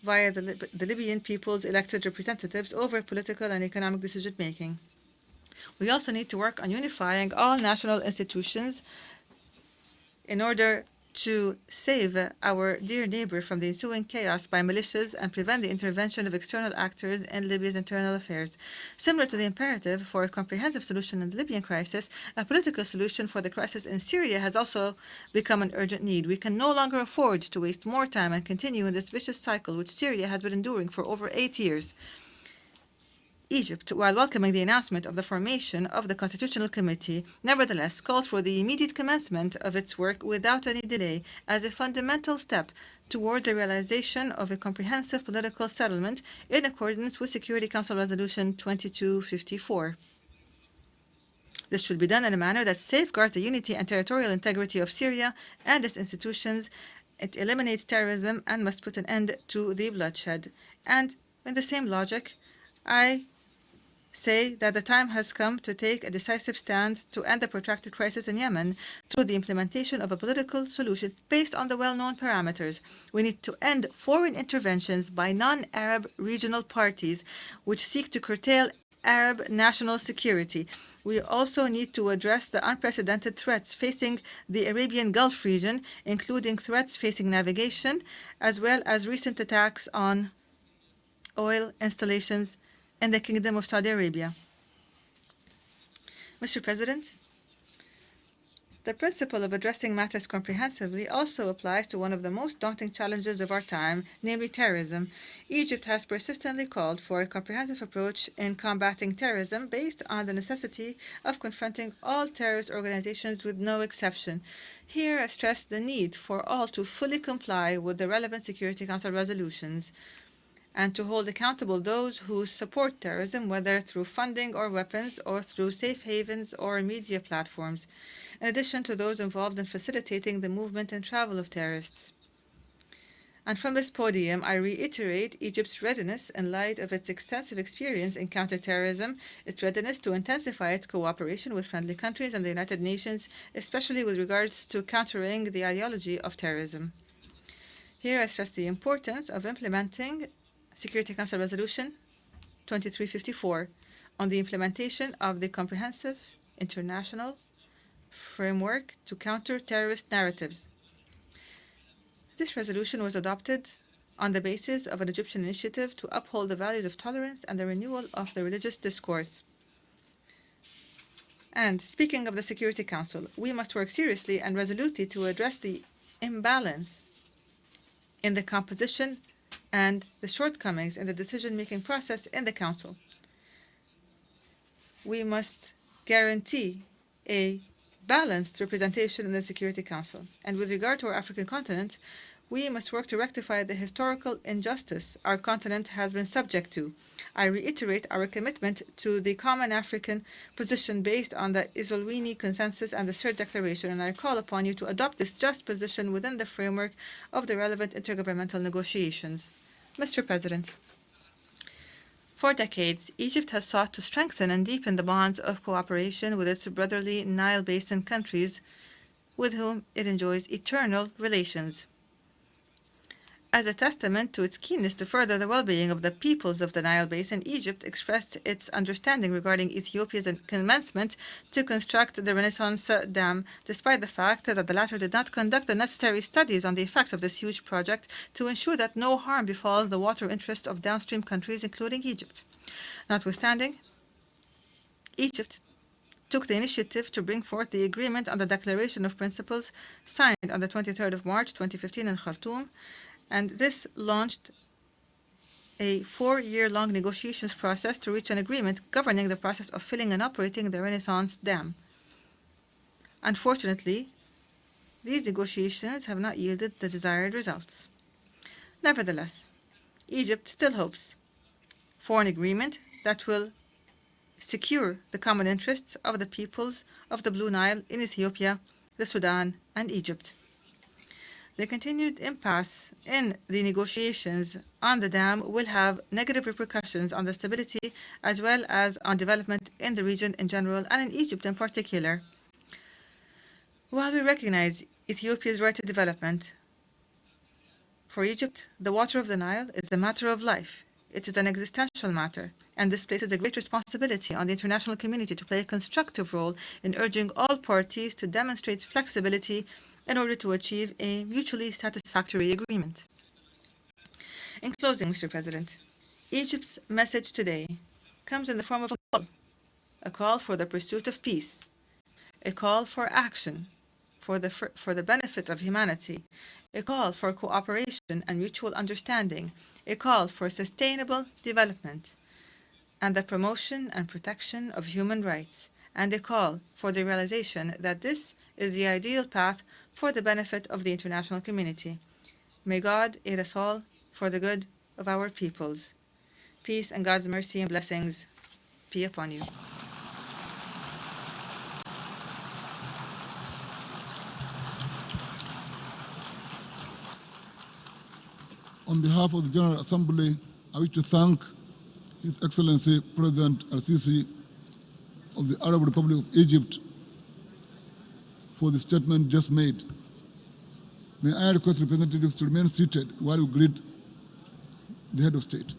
via the Libyan people's elected representatives over political and economic decision-making. We also need to work on unifying all national institutions in order to save our dear neighbor from the ensuing chaos by militias and prevent the intervention of external actors in Libya's internal affairs. Similar to the imperative for a comprehensive solution in the Libyan crisis, a political solution for the crisis in Syria has also become an urgent need. We can no longer afford to waste more time and continue in this vicious cycle which Syria has been enduring for over 8 years. Egypt, while welcoming the announcement of the formation of the Constitutional Committee, nevertheless calls for the immediate commencement of its work without any delay as a fundamental step toward the realization of a comprehensive political settlement in accordance with Security Council Resolution 2254. This should be done in a manner that safeguards the unity and territorial integrity of Syria and its institutions. It eliminates terrorism and must put an end to the bloodshed. And in the same logic, I say that the time has come to take a decisive stand to end the protracted crisis in Yemen through the implementation of a political solution based on the well-known parameters. We need to end foreign interventions by non-Arab regional parties which seek to curtail Arab national security. We also need to address the unprecedented threats facing the Arabian Gulf region, including threats facing navigation, as well as recent attacks on oil installations in the Kingdom of Saudi Arabia. Mr. President, the principle of addressing matters comprehensively also applies to one of the most daunting challenges of our time, namely terrorism. Egypt has persistently called for a comprehensive approach in combating terrorism based on the necessity of confronting all terrorist organizations with no exception. Here I stress the need for all to fully comply with the relevant Security Council resolutions and to hold accountable those who support terrorism, whether through funding or weapons or through safe havens or media platforms, in addition to those involved in facilitating the movement and travel of terrorists. And from this podium, I reiterate Egypt's readiness in light of its extensive experience in counterterrorism, its readiness to intensify its cooperation with friendly countries and the United Nations, especially with regards to countering the ideology of terrorism. Here I stress the importance of implementing Security Council Resolution 2354 on the implementation of the comprehensive international framework to counter terrorist narratives. This resolution was adopted on the basis of an Egyptian initiative to uphold the values of tolerance and the renewal of the religious discourse. And speaking of the Security Council, we must work seriously and resolutely to address the imbalance in the composition and the shortcomings in the decision-making process in the Council. We must guarantee a balanced representation in the Security Council. And with regard to our African continent, we must work to rectify the historical injustice our continent has been subject to. I reiterate our commitment to the common African position based on the Isolini Consensus and the Third Declaration, and I call upon you to adopt this just position within the framework of the relevant intergovernmental negotiations. Mr. President, for decades, Egypt has sought to strengthen and deepen the bonds of cooperation with its brotherly Nile Basin countries, with whom it enjoys eternal relations. As a testament to its keenness to further the well-being of the peoples of the Nile Basin, Egypt expressed its understanding regarding Ethiopia's commencement to construct the Renaissance Dam, despite the fact that the latter did not conduct the necessary studies on the effects of this huge project to ensure that no harm befalls the water interests of downstream countries, including Egypt. Notwithstanding, Egypt took the initiative to bring forth the agreement on the Declaration of Principles signed on the 23rd of March 2015 in Khartoum, and this launched a 4-year-long negotiations process to reach an agreement governing the process of filling and operating the Renaissance Dam. Unfortunately, these negotiations have not yielded the desired results. Nevertheless, Egypt still hopes for an agreement that will secure the common interests of the peoples of the Blue Nile in Ethiopia, the Sudan, and Egypt. The continued impasse in the negotiations on the dam will have negative repercussions on the stability as well as on development in the region in general and in Egypt in particular. While we recognize Ethiopia's right to development, for Egypt, the water of the Nile is a matter of life. It is an existential matter, and this places a great responsibility on the international community to play a constructive role in urging all parties to demonstrate flexibility in order to achieve a mutually satisfactory agreement. In closing, Mr. President, Egypt's message today comes in the form of a call for the pursuit of peace, a call for action for the benefit of humanity, a call for cooperation and mutual understanding, a call for sustainable development, and the promotion and protection of human rights, and a call for the realization that this is the ideal path for the benefit of the international community. May God aid us all for the good of our peoples. Peace and God's mercy and blessings be upon you. On behalf of the General Assembly, I wish to thank His Excellency President Al-Sisi of the Arab Republic of Egypt for the statement just made. May I request representatives to remain seated while we greet the head of state.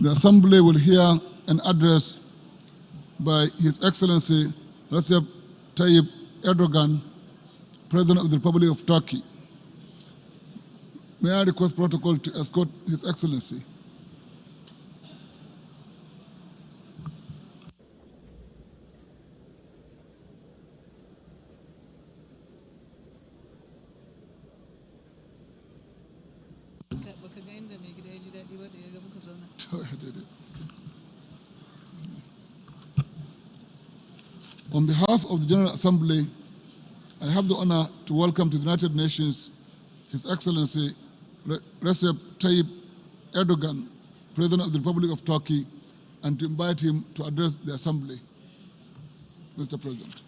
The Assembly will hear an address by His Excellency Recep Tayyip Erdogan, President of the Republic of Turkey. May I request protocol to escort His Excellency. On behalf of the General Assembly, I have the honor to welcome to the United Nations His Excellency Recep Tayyip Erdogan, President of the Republic of Turkey, and to invite him to address the Assembly. Mr. President.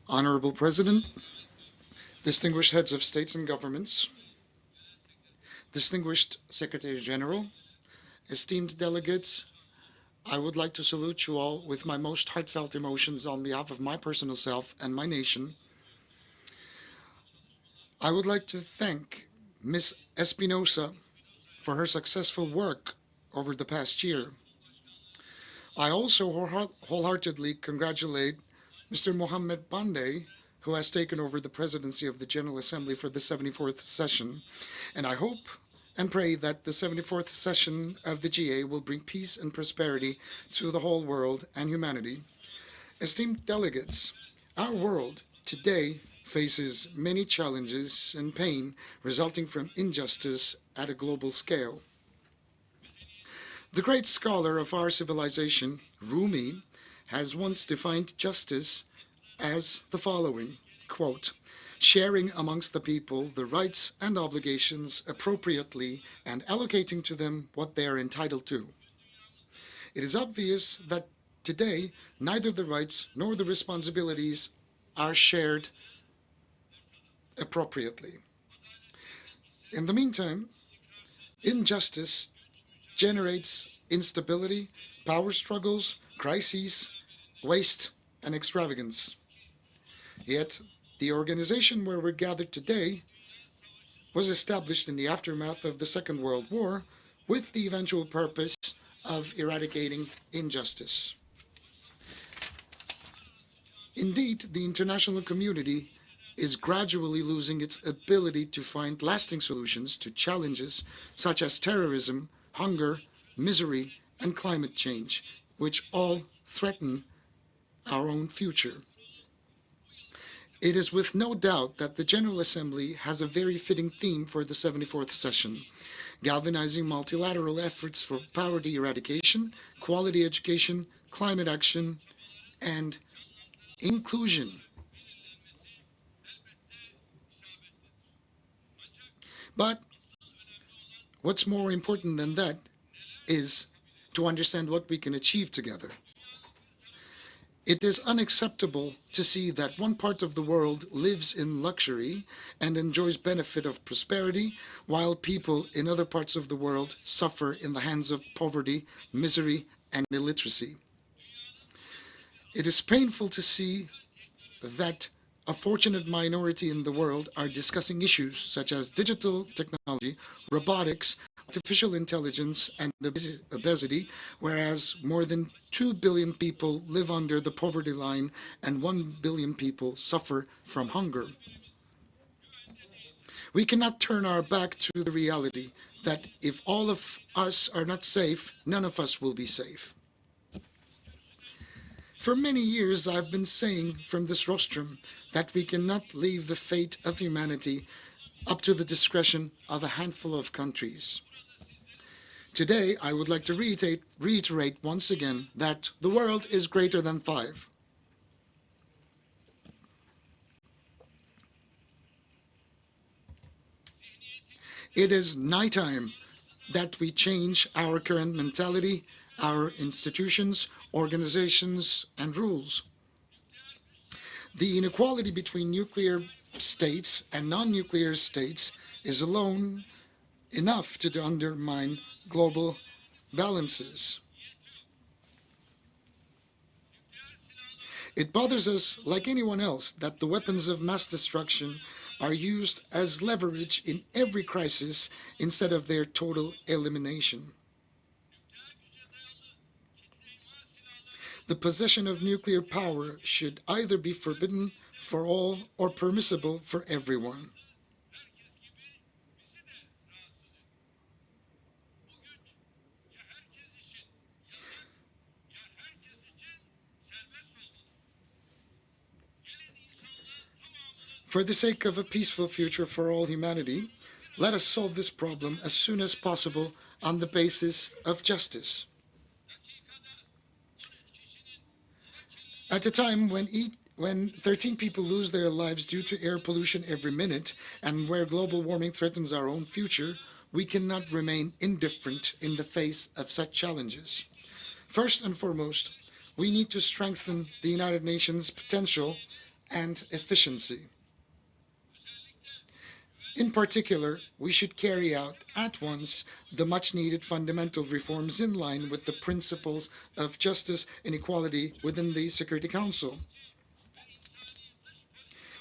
Honorable President, distinguished heads of states and governments, distinguished Secretary General, esteemed delegates, I would like to salute you all with my most heartfelt emotions on behalf of my personal self and my nation. I would like to thank Ms. Espinosa for her successful work over the past year. I also wholeheartedly congratulate Mr. Mohammed Bande, who has taken over the presidency of the General Assembly for the 74th session, and I hope and pray that the 74th session of the GA will bring peace and prosperity to the whole world and humanity. Esteemed delegates, our world today faces many challenges and pain resulting from injustice at a global scale. The great scholar of our civilization, Rumi, has once defined justice as the following: quote, sharing amongst the people the rights and obligations appropriately and allocating to them what they are entitled to. It is obvious that today neither the rights nor the responsibilities are shared appropriately. In the meantime, injustice generates instability, power struggles, crises, waste, and extravagance. Yet, the organization where we're gathered today was established in the aftermath of the Second World War with the eventual purpose of eradicating injustice. Indeed, the international community is gradually losing its ability to find lasting solutions to challenges such as terrorism, hunger, misery, and climate change, which all threaten our own future. It is with no doubt that the General Assembly has a very fitting theme for the 74th session, galvanizing multilateral efforts for poverty eradication, quality education, climate action, and inclusion. But what's more important than that is to understand what we can achieve together. It is unacceptable to see that one part of the world lives in luxury and enjoys benefit of prosperity, while people in other parts of the world suffer in the hands of poverty, misery, and illiteracy. It is painful to see that a fortunate minority in the world are discussing issues such as digital technology, robotics, artificial intelligence, and obesity, whereas more than 2 billion people live under the poverty line and 1 billion people suffer from hunger. We cannot turn our back to the reality that if all of us are not safe, none of us will be safe. For many years, I've been saying from this rostrum that we cannot leave the fate of humanity up to the discretion of a handful of countries. Today, I would like to reiterate once again that the world is greater than 5. It is nighttime that we change our current mentality, our institutions, organizations, and rules. The inequality between nuclear states and non-nuclear states is alone enough to undermine global balances. It bothers us, like anyone else, that the weapons of mass destruction are used as leverage in every crisis instead of their total elimination. The possession of nuclear power should either be forbidden for all or permissible for everyone. For the sake of a peaceful future for all humanity, let us solve this problem as soon as possible on the basis of justice. At a time when 13 people lose their lives due to air pollution every minute and where global warming threatens our own future, we cannot remain indifferent in the face of such challenges. First and foremost, we need to strengthen the United Nations' potential and efficiency. In particular, we should carry out at once the much-needed fundamental reforms in line with the principles of justice and equality within the Security Council.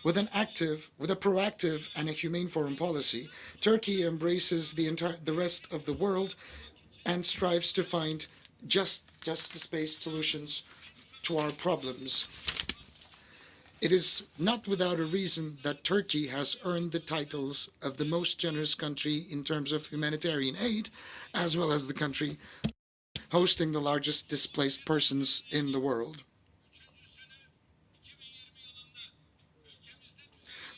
With a proactive and a humane foreign policy, Turkey embraces the rest of the world and strives to find justice-based solutions to our problems. It is not without a reason that Turkey has earned the titles of the most generous country in terms of humanitarian aid, as well as the country hosting the largest displaced persons in the world.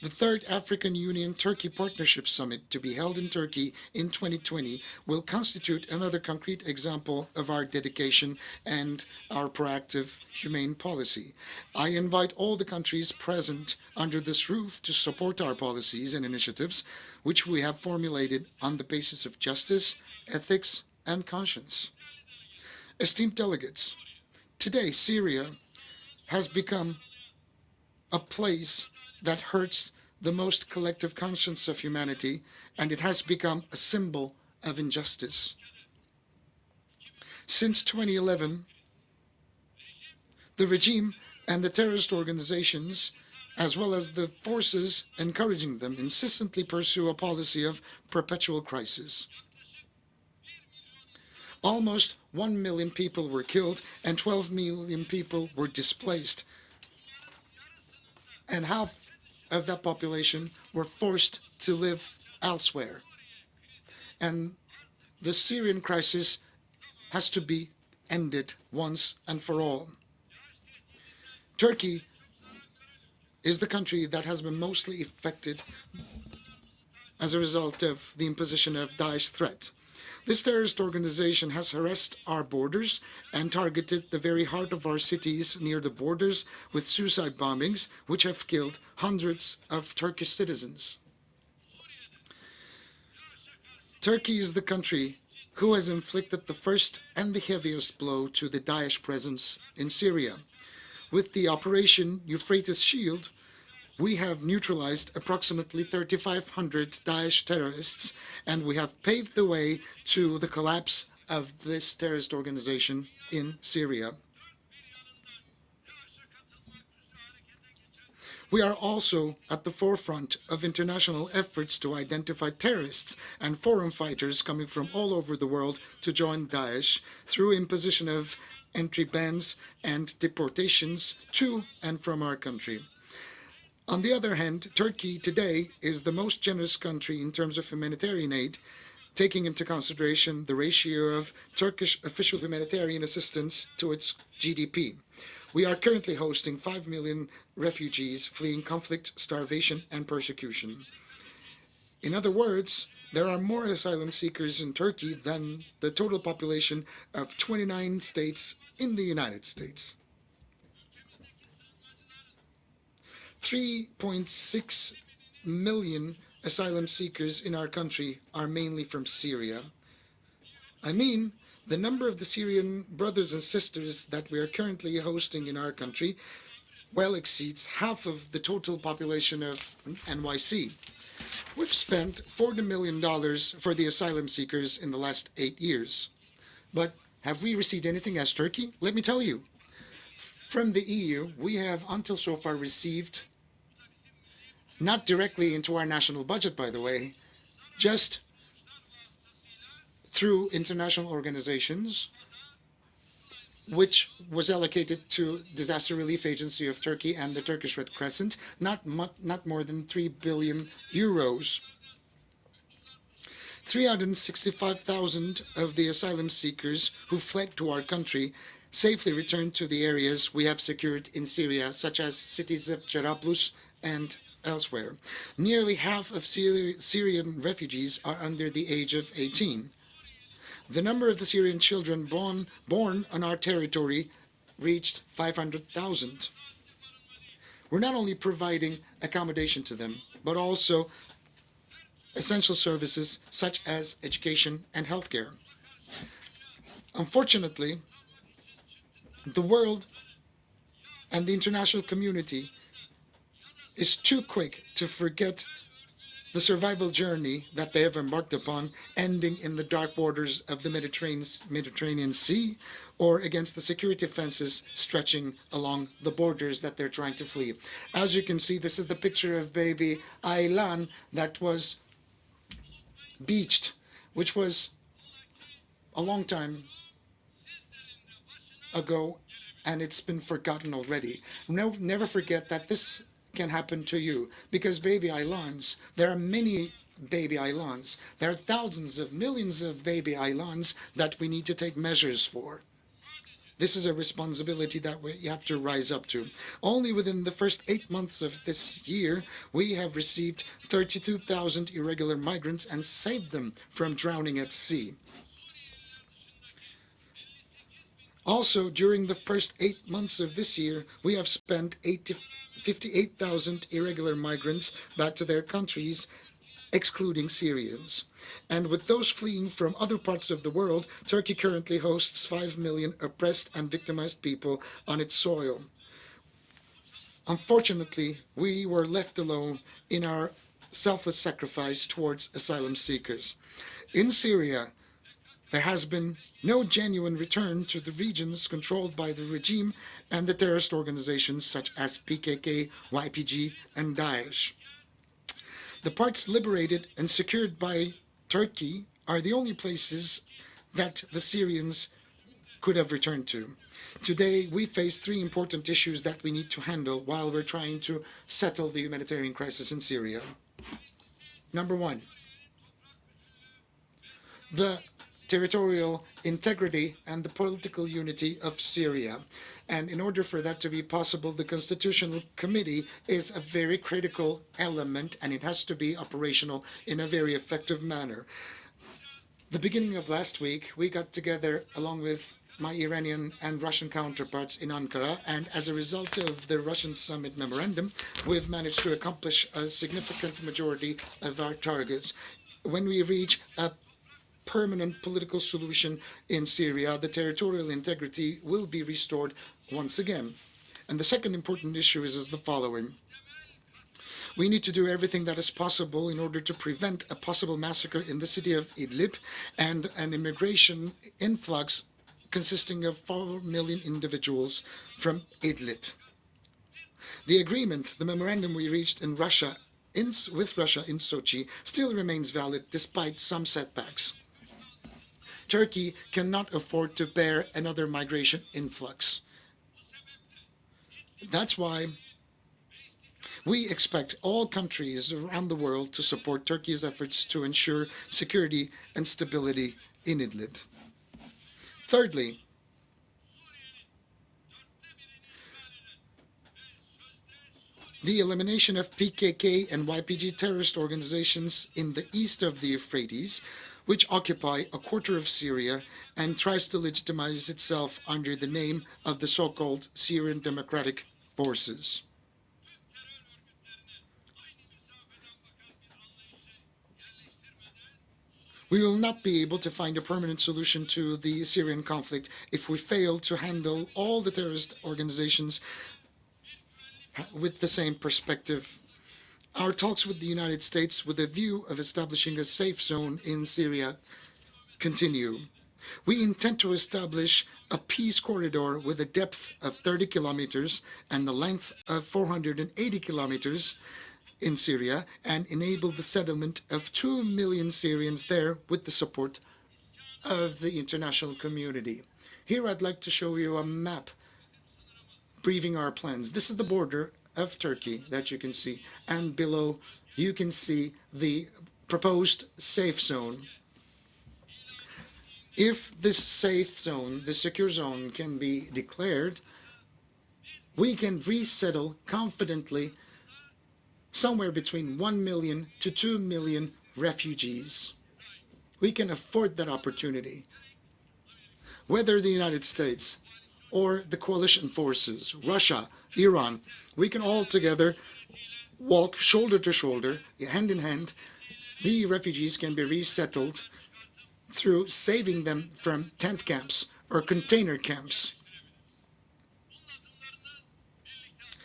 The third African Union-Turkey Partnership Summit to be held in Turkey in 2020 will constitute another concrete example of our dedication and our proactive, humane policy. I invite all the countries present under this roof to support our policies and initiatives, which we have formulated on the basis of justice, ethics, and conscience. Esteemed delegates, today Syria has become a place that hurts the most collective conscience of humanity, and it has become a symbol of injustice. Since 2011, the regime and the terrorist organizations, as well as the forces encouraging them, insistently pursue a policy of perpetual crisis. Almost 1 million people were killed and 12 million people were displaced, and half of that population were forced to live elsewhere. And the Syrian crisis has to be ended once and for all. Turkey is the country that has been mostly affected as a result of the imposition of Daesh threat. This terrorist organization has harassed our borders and targeted the very heart of our cities near the borders with suicide bombings, which have killed hundreds of Turkish citizens. Turkey is the country who has inflicted the first and the heaviest blow to the Daesh presence in Syria. With the Operation Euphrates Shield, we have neutralized approximately 3,500 Daesh terrorists, and we have paved the way to the collapse of this terrorist organization in Syria. We are also at the forefront of international efforts to identify terrorists and foreign fighters coming from all over the world to join Daesh through imposition of entry bans and deportations to and from our country. On the other hand, Turkey today is the most generous country in terms of humanitarian aid, taking into consideration the ratio of Turkish official humanitarian assistance to its GDP. We are currently hosting 5 million refugees fleeing conflict, starvation, and persecution. In other words, there are more asylum seekers in Turkey than the total population of 29 states in the United States. 3.6 million asylum seekers in our country are mainly from Syria. I mean, the number of the Syrian brothers and sisters that we are currently hosting in our country well exceeds half of the total population of NYC. We've spent $40 million for the asylum seekers in the last 8 years. But have we received anything as Turkey? Let me tell you. From the EU, we have until so far received, not directly into our national budget, by the way, just through international organizations, which was allocated to Disaster Relief Agency of Turkey and the Turkish Red Crescent, not more than 3 billion euros. 365,000 of the asylum seekers who fled to our country safely returned to the areas we have secured in Syria, such as cities of Jarablus and elsewhere. Nearly half of Syrian refugees are under the age of 18. The number of the Syrian children born on our territory reached 500,000. We're not only providing accommodation to them, but also essential services such as education and healthcare. Unfortunately, the world and the international community is too quick to forget the survival journey that they have embarked upon, ending in the dark waters of the Mediterranean Sea or against the security fences stretching along the borders that they're trying to flee. As you can see, this is the picture of baby Aylan that was beached, which was a long time ago, and it's been forgotten already. Never forget that this can happen to you, because baby Aylans, there are many baby Aylans. There are thousands of millions of baby Aylans that we need to take measures for. This is a responsibility that we have to rise up to. Only within the first 8 months of this year, we have received 32,000 irregular migrants and saved them from drowning at sea. Also, during the first 8 months of this year, we have spent 58,000 irregular migrants back to their countries, excluding Syrians. And with those fleeing from other parts of the world, Turkey currently hosts 5 million oppressed and victimized people on its soil. Unfortunately, we were left alone in our selfless sacrifice towards asylum seekers. In Syria, there has been no genuine return to the regions controlled by the regime and the terrorist organizations such as PKK, YPG, and Daesh. The parts liberated and secured by Turkey are the only places that the Syrians could have returned to. Today, we face 3 important issues that we need to handle while we're trying to settle the humanitarian crisis in Syria. Number 1, the territorial integrity and the political unity of Syria. And in order for that to be possible, the Constitutional Committee is a very critical element, and it has to be operational in a very effective manner. The beginning of last week, we got together along with my Iranian and Russian counterparts in Ankara, and as a result of the Russian summit memorandum, we've managed to accomplish a significant majority of our targets. When we reach a permanent political solution in Syria, the territorial integrity will be restored once again. And the second important issue is the following. We need to do everything that is possible in order to prevent a possible massacre in the city of Idlib and an immigration influx consisting of 4 million individuals from Idlib. The agreement, the memorandum we reached in Russia, with Russia in Sochi, still remains valid despite some setbacks. Turkey cannot afford to bear another migration influx. That's why we expect all countries around the world to support Turkey's efforts to ensure security and stability in Idlib. Thirdly, the elimination of PKK and YPG terrorist organizations in the east of the Euphrates, which occupy a quarter of Syria and tries to legitimize itself under the name of the so-called Syrian Democratic Forces. We will not be able to find a permanent solution to the Syrian conflict if we fail to handle all the terrorist organizations with the same perspective. Our talks with the United States with a view of establishing a safe zone in Syria continue. We intend to establish a peace corridor with a depth of 30 kilometers and a length of 480 kilometers in Syria and enable the settlement of 2 million Syrians there with the support of the international community. Here I'd like to show you a map briefing our plans. This is the border of Turkey that you can see, and below you can see the proposed safe zone. If this safe zone, the secure zone, can be declared, we can resettle confidently somewhere between 1 million to 2 million refugees. We can afford that opportunity. Whether the United States or the coalition forces, Russia, Iran, we can all together walk shoulder to shoulder, hand in hand. The refugees can be resettled through saving them from tent camps or container camps.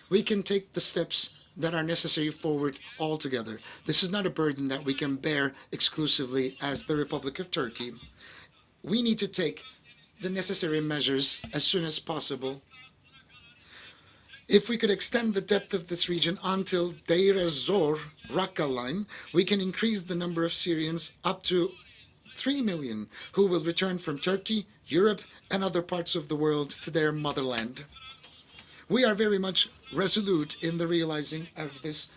We can take the steps that are necessary forward all together. This is not a burden that we can bear exclusively as the Republic of Turkey. We need to take the necessary measures as soon as possible. If we could extend the depth of this region until Deir ez-Zor, Raqqa line, we can increase the number of Syrians up to 3 million who will return from Turkey, Europe, and other parts of the world to their motherland. We are very much resolute in the realizing of this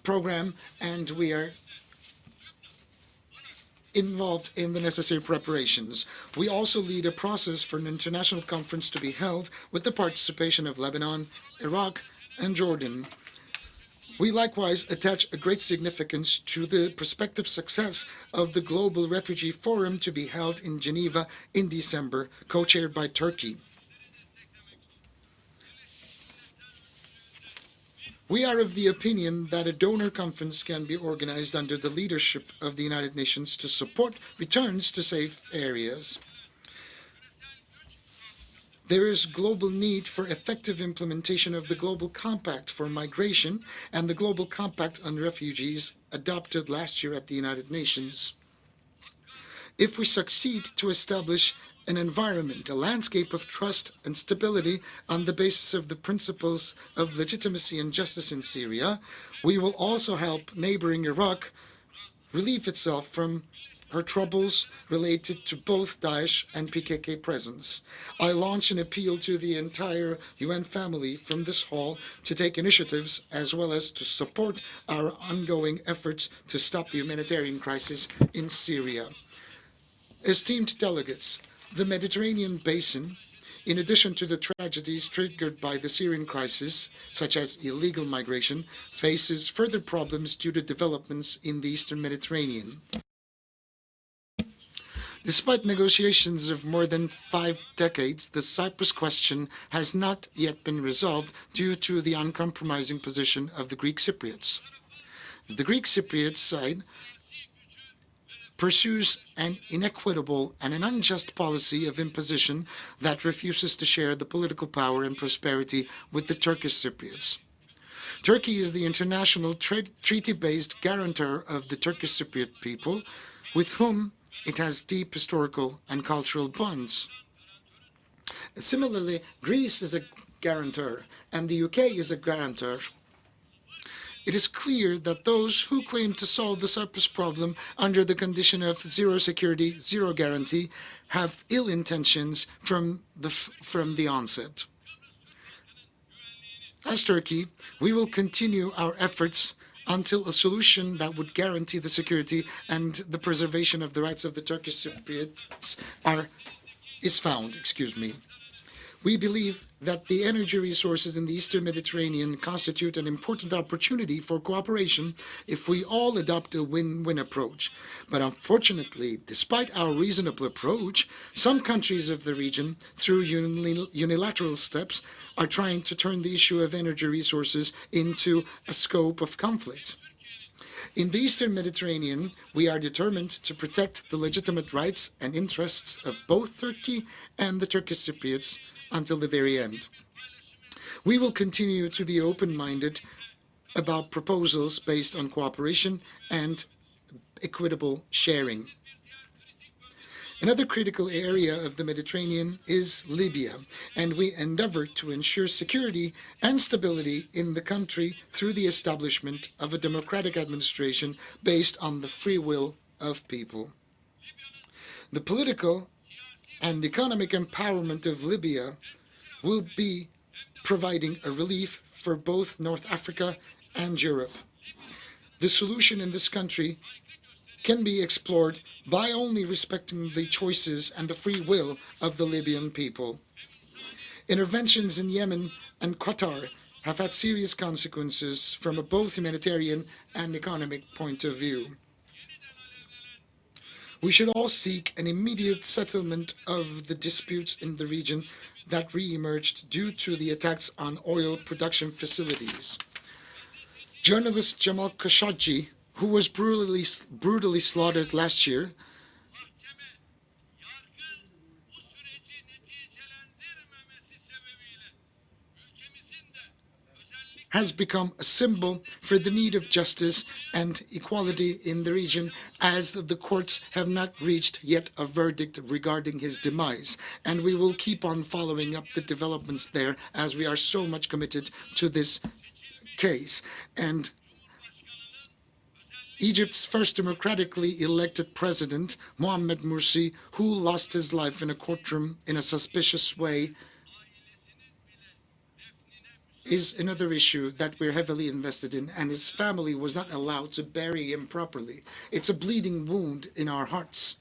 program, and we are involved in the necessary preparations. We also lead a process for an international conference to be held with the participation of Lebanon, Iraq, and Jordan. We likewise attach a great significance to the prospective success of the Global Refugee Forum to be held in Geneva in December, co-chaired by Turkey. We are of the opinion that a donor conference can be organized under the leadership of the United Nations to support returns to safe areas. There is global need for effective implementation of the Global Compact for Migration and the Global Compact on Refugees adopted last year at the United Nations. If we succeed to establish an environment, a landscape of trust and stability on the basis of the principles of legitimacy and justice in Syria, we will also help neighboring Iraq relieve itself from her troubles related to both Daesh and PKK presence. I launch an appeal to the entire UN family from this hall to take initiatives as well as to support our ongoing efforts to stop the humanitarian crisis in Syria. Esteemed delegates, the Mediterranean basin, in addition to the tragedies triggered by the Syrian crisis, such as illegal migration, faces further problems due to developments in the Eastern Mediterranean. Despite negotiations of more than 5 decades, the Cyprus question has not yet been resolved due to the uncompromising position of the Greek Cypriots. The Greek Cypriot side pursues an inequitable and an unjust policy of imposition that refuses to share the political power and prosperity with the Turkish Cypriots. Turkey is the international treaty-based guarantor of the Turkish Cypriot people, with whom it has deep historical and cultural bonds. Similarly, Greece is a guarantor, and the UK is a guarantor. It is clear that those who claim to solve the Cyprus problem under the condition of zero security, zero guarantee, have ill intentions from the onset. As Turkey, we will continue our efforts until a solution that would guarantee the security and the preservation of the rights of the Turkish Cypriots is found. We believe that the energy resources in the Eastern Mediterranean constitute an important opportunity for cooperation if we all adopt a win-win approach. But unfortunately, despite our reasonable approach, some countries of the region, through unilateral steps, are trying to turn the issue of energy resources into a scope of conflict. In the Eastern Mediterranean, we are determined to protect the legitimate rights and interests of both Turkey and the Turkish Cypriots until the very end. We will continue to be open-minded about proposals based on cooperation and equitable sharing. Another critical area of the Mediterranean is Libya, and we endeavor to ensure security and stability in the country through the establishment of a democratic administration based on the free will of people. The political and economic empowerment of Libya will be providing a relief for both North Africa and Europe. The solution in this country can be explored by only respecting the choices and the free will of the Libyan people. Interventions in Yemen and Qatar have had serious consequences from a both humanitarian and economic point of view. We should all seek an immediate settlement of the disputes in the region that re-emerged due to the attacks on oil production facilities. Journalist Jamal Khashoggi, who was brutally slaughtered last year, has become a symbol for the need of justice and equality in the region, as the courts have not reached yet a verdict regarding his demise. And we will keep on following up the developments there, as we are so much committed to this case. And Egypt's first democratically elected president, Mohamed Morsi, who lost his life in a courtroom in a suspicious way, is another issue that we're heavily invested in, and his family was not allowed to bury him properly. It's a bleeding wound in our hearts.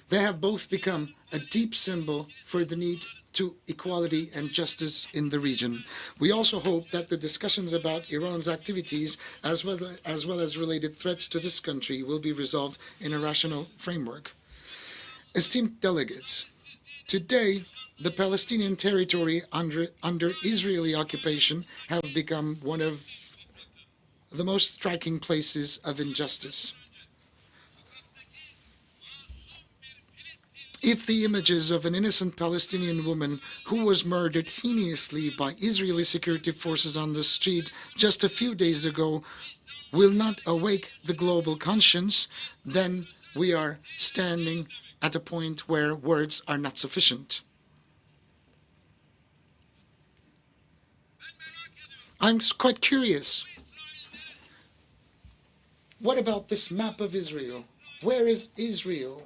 They have both become a deep symbol for the need to equality and justice in the region. We also hope that the discussions about Iran's activities, as well as related threats to this country, will be resolved in a rational framework. Esteemed delegates, today the Palestinian territory under Israeli occupation have become one of the most striking places of injustice. If the images of an innocent Palestinian woman who was murdered heinously by Israeli security forces on the street just a few days ago will not awake the global conscience, then we are standing at a point where words are not sufficient. I'm quite curious. What about this map of Israel? Where is Israel?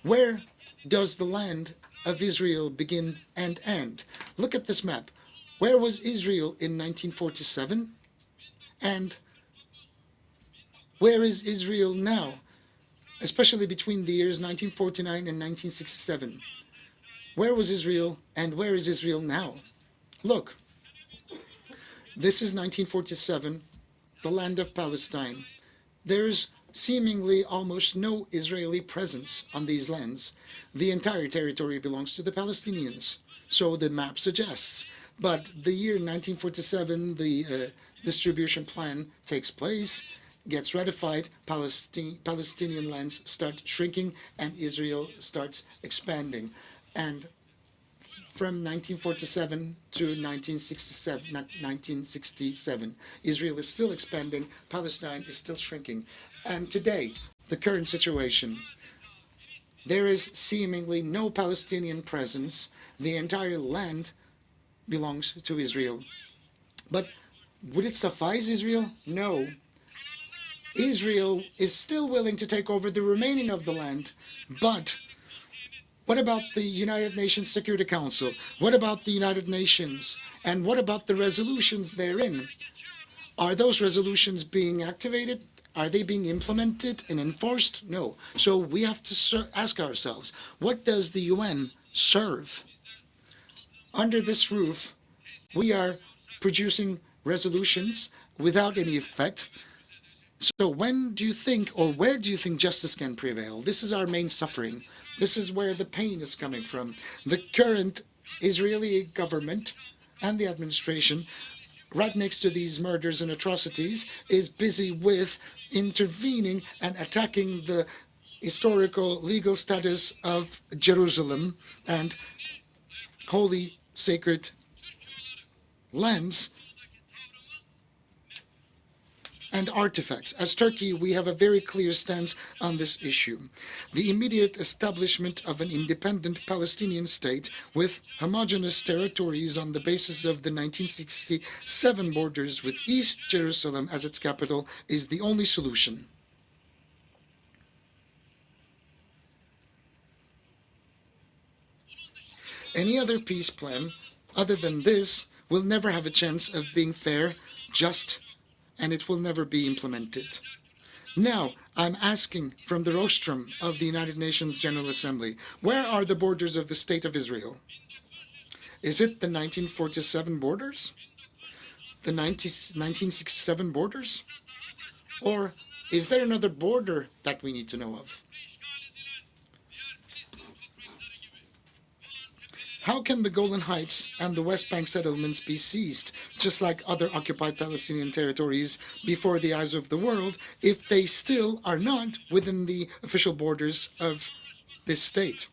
Where does the land of Israel begin and end? Look at this map. Where was Israel in 1947? And where is Israel now, especially between the years 1949 and 1967? Where was Israel and where is Israel now? Look, this is 1947, the land of Palestine. There's seemingly almost no Israeli presence on these lands. The entire territory belongs to the Palestinians, so the map suggests. But the year 1947, the distribution plan takes place, gets ratified, Palestinian lands start shrinking, and Israel starts expanding. And from 1947 to 1967, Israel is still expanding, Palestine is still shrinking. And to date, the current situation, there is seemingly no Palestinian presence. The entire land belongs to Israel. But would it suffice Israel? No. Israel is still willing to take over the remaining of the land, but what about the United Nations Security Council? What about the United Nations? And what about the resolutions therein? Are those resolutions being activated? Are they being implemented and enforced? No. So we have to ask ourselves, what does the UN serve? Under this roof, we are producing resolutions without any effect. So when do you think, or where do you think justice can prevail? This is our main suffering. This is where the pain is coming from. The current Israeli government and the administration, right next to these murders and atrocities, is busy with intervening and attacking the historical legal status of Jerusalem and holy sacred lands and artifacts. As Turkey, we have a very clear stance on this issue. The immediate establishment of an independent Palestinian state with homogeneous territories on the basis of the 1967 borders with East Jerusalem as its capital is the only solution. Any other peace plan other than this will never have a chance of being fair, just, and it will never be implemented. Now, I'm asking from the rostrum of the United Nations General Assembly, where are the borders of the State of Israel? Is it the 1947 borders? The 1967 borders? Or is there another border that we need to know of? How can the Golan Heights and the West Bank settlements be seized, just like other occupied Palestinian territories, before the eyes of the world, if they still are not within the official borders of this state?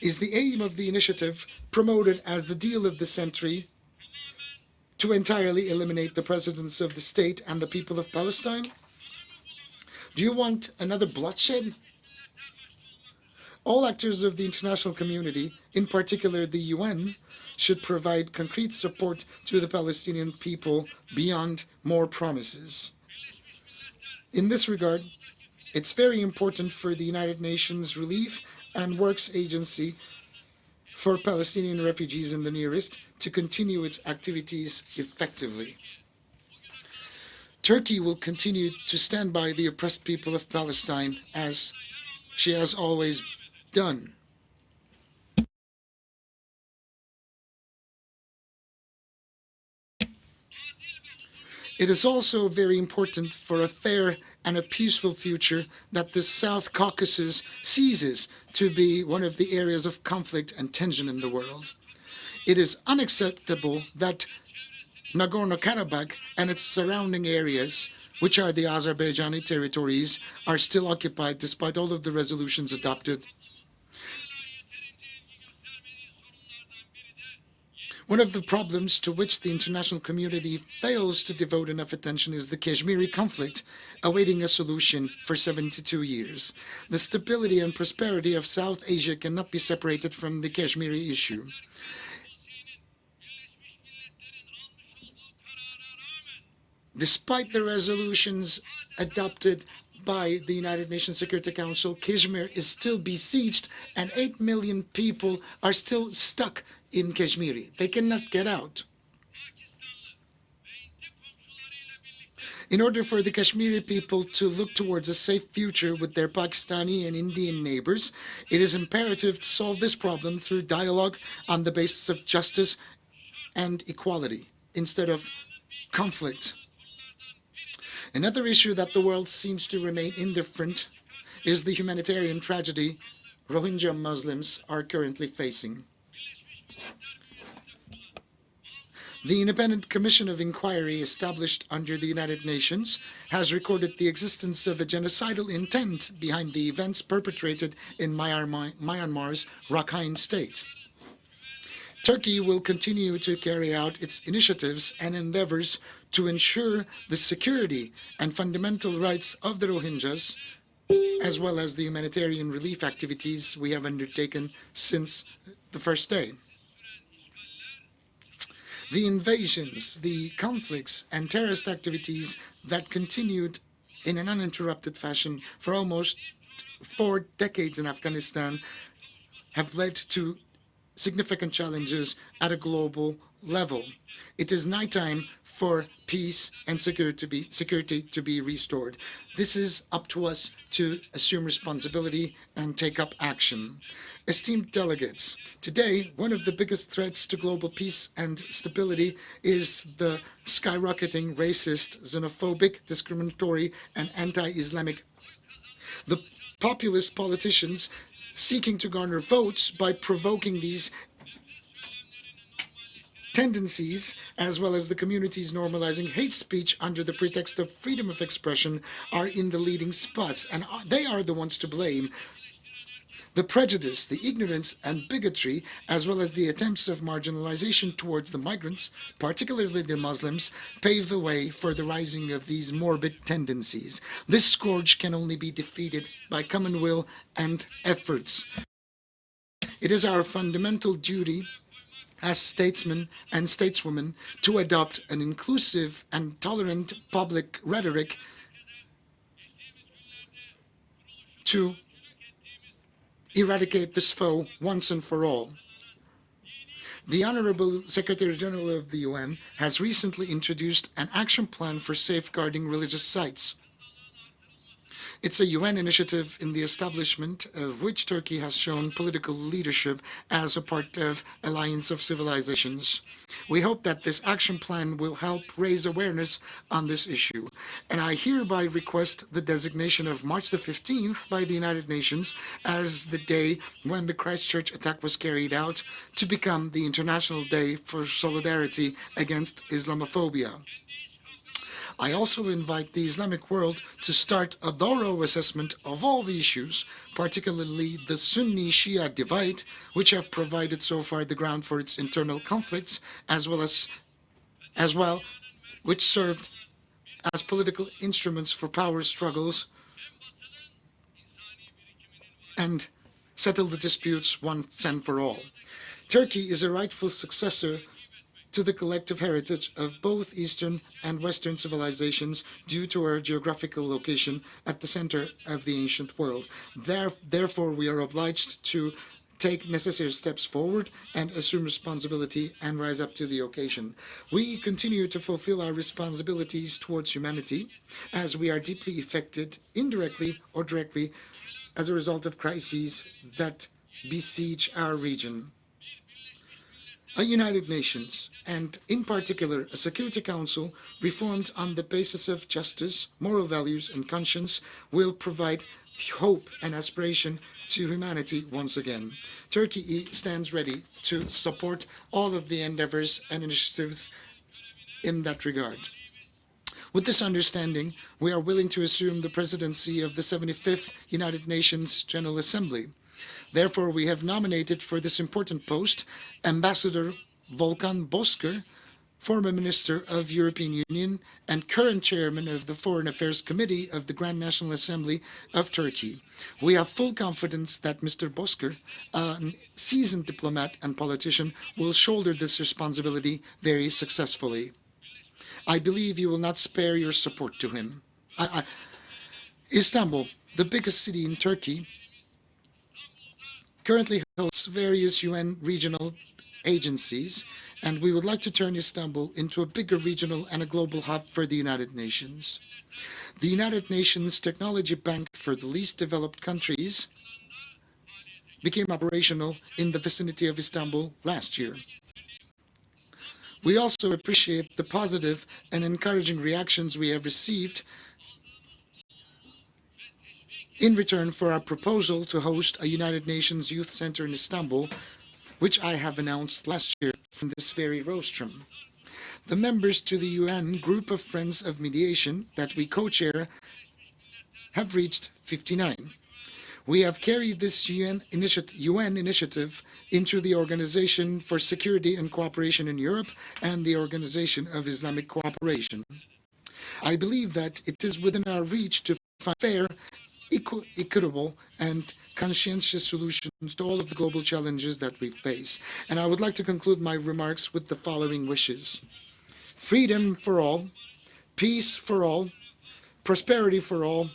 Is the aim of the initiative, promoted as the deal of the century, to entirely eliminate the presence of the state and the people of Palestine? Do you want another bloodshed? All actors of the international community, in particular the UN, should provide concrete support to the Palestinian people beyond more promises. In this regard, it's very important for the United Nations Relief and Works Agency for Palestinian refugees in the Near East to continue its activities effectively. Turkey will continue to stand by the oppressed people of Palestine as she has always done. It is also very important for a fair and a peaceful future that the South Caucasus ceases to be one of the areas of conflict and tension in the world. It is unacceptable that Nagorno-Karabakh and its surrounding areas, which are the Azerbaijani territories, are still occupied despite all of the resolutions adopted. One of the problems to which the international community fails to devote enough attention is the Kashmiri conflict, awaiting a solution for 72 years. The stability and prosperity of South Asia cannot be separated from the Kashmiri issue. Despite the resolutions adopted by the United Nations Security Council, Kashmir is still besieged and 8 million people are still stuck in Kashmir. They cannot get out. In order for the Kashmiri people to look towards a safe future with their Pakistani and Indian neighbors, it is imperative to solve this problem through dialogue on the basis of justice and equality instead of conflict. Another issue that the world seems to remain indifferent is the humanitarian tragedy Rohingya Muslims are currently facing. The Independent Commission of Inquiry established under the United Nations has recorded the existence of a genocidal intent behind the events perpetrated in Myanmar's Rakhine State. Turkey will continue to carry out its initiatives and endeavors to ensure the security and fundamental rights of the Rohingyas, as well as the humanitarian relief activities we have undertaken since the first day. The invasions, the conflicts, and terrorist activities that continued in an uninterrupted fashion for almost 4 decades in Afghanistan have led to significant challenges at a global level. It is now time for peace and security to be restored. This is up to us to assume responsibility and take up action. Esteemed delegates, today one of the biggest threats to global peace and stability is the skyrocketing racist, xenophobic, discriminatory, and anti-Islamic. The populist politicians seeking to garner votes by provoking these tendencies, as well as the communities normalizing hate speech under the pretext of freedom of expression, are in the leading spots, and they are the ones to blame. The prejudice, the ignorance and bigotry, as well as the attempts of marginalization towards the migrants, particularly the Muslims, pave the way for the rising of these morbid tendencies. This scourge can only be defeated by common will and efforts. It is our fundamental duty as statesmen and stateswomen to adopt an inclusive and tolerant public rhetoric to eradicate this foe once and for all. The Honorable Secretary General of the UN has recently introduced an action plan for safeguarding religious sites. It's a UN initiative in the establishment of which Turkey has shown political leadership as a part of Alliance of Civilizations. We hope that this action plan will help raise awareness on this issue, and I hereby request the designation of March the 15th by the United Nations as the day when the Christchurch attack was carried out to become the International Day for Solidarity Against Islamophobia. I also invite the Islamic world to start a thorough assessment of all the issues, particularly the Sunni-Shia divide, which have provided so far the ground for its internal conflicts, as well, which served as political instruments for power struggles and settle the disputes once and for all. Turkey is a rightful successor to the collective heritage of both Eastern and Western civilizations due to our geographical location at the center of the ancient world. Therefore, we are obliged to take necessary steps forward and assume responsibility and rise up to the occasion. We continue to fulfill our responsibilities towards humanity as we are deeply affected, indirectly or directly, as a result of crises that besiege our region. A United Nations, and in particular a Security Council reformed on the basis of justice, moral values and conscience will provide hope and aspiration to humanity once again. Turkey stands ready to support all of the endeavors and initiatives in that regard. With this understanding, we are willing to assume the presidency of the 75th United Nations General Assembly. Therefore, we have nominated for this important post Ambassador Volkan Bozkır, former Minister of European Union and current Chairman of the Foreign Affairs Committee of the Grand National Assembly of Turkey. We have full confidence that Mr. Bozkır, a seasoned diplomat and politician, will shoulder this responsibility very successfully. I believe you will not spare your support to him. Istanbul, the biggest city in Turkey, currently hosts various UN regional agencies, and we would like to turn Istanbul into a bigger regional and a global hub for the United Nations. The United Nations Technology Bank for the least developed countries became operational in the vicinity of Istanbul last year. We also appreciate the positive and encouraging reactions we have received in return for our proposal to host a United Nations Youth Center in Istanbul, which I have announced last year from this very rostrum. The members to the UN Group of Friends of Mediation that we co-chair have reached 59. We have carried this UN initiative into the Organization for Security and Cooperation in Europe and the Organization of Islamic Cooperation. I believe that it is within our reach to find fair, equitable, and conscientious solutions to all of the global challenges that we face. And I would like to conclude my remarks with the following wishes: freedom for all, peace for all, prosperity for all,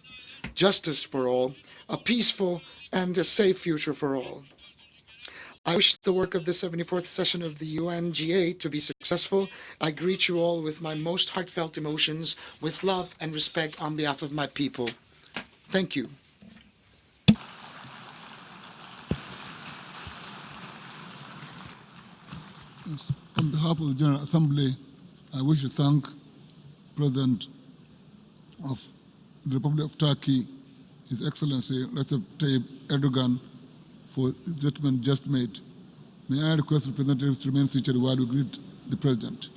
justice for all, a peaceful and a safe future for all. I wish the work of the 74th session of the UNGA to be successful. I greet you all with my most heartfelt emotions, with love and respect on behalf of my people. Thank you. Yes. On behalf of the General Assembly, I wish to thank President of the Republic of Turkey, His Excellency Recep Tayyip Erdogan, for the statement just made. May I request representatives to remain seated while we greet the President.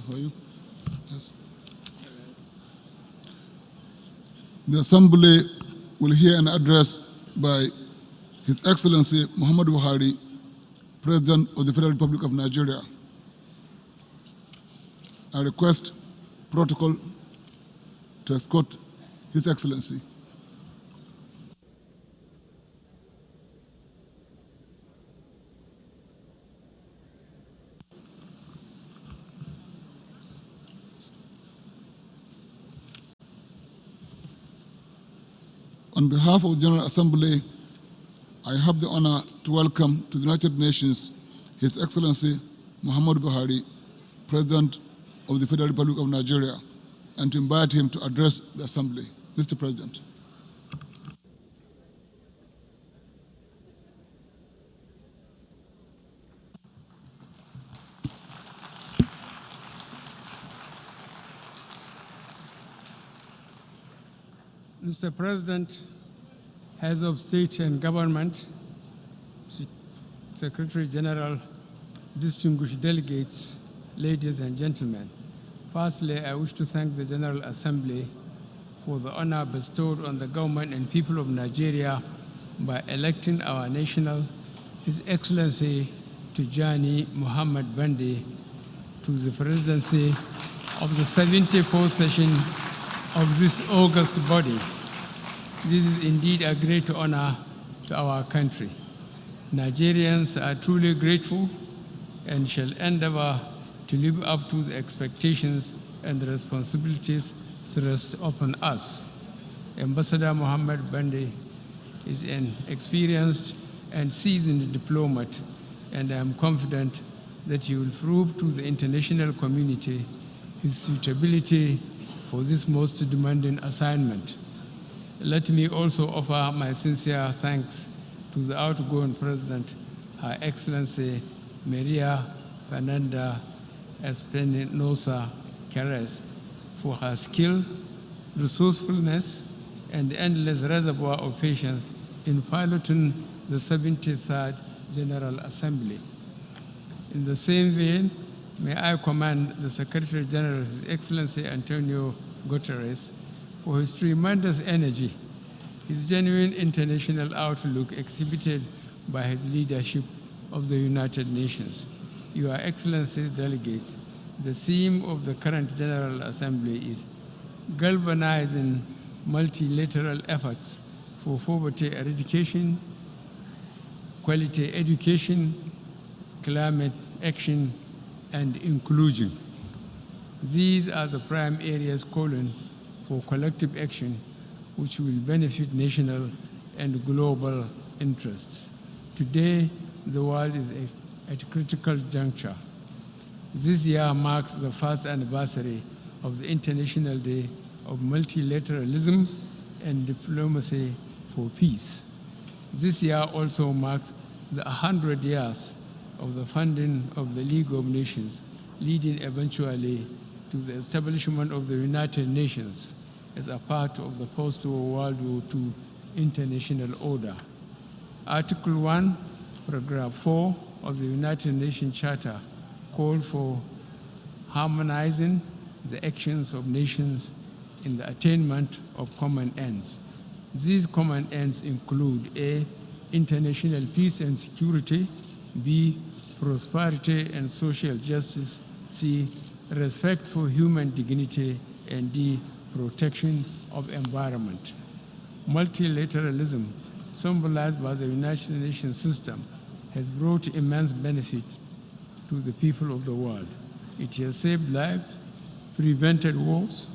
How are you? Yes. The Assembly will hear an address by His Excellency Muhammadu Buhari, President of the Federal Republic of Nigeria. I request protocol to escort His Excellency. On behalf of the General Assembly, I have the honor to welcome to the United Nations His Excellency Muhammadu Buhari, President of the Federal Republic of Nigeria, and to invite him to address the Assembly. Mr. President. Mr. President, Heads of State and Government, Secretary General, distinguished delegates, ladies and gentlemen. Firstly, I wish to thank the General Assembly for the honor bestowed on the government and people of Nigeria by electing our national, His Excellency Tijani Muhammad Bande, to the presidency of the 74th session of this august body. This is indeed a great honor to our country. Nigerians are truly grateful and shall endeavor to live up to the expectations and the responsibilities thrust upon us. Ambassador Muhammad Bande is an experienced and seasoned diplomat, and I am confident that he will prove to the international community his suitability for this most demanding assignment. Let me also offer my sincere thanks to the outgoing President, Her Excellency Maria Fernanda Espinosa Carrez, for her skill, resourcefulness, and endless reservoir of patience in piloting the 73rd General Assembly. In the same vein, may I commend the Secretary General, His Excellency Antonio Guterres, for his tremendous energy, his genuine international outlook exhibited by his leadership of the United Nations. Your Excellencies, delegates, the theme of the current General Assembly is galvanizing multilateral efforts for poverty eradication, quality education, climate action, and inclusion. These are the prime areas calling for collective action which will benefit national and global interests. Today, the world is at a critical juncture. This year marks the first anniversary of the International Day of Multilateralism and Diplomacy for Peace. This year also marks the 100 years of the founding of the League of Nations, leading eventually to the establishment of the United Nations as a part of the post-World War II international order. Article 1, Paragraph 4 of the United Nations Charter called for harmonizing the actions of nations in the attainment of common ends. These common ends include A, international peace and security, B, prosperity and social justice, C, respect for human dignity, and D, protection of environment. Multilateralism, symbolized by the United Nations system, has brought immense benefit to the people of the world. It has saved lives, prevented wars,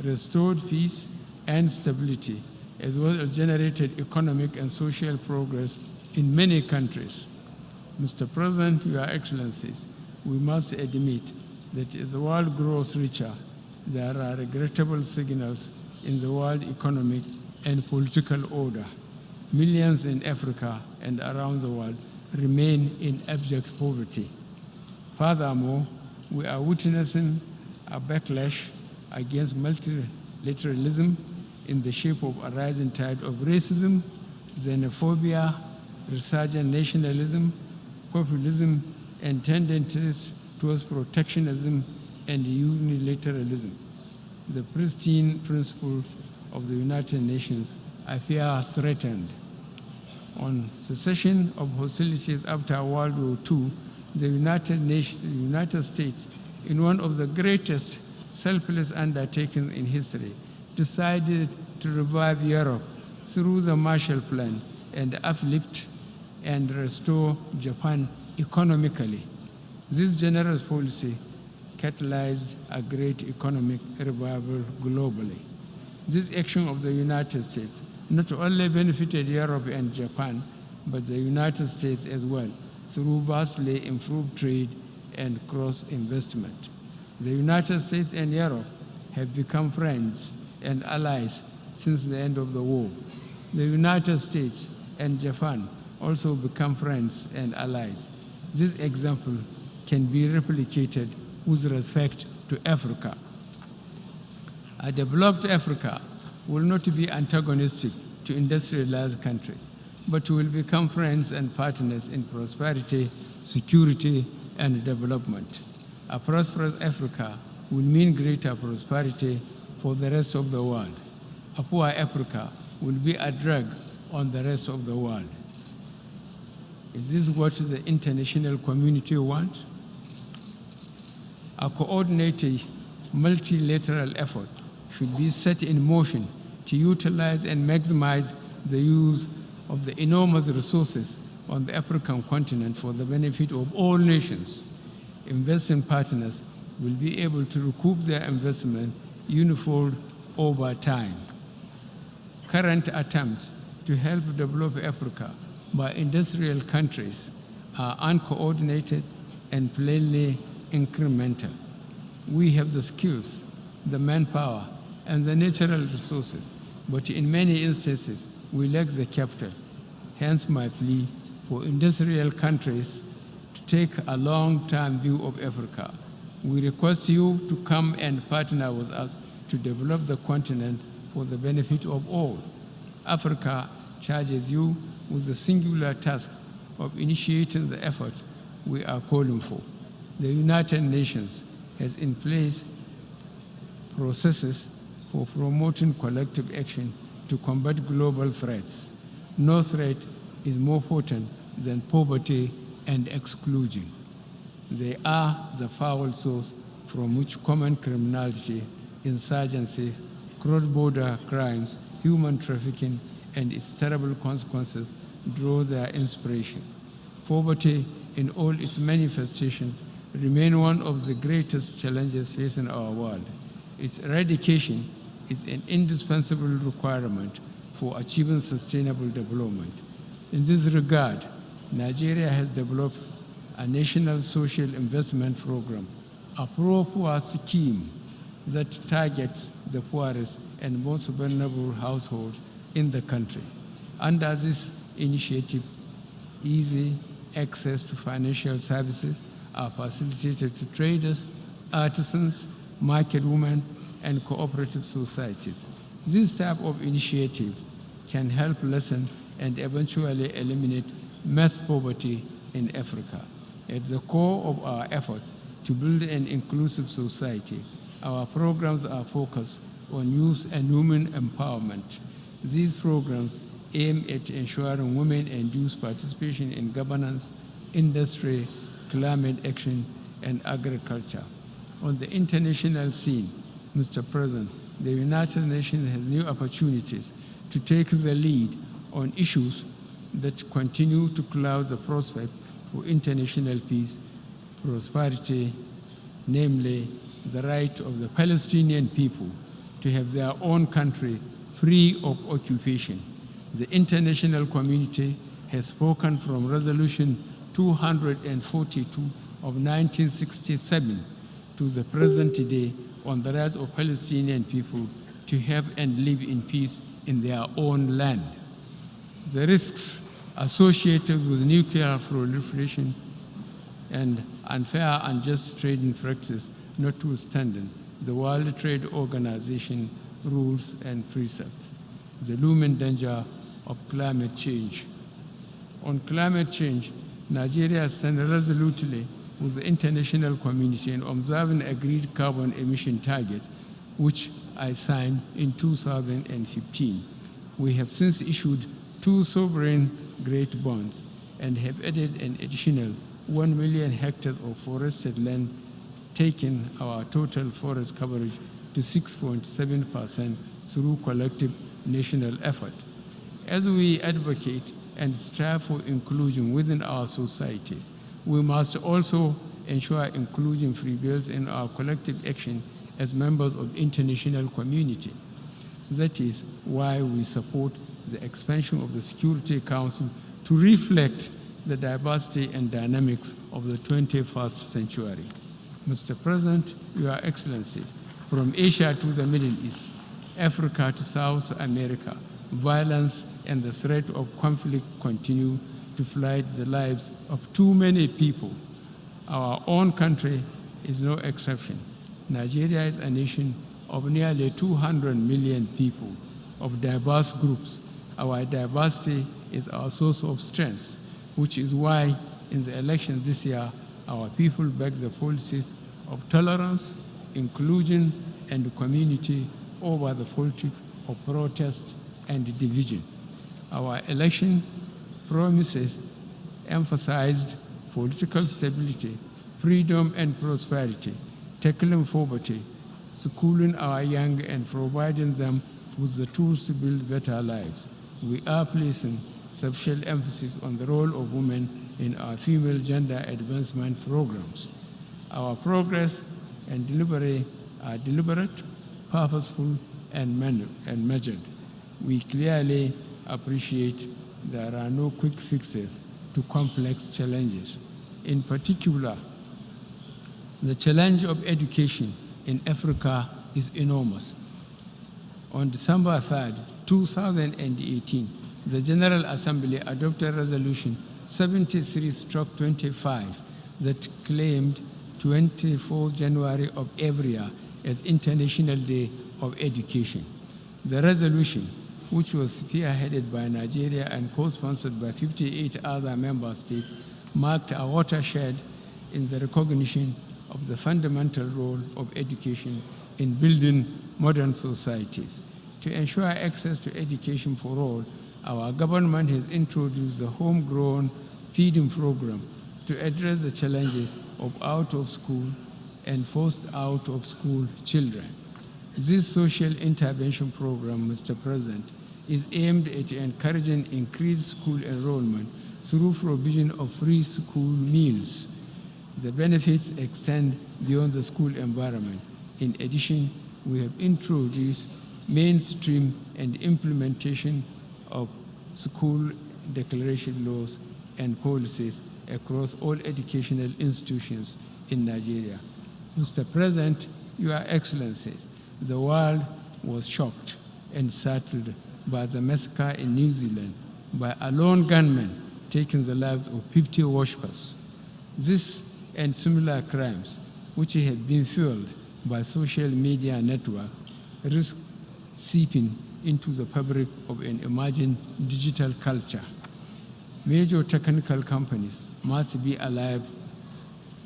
restored peace and stability, as well as generated economic and social progress in many countries. Mr. President, Your Excellencies, we must admit that as the world grows richer, there are regrettable signals in the world economic and political order. Millions in Africa and around the world remain in abject poverty. Furthermore, we are witnessing a backlash against multilateralism in the shape of a rising tide of racism, xenophobia, resurgent nationalism, populism, and tendencies towards protectionism and unilateralism. The pristine principles of the United Nations, I fear, are threatened. On cessation of hostilities after World War II, the United States, in one of the greatest selfless undertakings in history, decided to revive Europe through the Marshall Plan and uplift and restore Japan economically. This generous policy catalyzed a great economic revival globally. This action of the United States not only benefited Europe and Japan, but the United States as well, through vastly improved trade and cross-investment. The United States and Europe have become friends and allies since the end of the war. The United States and Japan also become friends and allies. This example can be replicated with respect to Africa. A developed Africa will not be antagonistic to industrialized countries. but will become friends and partners in prosperity, security, and development. A prosperous Africa will mean greater prosperity for the rest of the world. A poor Africa will be a drag on the rest of the world. Is this what the international community wants? A coordinated multilateral effort should be set in motion to utilize and maximize the use of the enormous resources on the African continent for the benefit of all nations. Investing partners will be able to recoup their investment unifold over time. Current attempts to help develop Africa by industrial countries are uncoordinated and plainly incremental. We have the skills, the manpower, and the natural resources, but in many instances, we lack the capital. Hence my plea for industrial countries to take a long-term view of Africa. We request you to come and partner with us to develop the continent for the benefit of all. Africa charges you with the singular task of initiating the effort we are calling for. The United Nations has in place processes for promoting collective action to combat global threats. No threat is more potent than poverty and exclusion. They are the foul source from which common criminality, insurgency, cross-border crimes, human trafficking, and its terrible consequences draw their inspiration. Poverty in all its manifestations remain one of the greatest challenges facing our world. Its eradication is an indispensable requirement for achieving sustainable development. In this regard, Nigeria has developed a national social investment program, a pro-poor scheme that targets the poorest and most vulnerable households in the country. Under this initiative, easy access to financial services are facilitated to traders, artisans, market women, and cooperative societies. This type of initiative can help lessen and eventually eliminate mass poverty in Africa. At the core of our efforts to build an inclusive society, our programs are focused on youth and women empowerment. These programs aim at ensuring women and youth participation in governance, industry, climate action, and agriculture. On the international scene, Mr. President, the United Nations has new opportunities to take the lead on issues that continue to cloud the prospect for international peace, prosperity, namely the right of the Palestinian people to have their own country free of occupation. The international community has spoken from Resolution 242 of 1967 to the present day on the rights of Palestinian people to have and live in peace in their own land. The risks associated with nuclear proliferation and unfair and unjust trading practice notwithstanding the World Trade Organization rules and precepts, the looming danger of climate change. On climate change, Nigeria stands resolutely with the international community in observing agreed carbon emission targets, which I signed in 2015. We have since issued 2 sovereign great bonds and have added an additional 1 million hectares of forested land, taking our total forest coverage to 6.7% through collective national effort. As we advocate and strive for inclusion within our societies, we must also ensure inclusion prevails in our collective action as members of the international community. That is why we support the expansion of the Security Council to reflect the diversity and dynamics of the 21st century. Mr. President, Your Excellencies, from Asia to the Middle East, Africa to South America, violence and the threat of conflict continue to flight the lives of too many people. Our own country is no exception. Nigeria is a nation of nearly 200 million people of diverse groups Our diversity is our source of strength, which is why in the elections this year, our people back the policies of tolerance, inclusion, and community over the politics of protest and division. Our election promises emphasized political stability, freedom and prosperity, tackling poverty, schooling our young and providing them with the tools to build better lives. We are placing special emphasis on the role of women in our female gender advancement programs. Our progress and delivery are deliberate, purposeful, and measured. We clearly appreciate there are no quick fixes to complex challenges. In particular, the challenge of education in Africa is enormous. On December 3rd, 2018, the General Assembly adopted Resolution 73/25 that claimed 24th January of every year as International Day of Education. The resolution, which was spearheaded by Nigeria and co-sponsored by 58 other member states, marked a watershed in the recognition of the fundamental role of education in building modern societies. To ensure access to education for all, our government has introduced the homegrown feeding program to address the challenges of out-of-school and forced out-of-school children. This social intervention program, Mr. President, is aimed at encouraging increased school enrollment through provision of free school meals. The benefits extend beyond the school environment. In addition, we have introduced mainstream and implementation of school declaration laws and policies across all educational institutions in Nigeria. Mr. President, Your Excellencies, the world was shocked and startled by the massacre in New Zealand by a lone gunman taking the lives of 50 worshippers. This and similar crimes, which have been fueled by social media networks, risk seeping into the fabric of an emerging digital culture. Major technical companies must be alive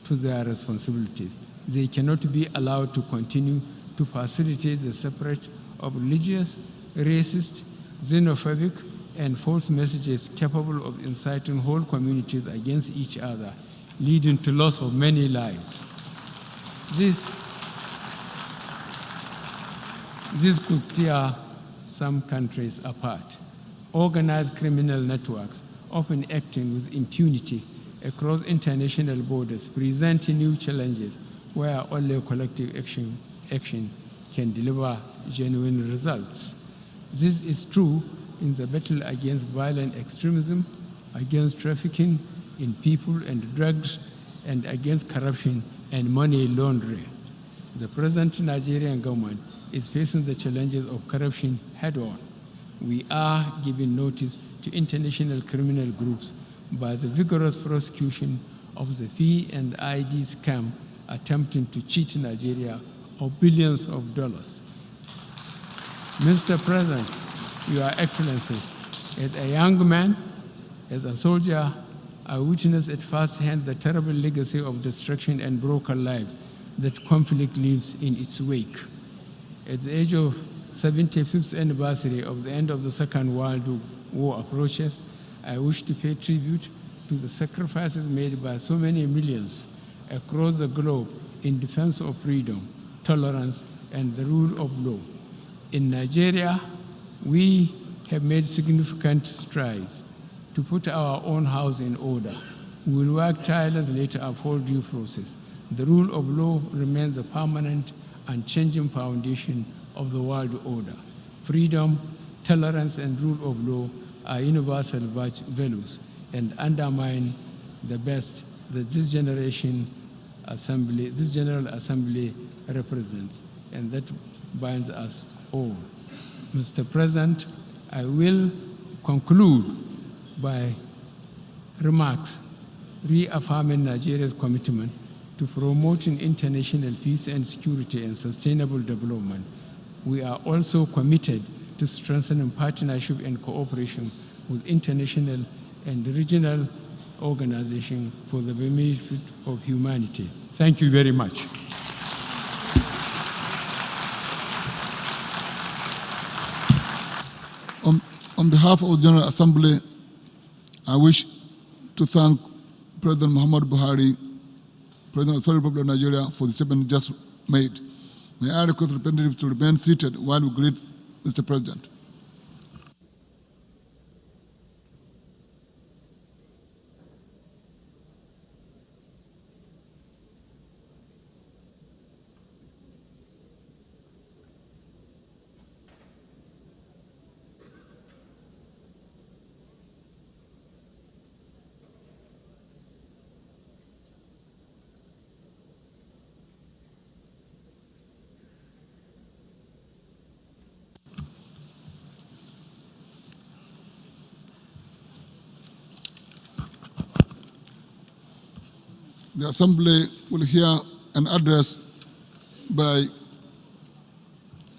to their responsibilities. They cannot be allowed to continue to facilitate the spread of religious, racist, xenophobic, and false messages capable of inciting whole communities against each other, leading to loss of many lives. This could tear some countries apart. Organized criminal networks, often acting with impunity across international borders, present new challenges where only collective action can deliver genuine results. This is true in the battle against violent extremism, against trafficking in people and drugs, and against corruption and money laundering. The present Nigerian government is facing the challenges of corruption head-on. We are giving notice to international criminal groups by the vigorous prosecution of the fee and ID scam attempting to cheat Nigeria of billions of dollars. Mr. President, Your Excellencies, as a young man, as a soldier, I witnessed at firsthand the terrible legacy of destruction and broken lives that conflict leaves in its wake. At the age of 75th anniversary of the end of the Second World War approaches, I wish to pay tribute to the sacrifices made by so many millions across the globe in defense of freedom, tolerance, and the rule of law. In Nigeria, we have made significant strides to put our own house in order. We will work tirelessly to uphold due process. The rule of law remains a permanent, unchanging foundation of the world order. Freedom, tolerance, and rule of law are universal values and undermine the best that this General Assembly represents, and that binds us all. Mr. President, I will conclude by remarks reaffirming Nigeria's commitment to promoting international peace and security and sustainable development. We are also committed to strengthen partnership and cooperation with international and regional organizations for the benefit of humanity. Thank you very much. On behalf of the General Assembly, I wish to thank President Muhammad Buhari, President of the Federal Republic of Nigeria, for the statement just made. May I request representatives to remain seated while we greet Mr. President. The Assembly will hear an address by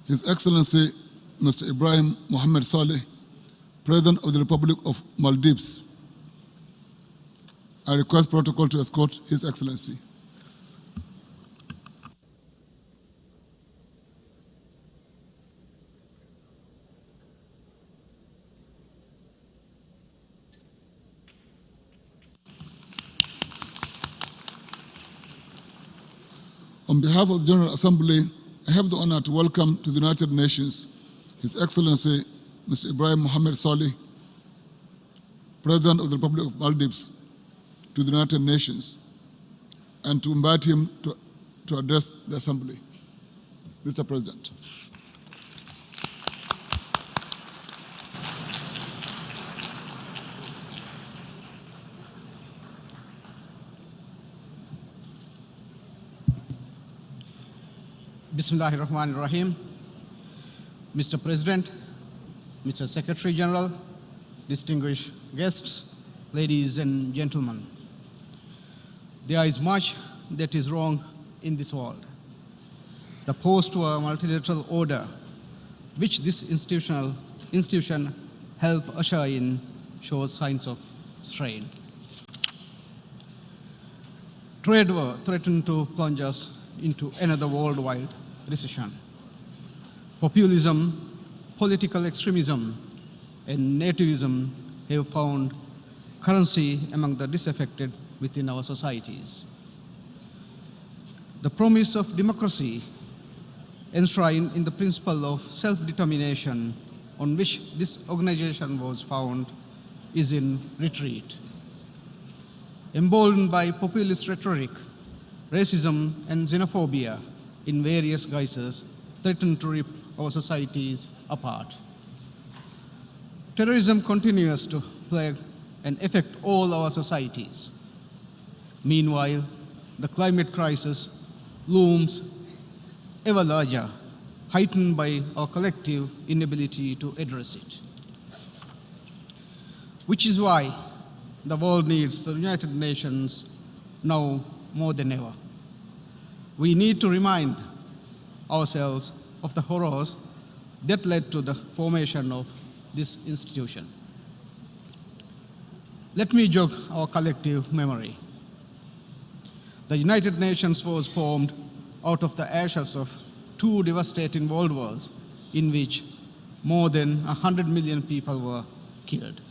His Excellency Mr. Ibrahim Mohammed Saleh, President of the Republic of Maldives. I request protocol to escort His Excellency. On behalf of the General Assembly, I have the honor to welcome to the United Nations His Excellency Mr. Ibrahim Mohammed Saleh, President of the Republic of Maldives, to the United Nations, and to invite him to address the Assembly. Mr. President. Bismillahirrahmanirrahim. Mr. President, Mr. Secretary General, distinguished guests, ladies and gentlemen. There is much that is wrong in this world. The post-multilateral order, which this institution helped usher in, shows signs of strain. Trade war threatened to plunge us into another worldwide recession. Populism, political extremism, and nativism have found currency among the disaffected within our societies. The promise of democracy, enshrined in the principle of self-determination on which this organization was found, is in retreat. Emboldened by populist rhetoric, racism and xenophobia in various guises threaten to rip our societies apart. Terrorism continues to plague and affect all our societies. Meanwhile, the climate crisis looms ever larger, heightened by our collective inability to address it. Which is why the world needs the United Nations now more than ever. We need to remind ourselves of the horrors that led to the formation of this institution. Let me jog our collective memory. The United Nations was formed out of the ashes of two devastating world wars in which more than 100 million people were killed.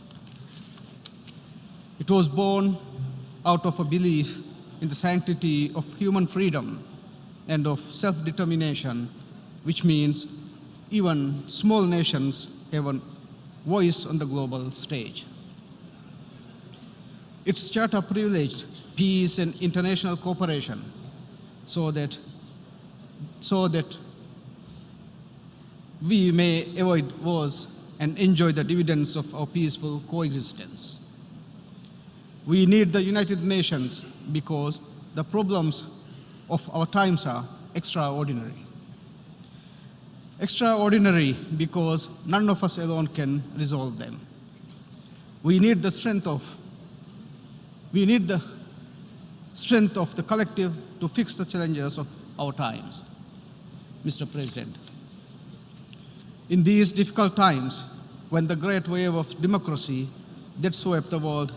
It was born out of a belief in the sanctity of human freedom and of self-determination, which means even small nations have a voice on the global stage. Its charter privileged peace and international cooperation so that we may avoid wars and enjoy the dividends of our peaceful coexistence. We need the United Nations because the problems of our times are extraordinary. Extraordinary because none of us alone can resolve them. We need the strength of the collective to fix the challenges of our times. Mr. President, In these difficult times, when the great wave of democracy that swept the world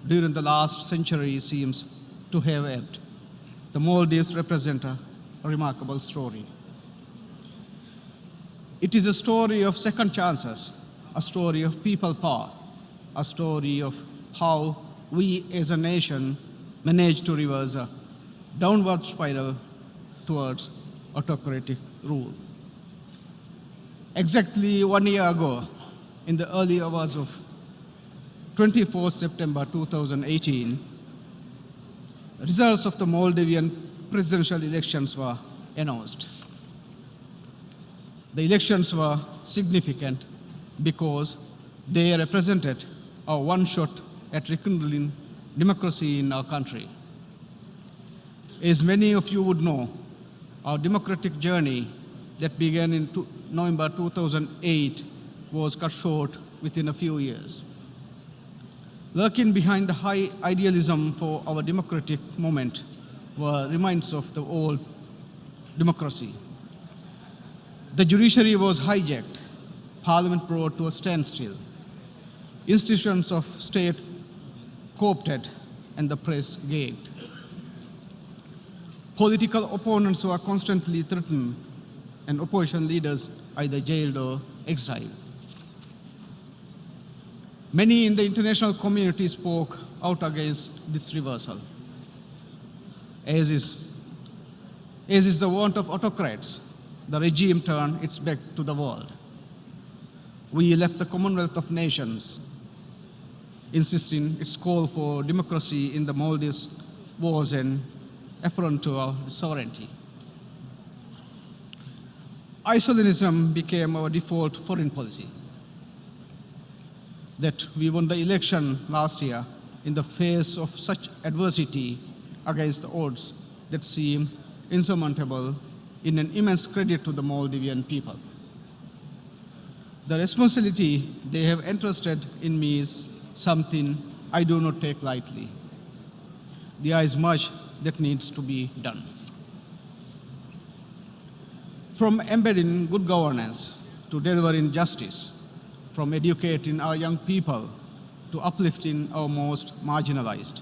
during the last century seems to have ebbed, the Maldives represent a remarkable story. It is a story of second chances, a story of people power, a story of how we as a nation managed to reverse a downward spiral towards autocratic rule. Exactly 1 year ago, in the early hours of 24 September 2018, results of the Maldivian presidential elections were announced. The elections were significant because they represented a one shot at rekindling democracy in our country. As many of you would know, our democratic journey that began in November 2008 was cut short within a few years. Lurking behind the high idealism for our democratic movement were remnants of the old democracy. The judiciary was hijacked, parliament brought to a standstill, institutions of state co-opted, and the press gagged. Political opponents were constantly threatened, and opposition leaders either jailed or exiled. Many in the international community spoke out against this reversal. As is the want of autocrats, the regime turned its back to the world. We left the Commonwealth of Nations, insisting its call for democracy in the Maldives was an affront to our sovereignty. Isolationism became our default foreign policy. That we won the election last year in the face of such adversity against the odds that seemed insurmountable in an immense credit to the Maldivian people. The responsibility they have entrusted in me is something I do not take lightly. There is much that needs to be done. From embedding good governance to delivering justice, from educating our young people to uplifting our most marginalized,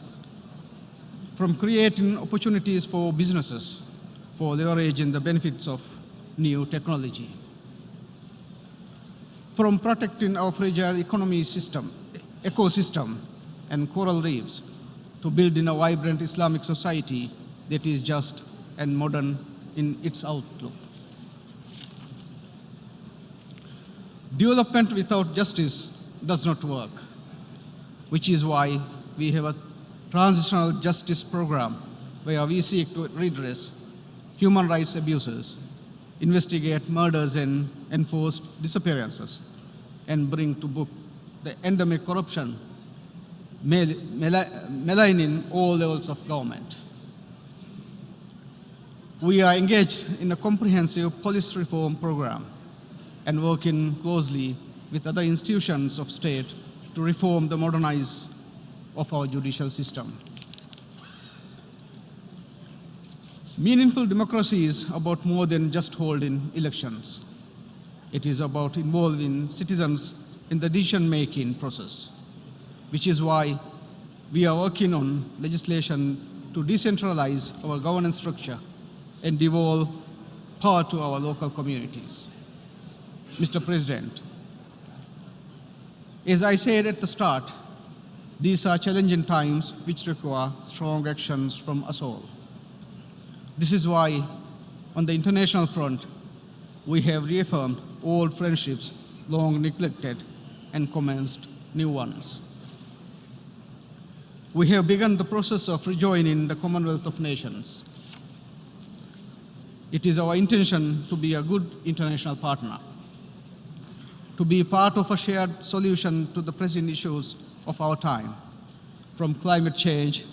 from creating opportunities for businesses for leveraging the benefits of new technology, from protecting our fragile ecosystem and coral reefs to building a vibrant Islamic society that is just and modern in its outlook. Development without justice does not work, which is why we have a transitional justice program where we seek to redress human rights abuses, investigate murders and enforced disappearances, and bring to book the endemic corruption maligning all levels of government. We are engaged in a comprehensive police reform program and working closely with other institutions of state to reform the modernize of our judicial system. Meaningful democracy is about more than just holding elections. It is about involving citizens in the decision-making process, which is why we are working on legislation to decentralize our governance structure and devolve power to our local communities. Mr. President, as I said at the start, these are challenging times which require strong actions from us all. This is why, on the international front, we have reaffirmed old friendships long neglected and commenced new ones. We have begun the process of rejoining the Commonwealth of Nations. It is our intention to be a good international partner, to be part of a shared solution to the pressing issues of our time, from climate change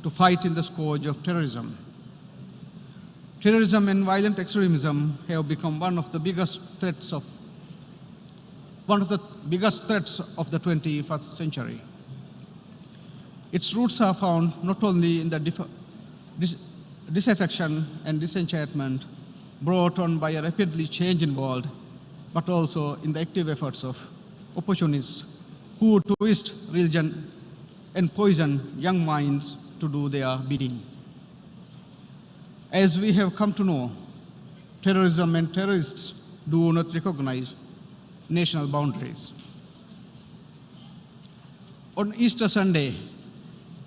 to fighting the scourge of terrorism. Terrorism and violent extremism have become one of the biggest threats of the 21st century. Its roots are found not only in the disaffection and disenchantment brought on by a rapidly changing world, but also in the active efforts of opportunists who twist religion and poison young minds to do their bidding. As we have come to know, terrorism and terrorists do not recognize national boundaries. On Easter Sunday,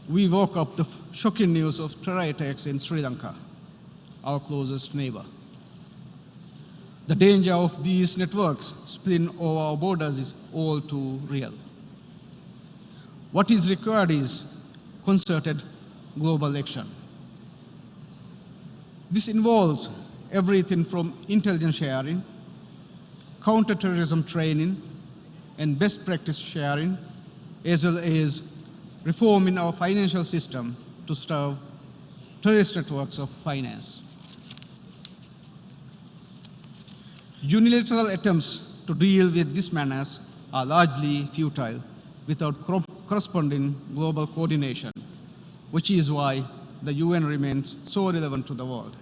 we woke up to shocking news of terror attacks in Sri Lanka, our closest neighbor. The danger of these networks spilling over our borders is all too real. What is required is concerted global action. This involves everything from intelligence sharing, counterterrorism training, and best practice sharing, as well as reforming our financial system to starve terrorist networks of finance. Unilateral attempts to deal with this menace are largely futile without corresponding global coordination, which is why the UN remains so relevant to the world.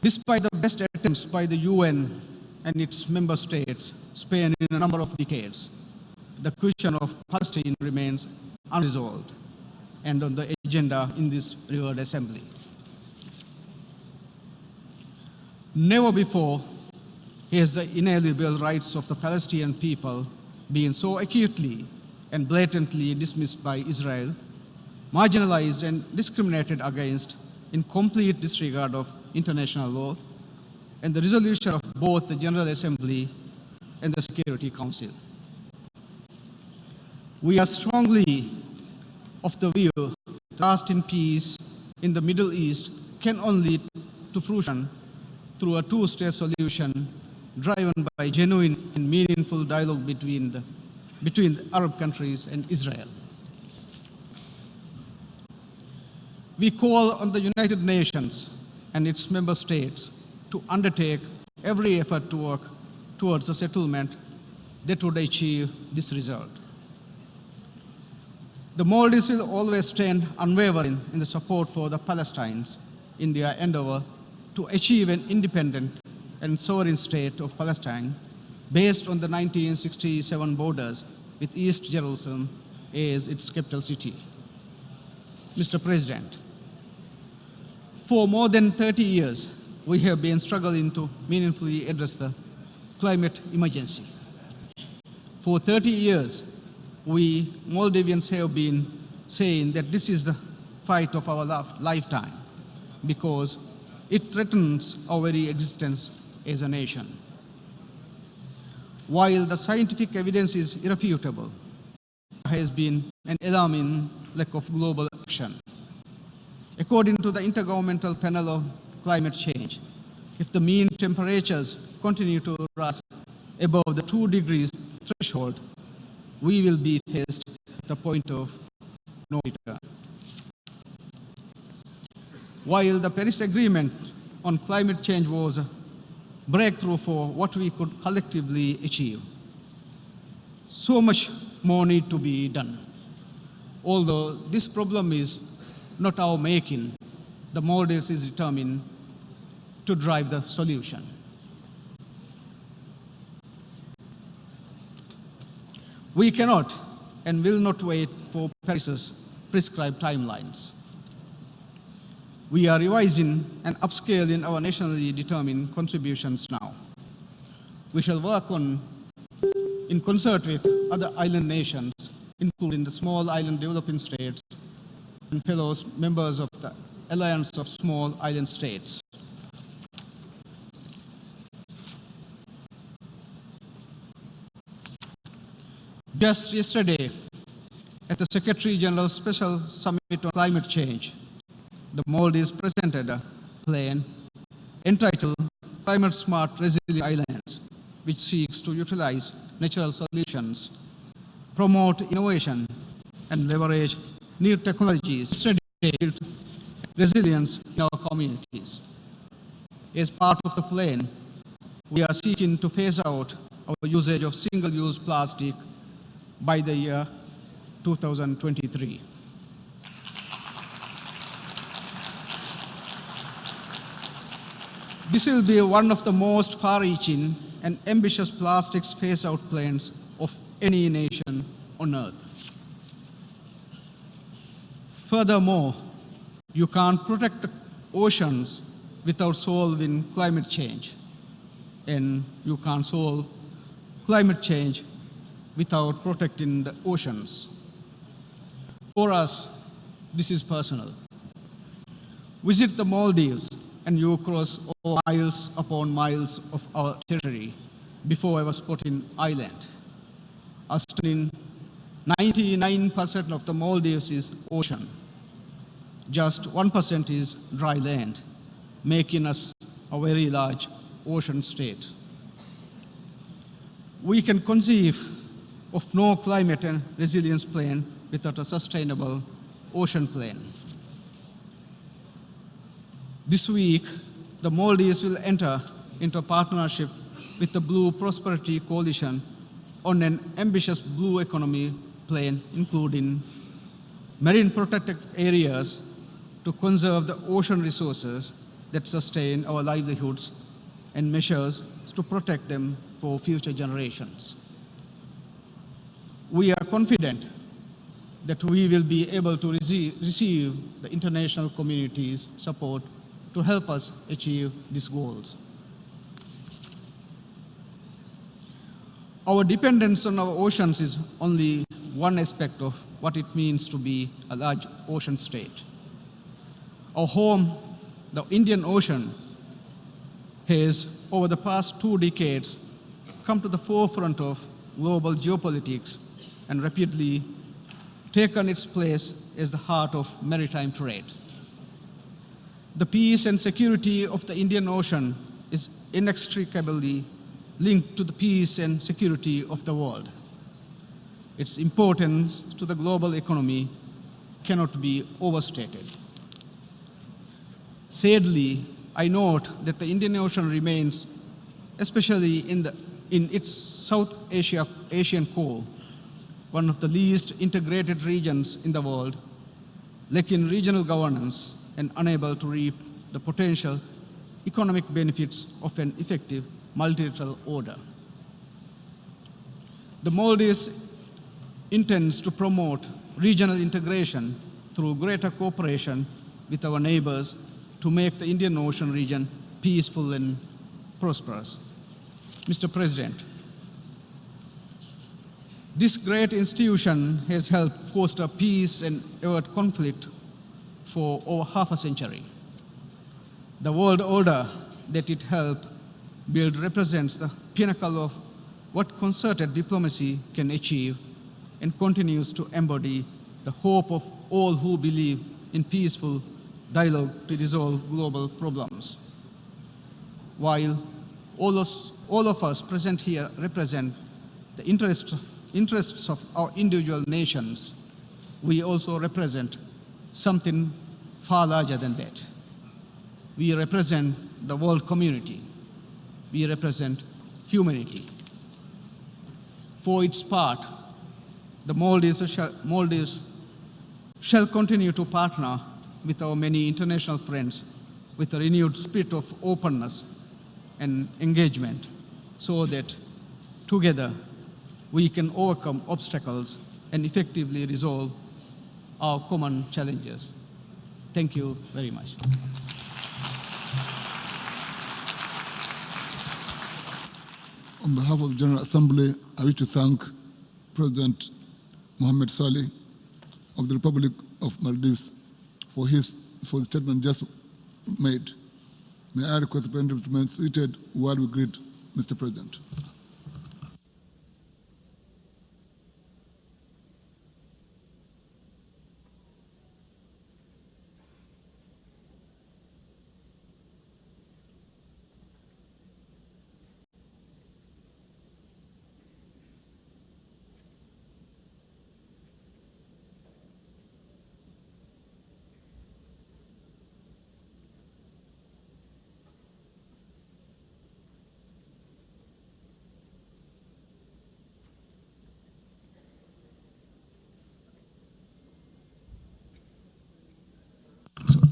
Despite the best attempts by the UN and its member states spanning a number of decades, the question of Palestine remains unresolved and on the agenda in this revered assembly. Never before has the inalienable rights of the Palestinian people been so acutely and blatantly dismissed by Israel, marginalized and discriminated against in complete disregard of international law and the resolution of both the General Assembly and the Security Council. We are strongly of the view that lasting peace in the Middle East can only lead to fruition through a two-state solution driven by genuine and meaningful dialogue between the Arab countries and Israel. We call on the United Nations and its member states to undertake every effort to work towards a settlement that would achieve this result. The Maldives will always stand unwavering in the support for the Palestinians in their endeavor to achieve an independent and sovereign state of Palestine based on the 1967 borders with East Jerusalem as its capital city. Mr. President, for more than 30 years, we have been struggling to meaningfully address the climate emergency. For 30 years, we Maldivians have been saying that this is the fight of our lifetime because it threatens our very existence as a nation. While the scientific evidence is irrefutable, there has been an alarming lack of global action. According to the Intergovernmental Panel on Climate Change, if the mean temperatures continue to rise above the 2 degrees threshold, we will be faced at the point of no return. While the Paris Agreement on climate change was a breakthrough for what we could collectively achieve, so much more needs to be done. Although this problem is not our making, the Maldives is determined to drive the solution. We cannot and will not wait for Paris's prescribed timelines. We are revising and upscaling our nationally determined contributions now. We shall work on, in concert with other island nations, including the small island developing states and fellow members of the Alliance of Small Island States. Just yesterday, at the Secretary General's Special Summit on Climate Change, the Maldives presented a plan entitled Climate Smart Resilient Islands, which seeks to utilize natural solutions, promote innovation, and leverage new technologies to build resilience in our communities. As part of the plan, we are seeking to phase out our usage of single-use plastic by the year 2023. This will be one of the most far-reaching and ambitious plastics phase-out plans of any nation on Earth. Furthermore, you can't protect the oceans without solving climate change, and you can't solve climate change without protecting the oceans. For us, this is personal. Visit the Maldives and you cross miles upon miles of our territory before our spotting island. A stunning 99% of the Maldives is ocean. Just 1% is dry land, making us a very large ocean state. We can conceive of no climate and resilience plan without a sustainable ocean plan. This week, the Maldives will enter into a partnership with the Blue Prosperity Coalition on an ambitious blue economy plan, including marine protected areas to conserve the ocean resources that sustain our livelihoods and measures to protect them for future generations. We are confident that we will be able to receive the international community's support to help us achieve these goals. Our dependence on our oceans is only one aspect of what it means to be a large ocean state. Our home, the Indian Ocean, has, over the past 2 decades, come to the forefront of global geopolitics and rapidly taken its place as the heart of maritime trade. The peace and security of the Indian Ocean is inextricably linked to the peace and security of the world. Its importance to the global economy cannot be overstated. Sadly, I note that the Indian Ocean remains, especially in its South Asian core, one of the least integrated regions in the world, lacking regional governance and unable to reap the potential economic benefits of an effective multilateral order. The Maldives intends to promote regional integration through greater cooperation with our neighbors to make the Indian Ocean region peaceful and prosperous. Mr. President, this great institution has helped foster peace and avert conflict for over half a century. The world order that it helped build represents the pinnacle of what concerted diplomacy can achieve and continues to embody the hope of all who believe in peaceful dialogue to resolve global problems. While all of us present here represent the interests of our individual nations, we also represent something far larger than that. We represent the world community. We represent humanity. For its part, the Maldives shall continue to partner with our many international friends with a renewed spirit of openness and engagement so that together we can overcome obstacles and effectively resolve our common challenges. Thank you very much. On behalf of the General Assembly, I wish to thank President Mohammed Saleh of the Republic of Maldives for the statement just made. May I request the President to remain seated while we greet Mr. President.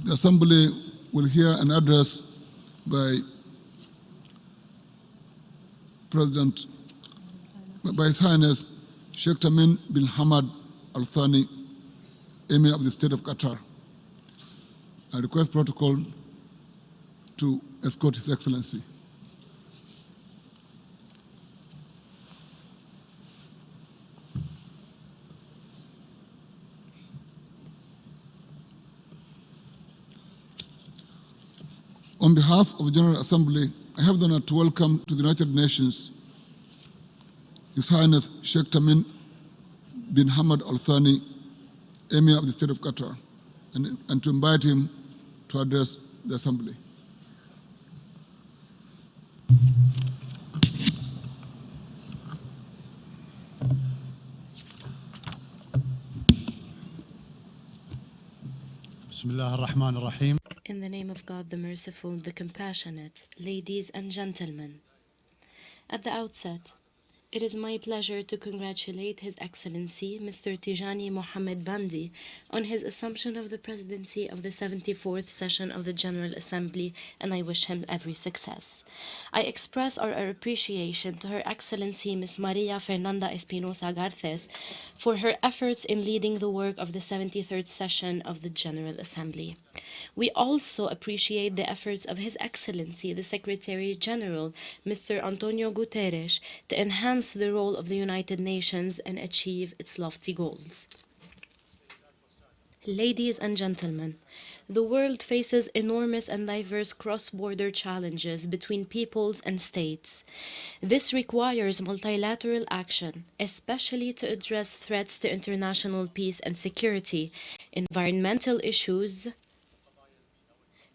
The Assembly will hear an address by President, by His Highness Sheikh Tamim bin Hamad Al Thani, Emir of the State of Qatar. I request protocol to escort His Excellency. On behalf of the General Assembly, I have the honor to welcome to the United Nations His Highness Sheikh Tamim bin Hamad Al Thani, Emir of the State of Qatar, and to invite him to address the Assembly. Bismillah ar-Rahman ar-Rahim. In the name of God, the Merciful, the Compassionate, ladies and gentlemen. At the outset, it is my pleasure to congratulate His Excellency, Mr. Tijani Mohammed Bandi, on his assumption of the presidency of the 74th session of the General Assembly, and I wish him every success. I express our appreciation to Her Excellency Ms. Maria Fernanda Espinosa Garces for her efforts in leading the work of the 73rd session of the General Assembly. We also appreciate the efforts of His Excellency, the Secretary General, Mr. Antonio Guterres, to enhance the role of the United Nations and achieve its lofty goals. Ladies and gentlemen, the world faces enormous and diverse cross-border challenges between peoples and states. This requires multilateral action, especially to address threats to international peace and security, environmental issues,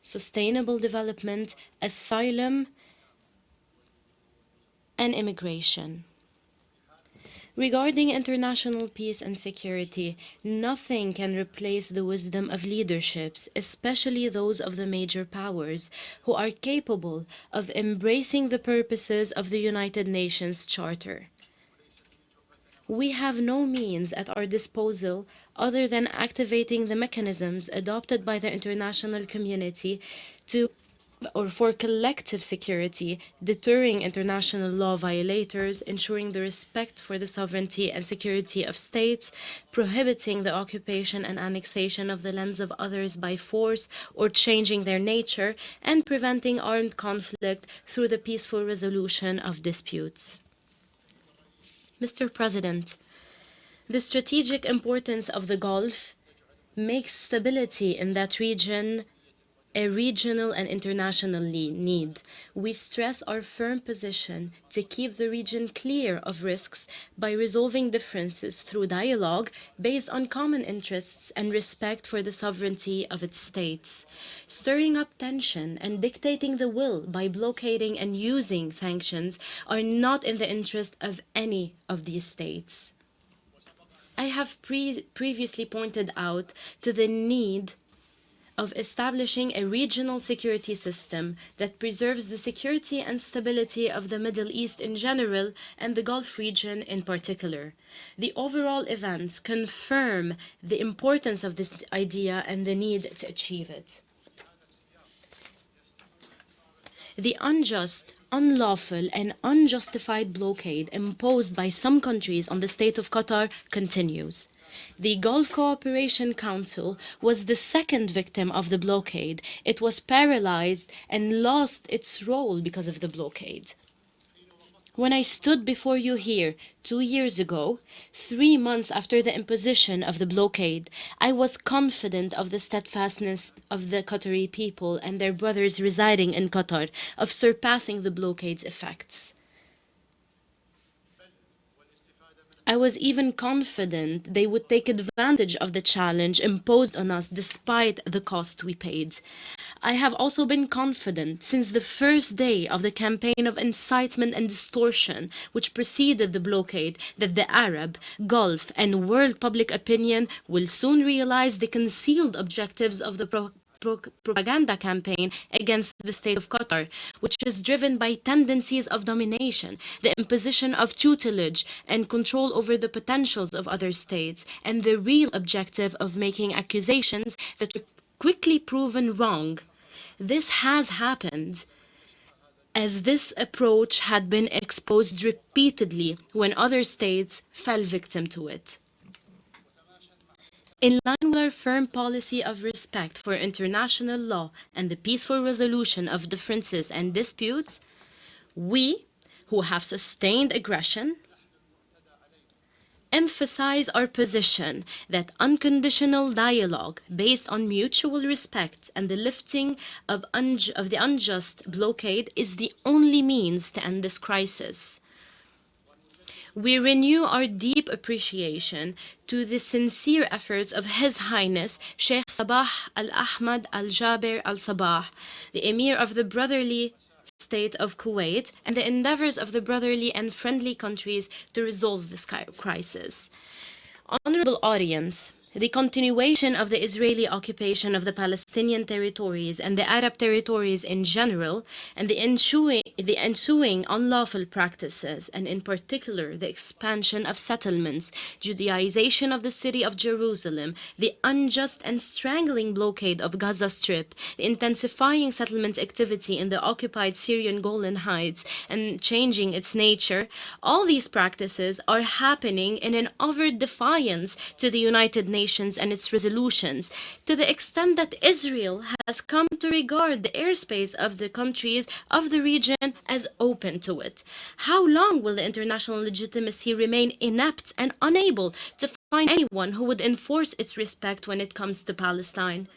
sustainable development, asylum, and immigration. Regarding international peace and security, nothing can replace the wisdom of leaderships, especially those of the major powers, who are capable of embracing the purposes of the United Nations Charter. We have no means at our disposal other than activating the mechanisms adopted by the international community for collective security, deterring international law violators, ensuring the respect for the sovereignty and security of states, prohibiting the occupation and annexation of the lands of others by force or changing their nature, and preventing armed conflict through the peaceful resolution of disputes. Mr. President, the strategic importance of the Gulf makes stability in that region a regional and international need. We stress our firm position to keep the region clear of risks by resolving differences through dialogue based on common interests and respect for the sovereignty of its states. Stirring up tension and dictating the will by blockading and using sanctions are not in the interest of any of these states. I have previously pointed out to the need of establishing a regional security system that preserves the security and stability of the Middle East in general and the Gulf region in particular. The overall events confirm the importance of this idea and the need to achieve it. The unjust, unlawful, and unjustified blockade imposed by some countries on the state of Qatar continues. The Gulf Cooperation Council was the second victim of the blockade. It was paralyzed and lost its role because of the blockade. When I stood before you here 2 years ago, 3 months after the imposition of the blockade, I was confident of the steadfastness of the Qatari people and their brothers residing in Qatar of surpassing the blockade's effects. I was even confident they would take advantage of the challenge imposed on us despite the cost we paid. I have also been confident since the first day of the campaign of incitement and distortion which preceded the blockade that the Arab, Gulf, and world public opinion will soon realize the concealed objectives of the propaganda campaign against the state of Qatar, which is driven by tendencies of domination, the imposition of tutelage and control over the potentials of other states, and the real objective of making accusations that are quickly proven wrong. This has happened, as this approach had been exposed repeatedly when other states fell victim to it. In line with our firm policy of respect for international law and the peaceful resolution of differences and disputes, we, who have sustained aggression, emphasize our position that unconditional dialogue based on mutual respect and the lifting of the unjust blockade is the only means to end this crisis. We renew our deep appreciation to the sincere efforts of His Highness Sheikh Sabah Al-Ahmad Al-Jaber Al-Sabah, the Emir of the Brotherly State of Kuwait, and the endeavors of the brotherly and friendly countries to resolve this crisis. Honorable audience, the continuation of the Israeli occupation of the Palestinian territories and the Arab territories in general, and the ensuing unlawful practices, and in particular the expansion of settlements, Judaization of the city of Jerusalem, the unjust and strangling blockade of Gaza Strip, the intensifying settlement activity in the occupied Syrian Golan Heights, and changing its nature, all these practices are happening in an overt defiance to the United Nations and its resolutions, to the extent that Israel has come to regard the airspace of the countries of the region as open to it. How long will the international legitimacy remain inept and unable to find anyone who would enforce its respect when it comes to Palestine?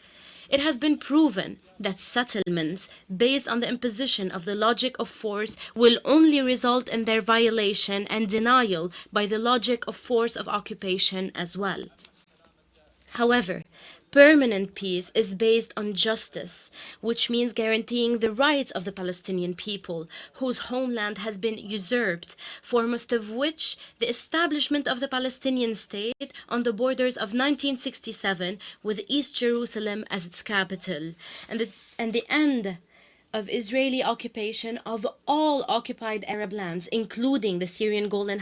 It has been proven that settlements based on the imposition of the logic of force will only result in their violation and denial by the logic of force of occupation as well. However, permanent peace is based on justice, which means guaranteeing the rights of the Palestinian people, whose homeland has been usurped, foremost of which the establishment of the Palestinian state on the borders of 1967 with East Jerusalem as its capital, and the end of Israeli occupation of all occupied Arab lands, including the Syrian Golan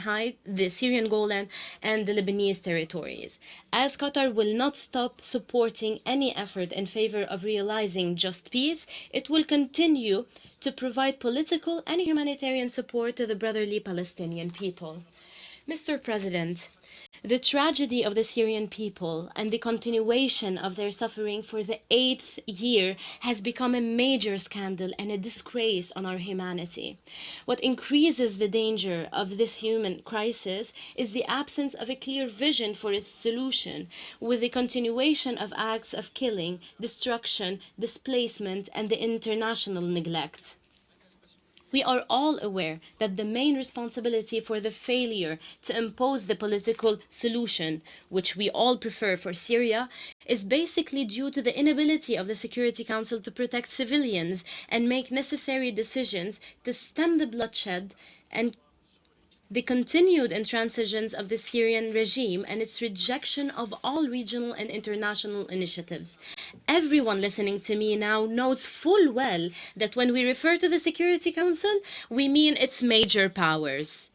and the Lebanese territories. As Qatar will not stop supporting any effort in favor of realizing just peace, it will continue to provide political and humanitarian support to the brotherly Palestinian people. Mr. President, the tragedy of the Syrian people and the continuation of their suffering for the 8th year has become a major scandal and a disgrace on our humanity. What increases the danger of this human crisis is the absence of a clear vision for its solution, with the continuation of acts of killing, destruction, displacement, and the international neglect. We are all aware that the main responsibility for the failure to impose the political solution, which we all prefer for Syria, is basically due to the inability of the Security Council to protect civilians and make necessary decisions to stem the bloodshed and the continued intransigence of the Syrian regime and its rejection of all regional and international initiatives. Everyone listening to me now knows full well that when we refer to the Security Council, we mean its major powers.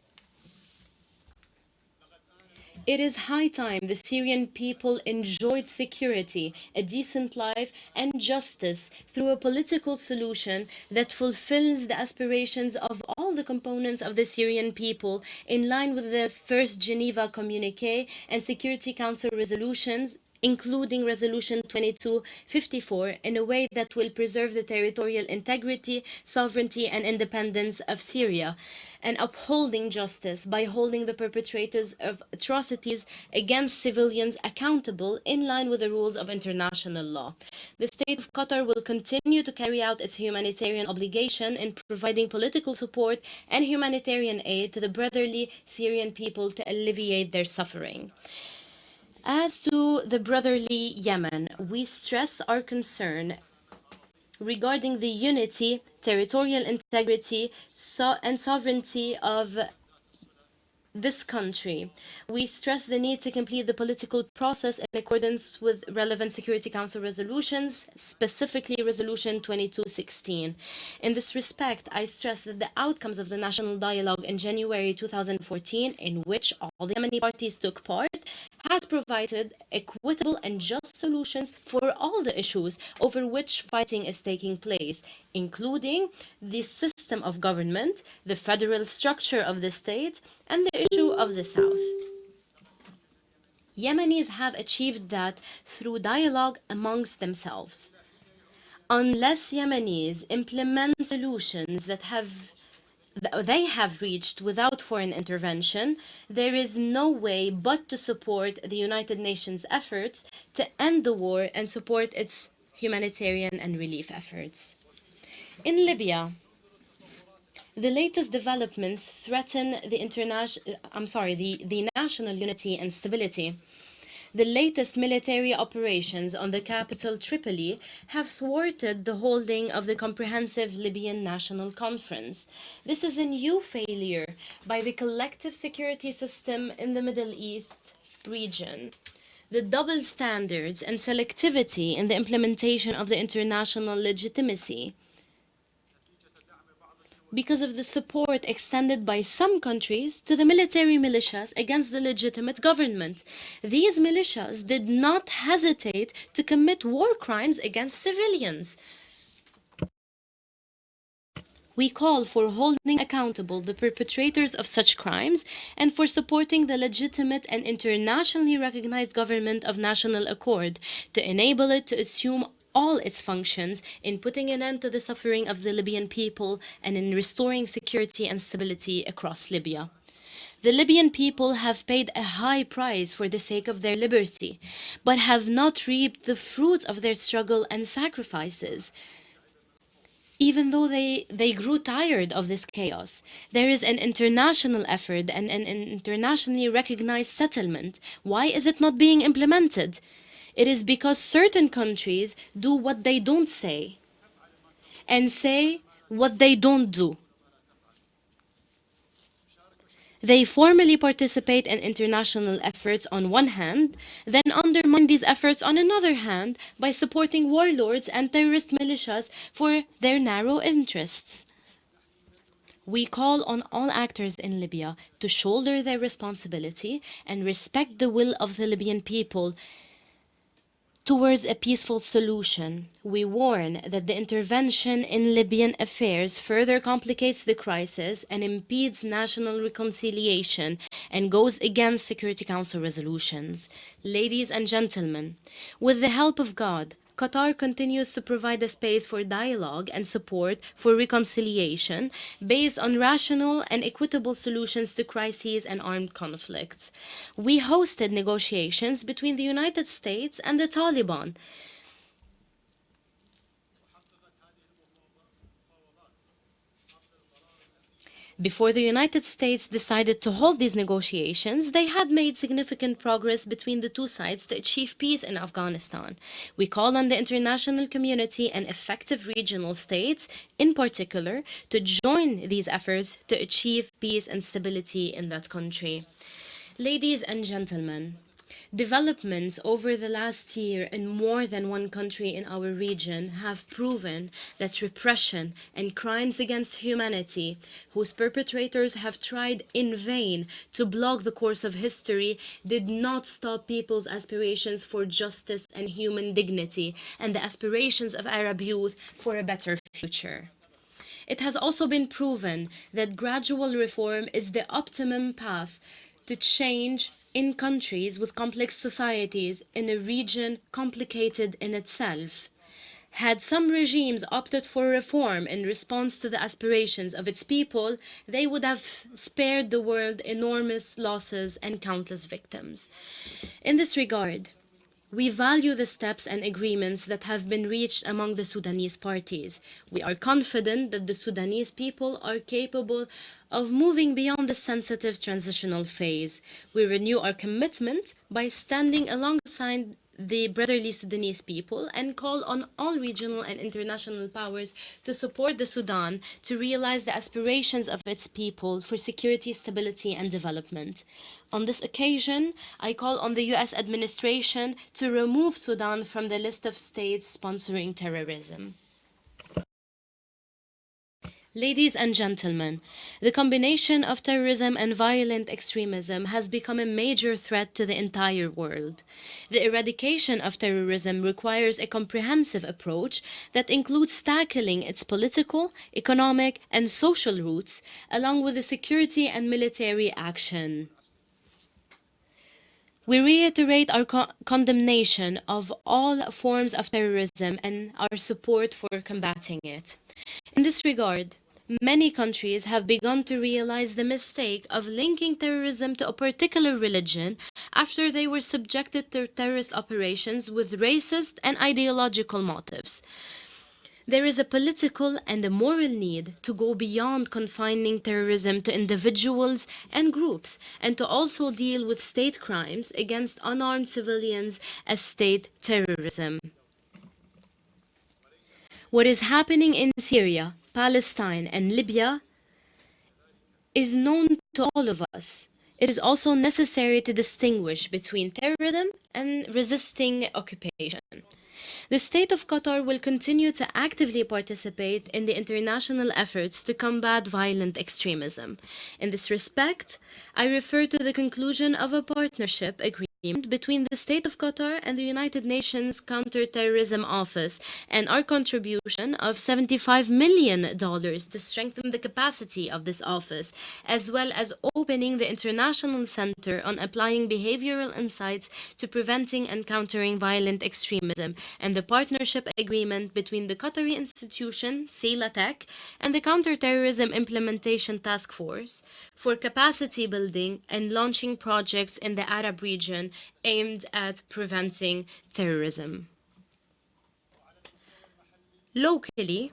It is high time the Syrian people enjoyed security, a decent life, and justice through a political solution that fulfills the aspirations of all the components of the Syrian people in line with the First Geneva Communique and Security Council resolutions, including Resolution 2254, in a way that will preserve the territorial integrity, sovereignty, and independence of Syria, and upholding justice by holding the perpetrators of atrocities against civilians accountable in line with the rules of international law. The State of Qatar will continue to carry out its humanitarian obligation in providing political support and humanitarian aid to the brotherly Syrian people to alleviate their suffering. As to the brotherly Yemen, we stress our concern regarding the unity, territorial integrity, and sovereignty of this country. We stress the need to complete the political process in accordance with relevant Security Council resolutions, specifically Resolution 2216. In this respect, I stress that the outcomes of the national dialogue in January 2014, in which all all the Yemeni parties took part, has provided equitable and just solutions for all the issues over which fighting is taking place, including the system of government, the federal structure of the state, and the issue of the South. Yemenis have achieved that through dialogue amongst themselves. Unless Yemenis implement solutions that they have reached without foreign intervention, there is no way but to support the United Nations efforts to end the war and support its humanitarian and relief efforts. In Libya, the latest developments threaten the national unity and stability. The latest military operations on the capital Tripoli have thwarted the holding of the Comprehensive Libyan National Conference. This is a new failure by the collective security system in the Middle East region. The double standards and selectivity in the implementation of the international legitimacy, because of the support extended by some countries to the military militias against the legitimate government. These militias did not hesitate to commit war crimes against civilians. We call for holding accountable the perpetrators of such crimes and for supporting the legitimate and internationally recognized government of national accord to enable it to assume all its functions in putting an end to the suffering of the Libyan people and in restoring security and stability across Libya. The Libyan people have paid a high price for the sake of their liberty, but have not reaped the fruits of their struggle and sacrifices. Even though they grew tired of this chaos, there is an international effort and an internationally recognized settlement. Why is it not being implemented? It is because certain countries do what they don't say and say what they don't do. They formally participate in international efforts on one hand, then undermine these efforts on another hand by supporting warlords and terrorist militias for their narrow interests. We call on all actors in Libya to shoulder their responsibility and respect the will of the Libyan people towards a peaceful solution. We warn that the intervention in Libyan affairs further complicates the crisis and impedes national reconciliation and goes against Security Council resolutions. Ladies and gentlemen, with the help of God, Qatar continues to provide a space for dialogue and support for reconciliation based on rational and equitable solutions to crises and armed conflicts. We hosted negotiations between the United States and the Taliban. Before the United States decided to hold these negotiations, they had made significant progress between the two sides to achieve peace in Afghanistan. We call on the international community and effective regional states, in particular, to join these efforts to achieve peace and stability in that country. Ladies and gentlemen, developments over the last year in more than one country in our region have proven that repression and crimes against humanity, whose perpetrators have tried in vain to block the course of history, did not stop people's aspirations for justice and human dignity and the aspirations of Arab youth for a better future. It has also been proven that gradual reform is the optimum path to change in countries with complex societies in a region complicated in itself. Had some regimes opted for reform in response to the aspirations of its people, they would have spared the world enormous losses and countless victims. In this regard, we value the steps and agreements that have been reached among the Sudanese parties. We are confident that the Sudanese people are capable of moving beyond the sensitive transitional phase. We renew our commitment by standing alongside the brotherly Sudanese people and call on all regional and international powers to support the Sudan to realize the aspirations of its people for security, stability, and development. On this occasion, I call on the U.S. administration to remove Sudan from the list of states sponsoring terrorism. Ladies and gentlemen, the combination of terrorism and violent extremism has become a major threat to the entire world. The eradication of terrorism requires a comprehensive approach that includes tackling its political, economic, and social roots, along with the security and military action. We reiterate our condemnation of all forms of terrorism and our support for combating it. In this regard, many countries have begun to realize the mistake of linking terrorism to a particular religion after they were subjected to terrorist operations with racist and ideological motives. There is a political and a moral need to go beyond confining terrorism to individuals and groups, and to also deal with state crimes against unarmed civilians as state terrorism. What is happening in Syria, Palestine, and Libya is known to all of us. It is also necessary to distinguish between terrorism and resisting occupation. The State of Qatar will continue to actively participate in the international efforts to combat violent extremism. In this respect, I refer to the conclusion of a partnership agreement between the State of Qatar and the United Nations Counterterrorism Office, and our contribution of $75 million to strengthen the capacity of this office, as well as opening the International Center on Applying Behavioral Insights to Preventing and Countering Violent Extremism, and the partnership agreement between the Qatari institution, CELATEC, and the Counterterrorism Implementation Task Force for capacity building and launching projects in the Arab region aimed at preventing terrorism. Locally,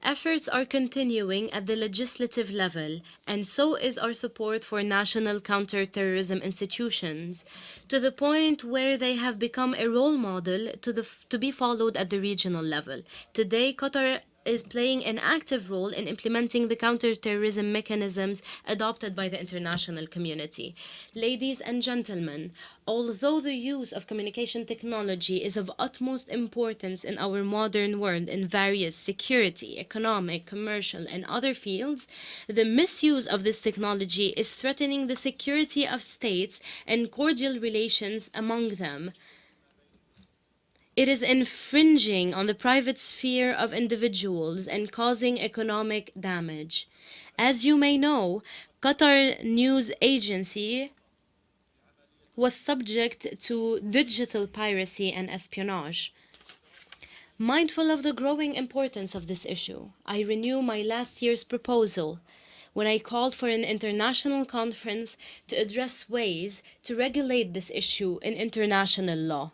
efforts are continuing at the legislative level, and so is our support for national counterterrorism institutions, to the point where they have become a role model to be followed at the regional level. Today, Qatar is playing an active role in implementing the counterterrorism mechanisms adopted by the international community. Ladies and gentlemen, although the use of communication technology is of utmost importance in our modern world in various security, economic, commercial, and other fields, the misuse of this technology is threatening the security of states and cordial relations among them. It is infringing on the private sphere of individuals and causing economic damage. As you may know, Qatar News Agency was subject to digital piracy and espionage. Mindful of the growing importance of this issue, I renew my last year's proposal when I called for an international conference to address ways to regulate this issue in international law.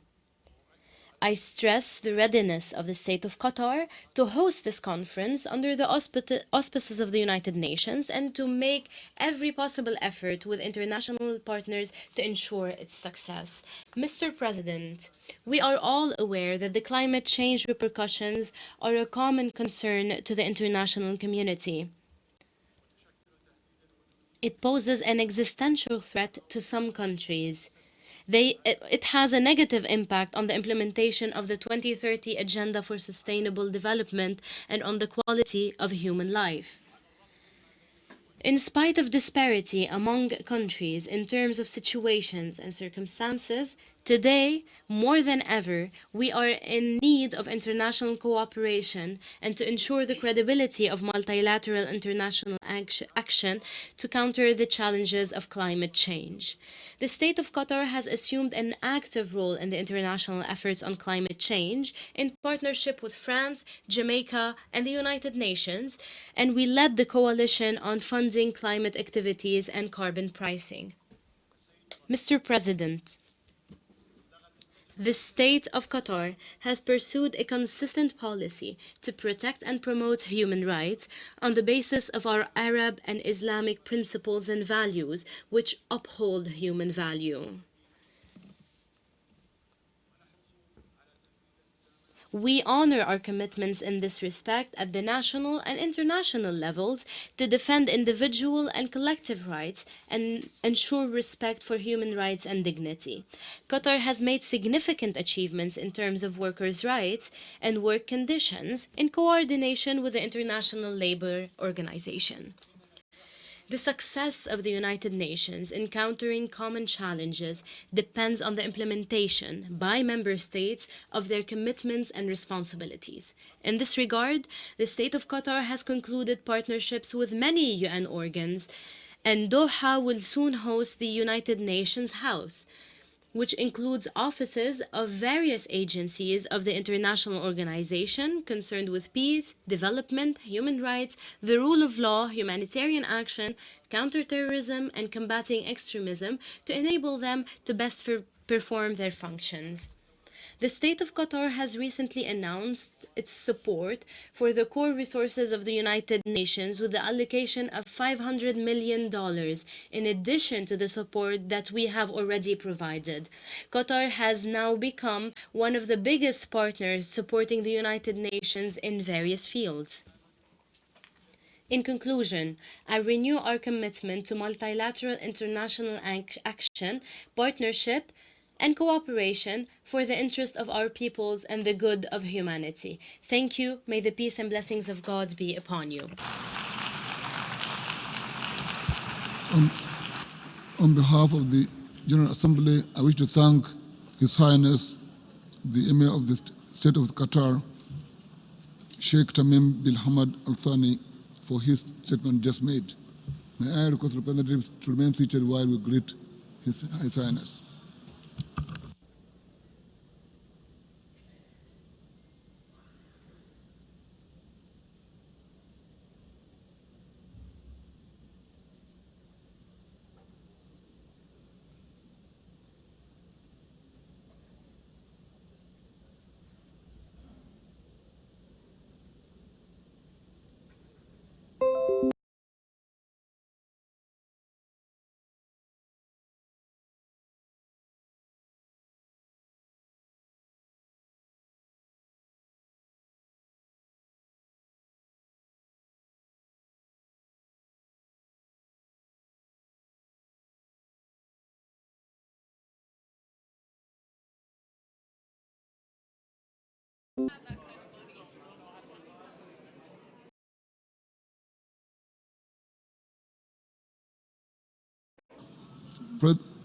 I stress the readiness of the State of Qatar to host this conference under the auspices of the United Nations and to make every possible effort with international partners to ensure its success. Mr. President, we are all aware that the climate change repercussions are a common concern to the international community. It poses an existential threat to some countries. It has a negative impact on the implementation of the 2030 Agenda for Sustainable Development and on the quality of human life. In spite of disparity among countries in terms of situations and circumstances, today, more than ever, we are in need of international cooperation and to ensure the credibility of multilateral international action to counter the challenges of climate change. The State of Qatar has assumed an active role in the international efforts on climate change in partnership with France, Jamaica, and the United Nations, and we led the coalition on funding climate activities and carbon pricing. Mr. President, the State of Qatar has pursued a consistent policy to protect and promote human rights on the basis of our Arab and Islamic principles and values, which uphold human value. We honor our commitments in this respect at the national and international levels to defend individual and collective rights and ensure respect for human rights and dignity. Qatar has made significant achievements in terms of workers' rights and work conditions in coordination with the International Labour Organization. The success of the United Nations in countering common challenges depends on the implementation by member states of their commitments and responsibilities. In this regard, the State of Qatar has concluded partnerships with many UN organs, and Doha will soon host the United Nations House, which includes offices of various agencies of the international organization concerned with peace, development, human rights, the rule of law, humanitarian action, counterterrorism, and combating extremism to enable them to best perform their functions. The State of Qatar has recently announced its support for the core resources of the United Nations with the allocation of $500 million in addition to the support that we have already provided. Qatar has now become one of the biggest partners supporting the United Nations in various fields. In conclusion, I renew our commitment to multilateral international action, partnership, and cooperation for the interest of our peoples and the good of humanity. Thank you. May the peace and blessings of God be upon you. On behalf of the General Assembly, I wish to thank His Highness, the Emir of the State of Qatar, Sheikh Tamim bin Hamad Al Thani, for his statement just made. May I request representatives to remain seated while we greet His Highness.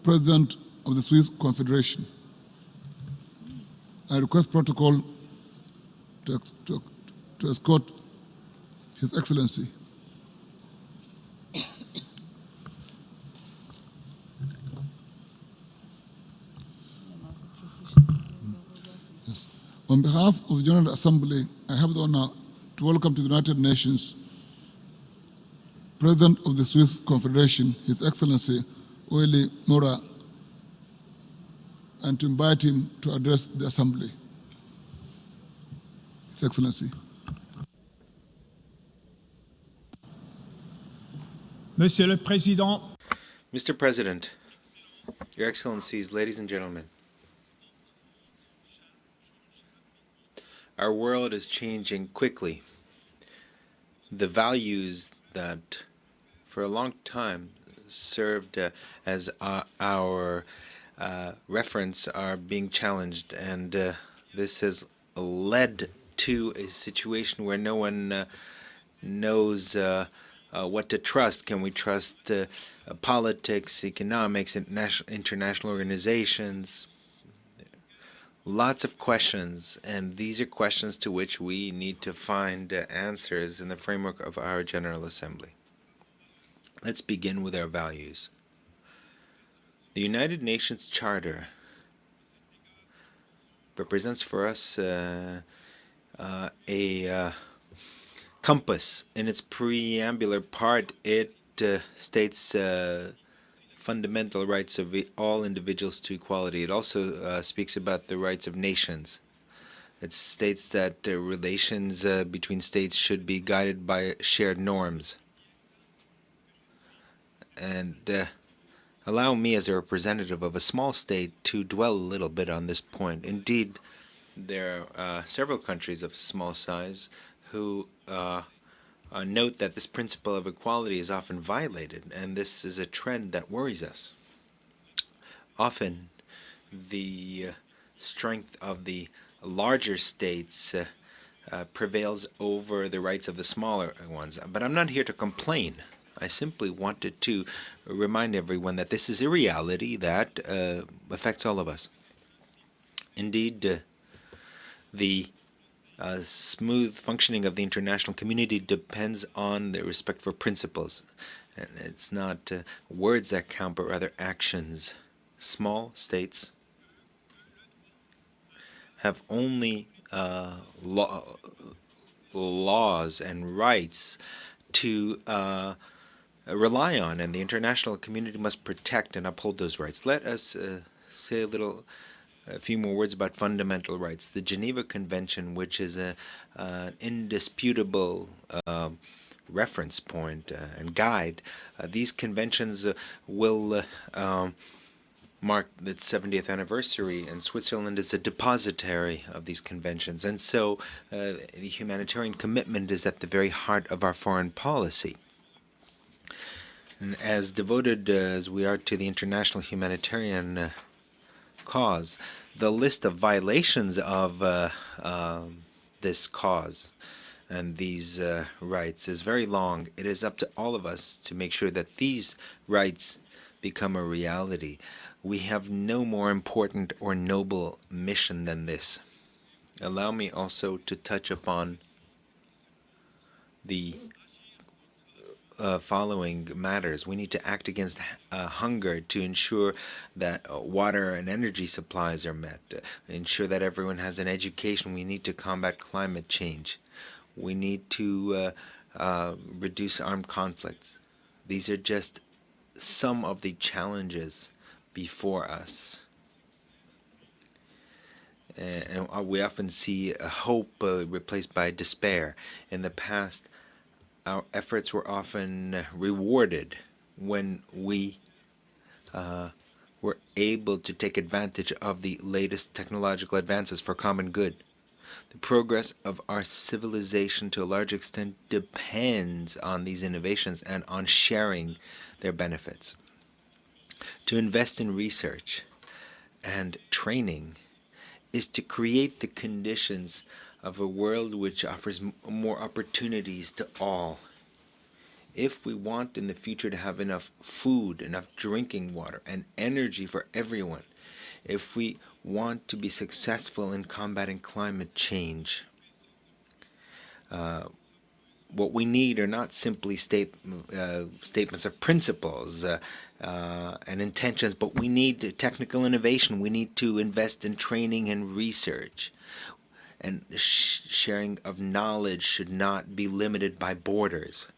President of the Swiss Confederation, I request protocol to escort His Excellency. Yes. On behalf of the General Assembly, I have the honor to welcome to the United Nations President of the Swiss Confederation, His Excellency Oeli Mora, and to invite him to address the Assembly. His Excellency. Monsieur le Président. Mr. President, Your Excellencies, ladies and gentlemen, our world is changing quickly. The values that for a long time served as our reference are being challenged, and this has led to a situation where no one knows what to trust. Can we trust politics, economics, international organizations? Lots of questions, and these are questions to which we need to find answers in the framework of our General Assembly. Let's begin with our values. The United Nations Charter represents for us a compass. In its preambular part, it states fundamental rights of all individuals to equality. It also speaks about the rights of nations. It states that relations between states should be guided by shared norms. And allow me, as a representative of a small state, to dwell a little bit on this point. Indeed, there are several countries of small size who note that this principle of equality is often violated, and this is a trend that worries us. Often, the strength of the larger states prevails over the rights of the smaller ones. But I'm not here to complain. I simply wanted to remind everyone that this is a reality that affects all of us. Indeed, the smooth functioning of the international community depends on the respect for principles. And it's not words that count, but rather actions. Small states have only laws and rights to rely on, and the international community must protect and uphold those rights. Let us say a few more words about fundamental rights. The Geneva Convention, which is an indisputable reference point and guide, these conventions will mark its 70th anniversary, and Switzerland is a depositary of these conventions. And so the humanitarian commitment is at the very heart of our foreign policy. And as devoted as we are to the international humanitarian cause, the list of violations of this cause and these rights is very long. It is up to all of us to make sure that these rights become a reality. We have no more important or noble mission than this. Allow me also to touch upon the following matters. We need to act against hunger to ensure that water and energy supplies are met, ensure that everyone has an education. We need to combat climate change. We need to reduce armed conflicts. These are just some of the challenges before us. And we often see hope replaced by despair. In the past, our efforts were often rewarded when we were able to take advantage of the latest technological advances for common good. The progress of our civilization to a large extent depends on these innovations and on sharing their benefits. To invest in research and training is to create the conditions of a world which offers more opportunities to all. If we want in the future to have enough food, enough drinking water, and energy for everyone, if we want to be successful in combating climate change, what we need are not simply statements of principles and intentions, but we need technical innovation. We need to invest in training and research. And the sharing of knowledge should not be limited by borders.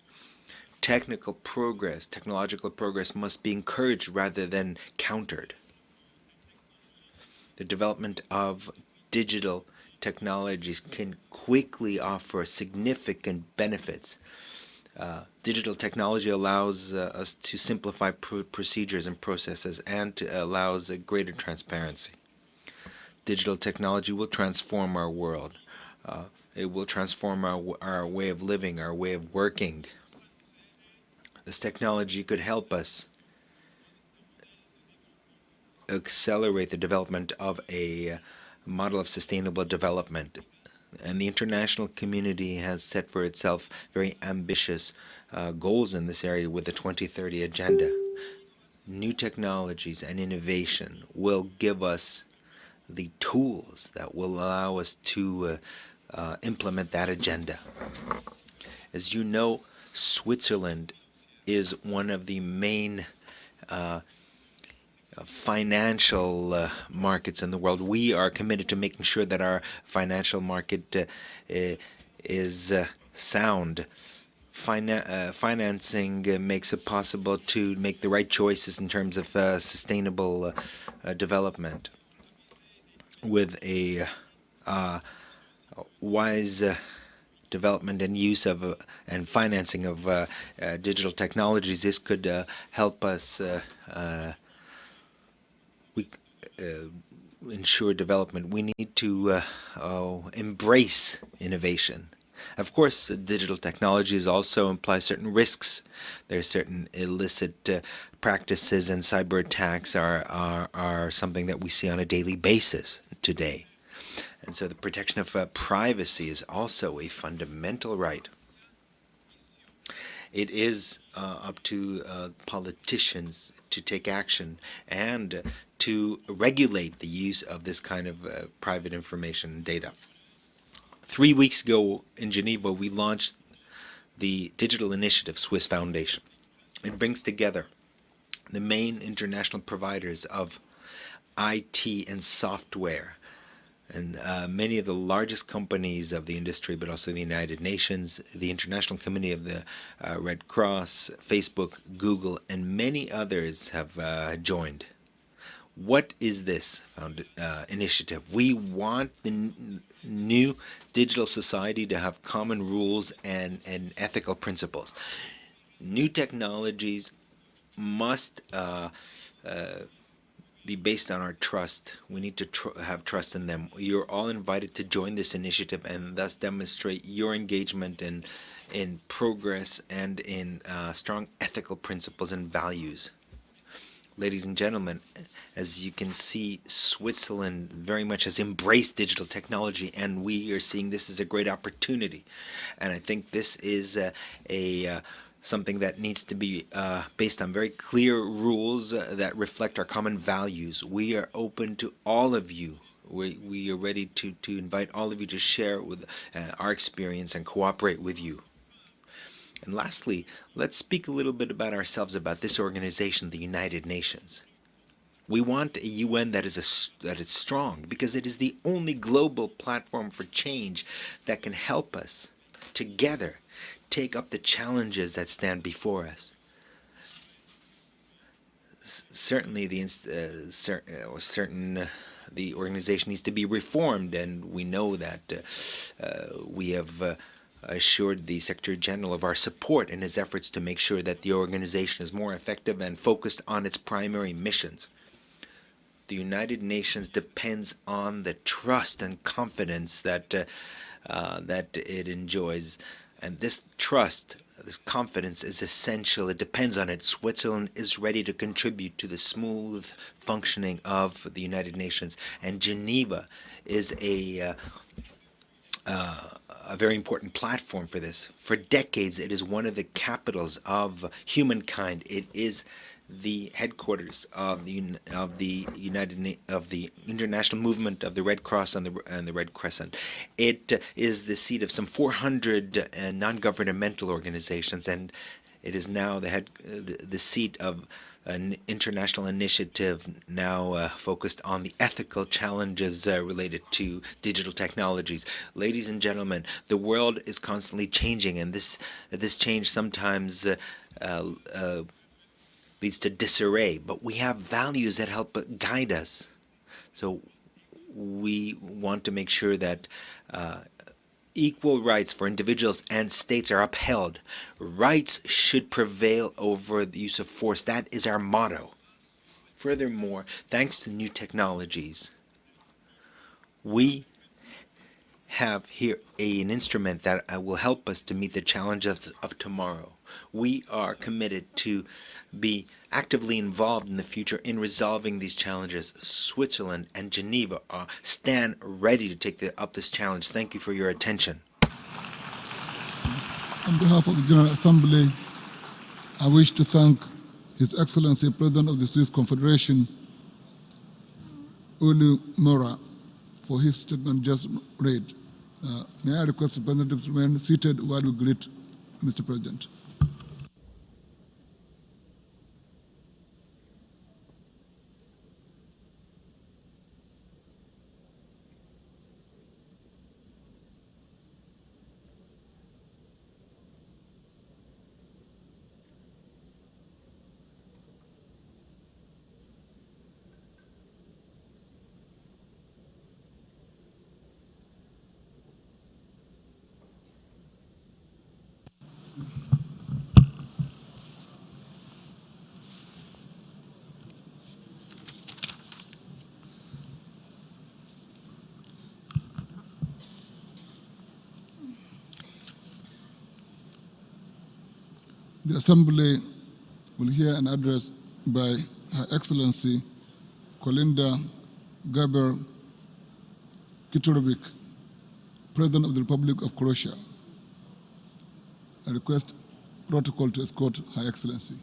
Technological progress must be encouraged rather than countered. The development of digital technologies can quickly offer significant benefits. Digital technology allows us to simplify procedures and processes and allows a greater transparency. Digital technology will transform our world. It will transform our way of living, our way of working. This technology could help us accelerate the development of a model of sustainable development. And the international community has set for itself very ambitious goals in this area with the 2030 Agenda. New technologies and innovation will give us the tools that will allow us to implement that agenda. As you know, Switzerland is one of the main financial markets in the world. We are committed to making sure that our financial market is sound. Financing makes it possible to make the right choices in terms of sustainable development. With a wise development and use of and financing of digital technologies, this could help us ensure development, we need to embrace innovation. Of course, digital technologies also imply certain risks. There are certain illicit practices, and cyber attacks are something that we see on a daily basis today. And so the protection of privacy is also a fundamental right. It is up to politicians to take action and to regulate the use of this kind of private information and data. 3 weeks ago in Geneva, we launched the digital initiative Swiss Foundation. It brings together the main international providers of IT and software, and many of the largest companies of the industry, but also the United Nations, the International Committee of the Red Cross, Facebook, Google, and many others have joined. What is this initiative? We want the new digital society to have common rules and ethical principles. New technologies must be based on our trust. We need to have trust in them. You're all invited to join this initiative and thus demonstrate your engagement in progress and in strong ethical principles and values. Ladies and gentlemen, as you can see, Switzerland very much has embraced digital technology, and we are seeing this as a great opportunity. And I think this is something that needs to be based on very clear rules that reflect our common values. We are open to all of you. We are ready to invite all of you to share with our experience and cooperate with you. And lastly, let's speak a little bit about ourselves, about this organization, the United Nations. We want a UN that is strong, because it is the only global platform for change that can help us together take up the challenges that stand before us. Certainly, the organization needs to be reformed, and we know that we have assured the Secretary General of our support in his efforts to make sure that the organization is more effective and focused on its primary missions. The United Nations depends on the trust and confidence that it enjoys, and this trust, this confidence is essential. It depends on it. Switzerland is ready to contribute to the smooth functioning of the United Nations, and Geneva is a very important platform for this. For decades, it is one of the capitals of humankind. It is the headquarters of the international movement of the Red Cross and the Red Crescent. It is the seat of some 400 non-governmental organizations, and it is now the seat of an international initiative now focused on the ethical challenges related to digital technologies. Ladies and gentlemen, the world is constantly changing, and this change sometimes leads to disarray, but we have values that help guide us. So we want to make sure that equal rights for individuals and states are upheld. Rights should prevail over the use of force. That is our motto. Furthermore, thanks to new technologies, we have here an instrument that will help us to meet the challenges of tomorrow. We are committed to be actively involved in the future in resolving these challenges. Switzerland and Geneva stand ready to take up this challenge. Thank you for your attention. On behalf of the General Assembly, I wish to thank His Excellency President of the Swiss Confederation, Ulu Mora, for his statement just read. May I request the President to remain seated while we greet Mr. President. The Assembly will hear an address by Her Excellency Kolinda Gaber Kitorovic, President of the Republic of Croatia. I request protocol to escort Her Excellency.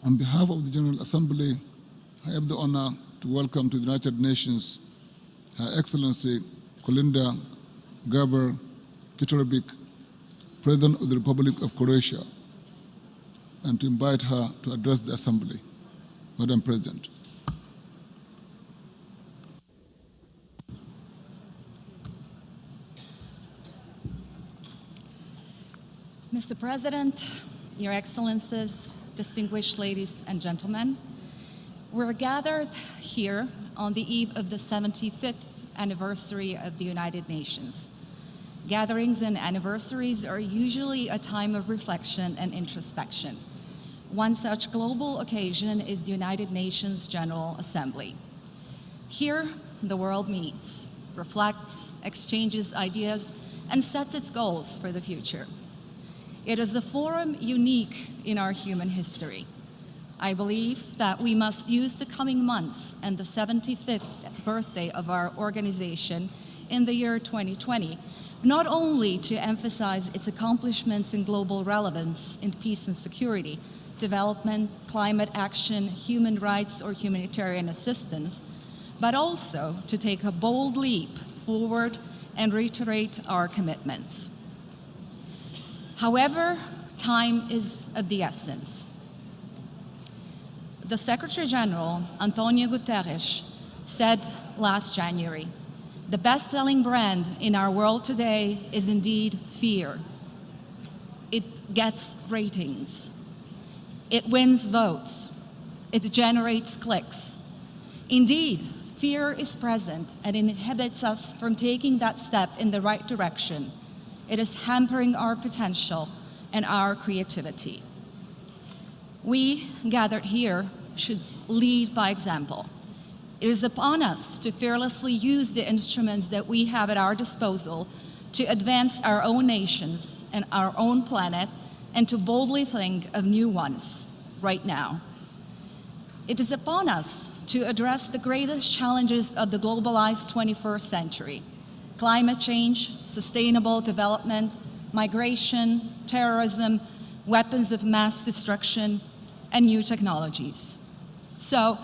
On behalf of the General Assembly, I have the honor to welcome to the United Nations Her Excellency Kolinda Gaber Kitorovic, President of the Republic of Croatia, and to invite her to address the Assembly. Madam President. Mr. President, Your Excellencies, distinguished ladies and gentlemen, we're gathered here on the eve of the 75th anniversary of the United Nations. Gatherings and anniversaries are usually a time of reflection and introspection. One such global occasion is the United Nations General Assembly. Here, the world meets, reflects, exchanges ideas, and sets its goals for the future. It is a forum unique in our human history. I believe that we must use the coming months and the 75th birthday of our organization in the year 2020 not only to emphasize its accomplishments in global relevance in peace and security, development, climate action, human rights, or humanitarian assistance, but also to take a bold leap forward and reiterate our commitments. However, time is of the essence. The Secretary General, Antonio Guterres, said last January, "The best-selling brand in our world today is indeed fear. It gets ratings. It wins votes. It generates clicks. Indeed, fear is present and inhibits us from taking that step in the right direction. It is hampering our potential and our creativity. We, gathered here, should lead by example. It is upon us to fearlessly use the instruments that we have at our disposal to advance our own nations and our own planet and to boldly think of new ones right now. It is upon us to address the greatest challenges of the globalized 21st century: climate change, sustainable development, migration, terrorism, weapons of mass destruction, and new technologies. So,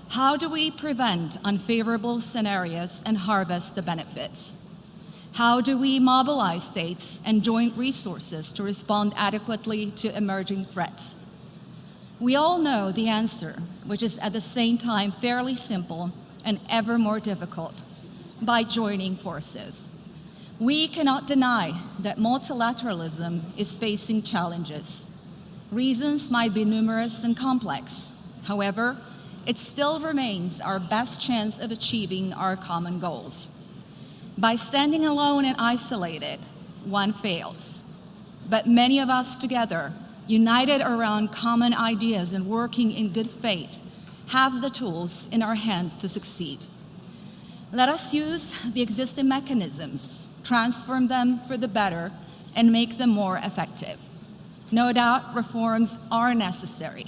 how do we prevent unfavorable scenarios and harvest the benefits? How do we mobilize states and joint resources to respond adequately to emerging threats? We all know the answer, which is at the same time fairly simple and ever more difficult: by joining forces. We cannot deny that multilateralism is facing challenges. Reasons might be numerous and complex. However, it still remains our best chance of achieving our common goals. By standing alone and isolated, one fails. But many of us together, united around common ideas and working in good faith, have the tools in our hands to succeed. Let us use the existing mechanisms, transform them for the better, and make them more effective. No doubt reforms are necessary.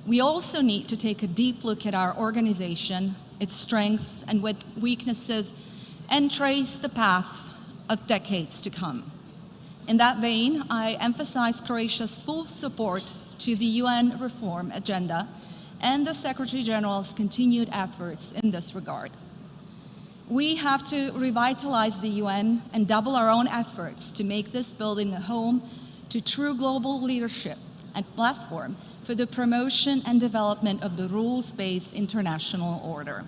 We also need to take a deep look at our organization, its strengths and weaknesses, and trace the path of decades to come. In that vein, I emphasize Croatia's full support to the UN reform agenda and the Secretary General's continued efforts in this regard. We have to revitalize the UN and double our own efforts to make this building a home to true global leadership and platform for the promotion and development of the rules-based international order.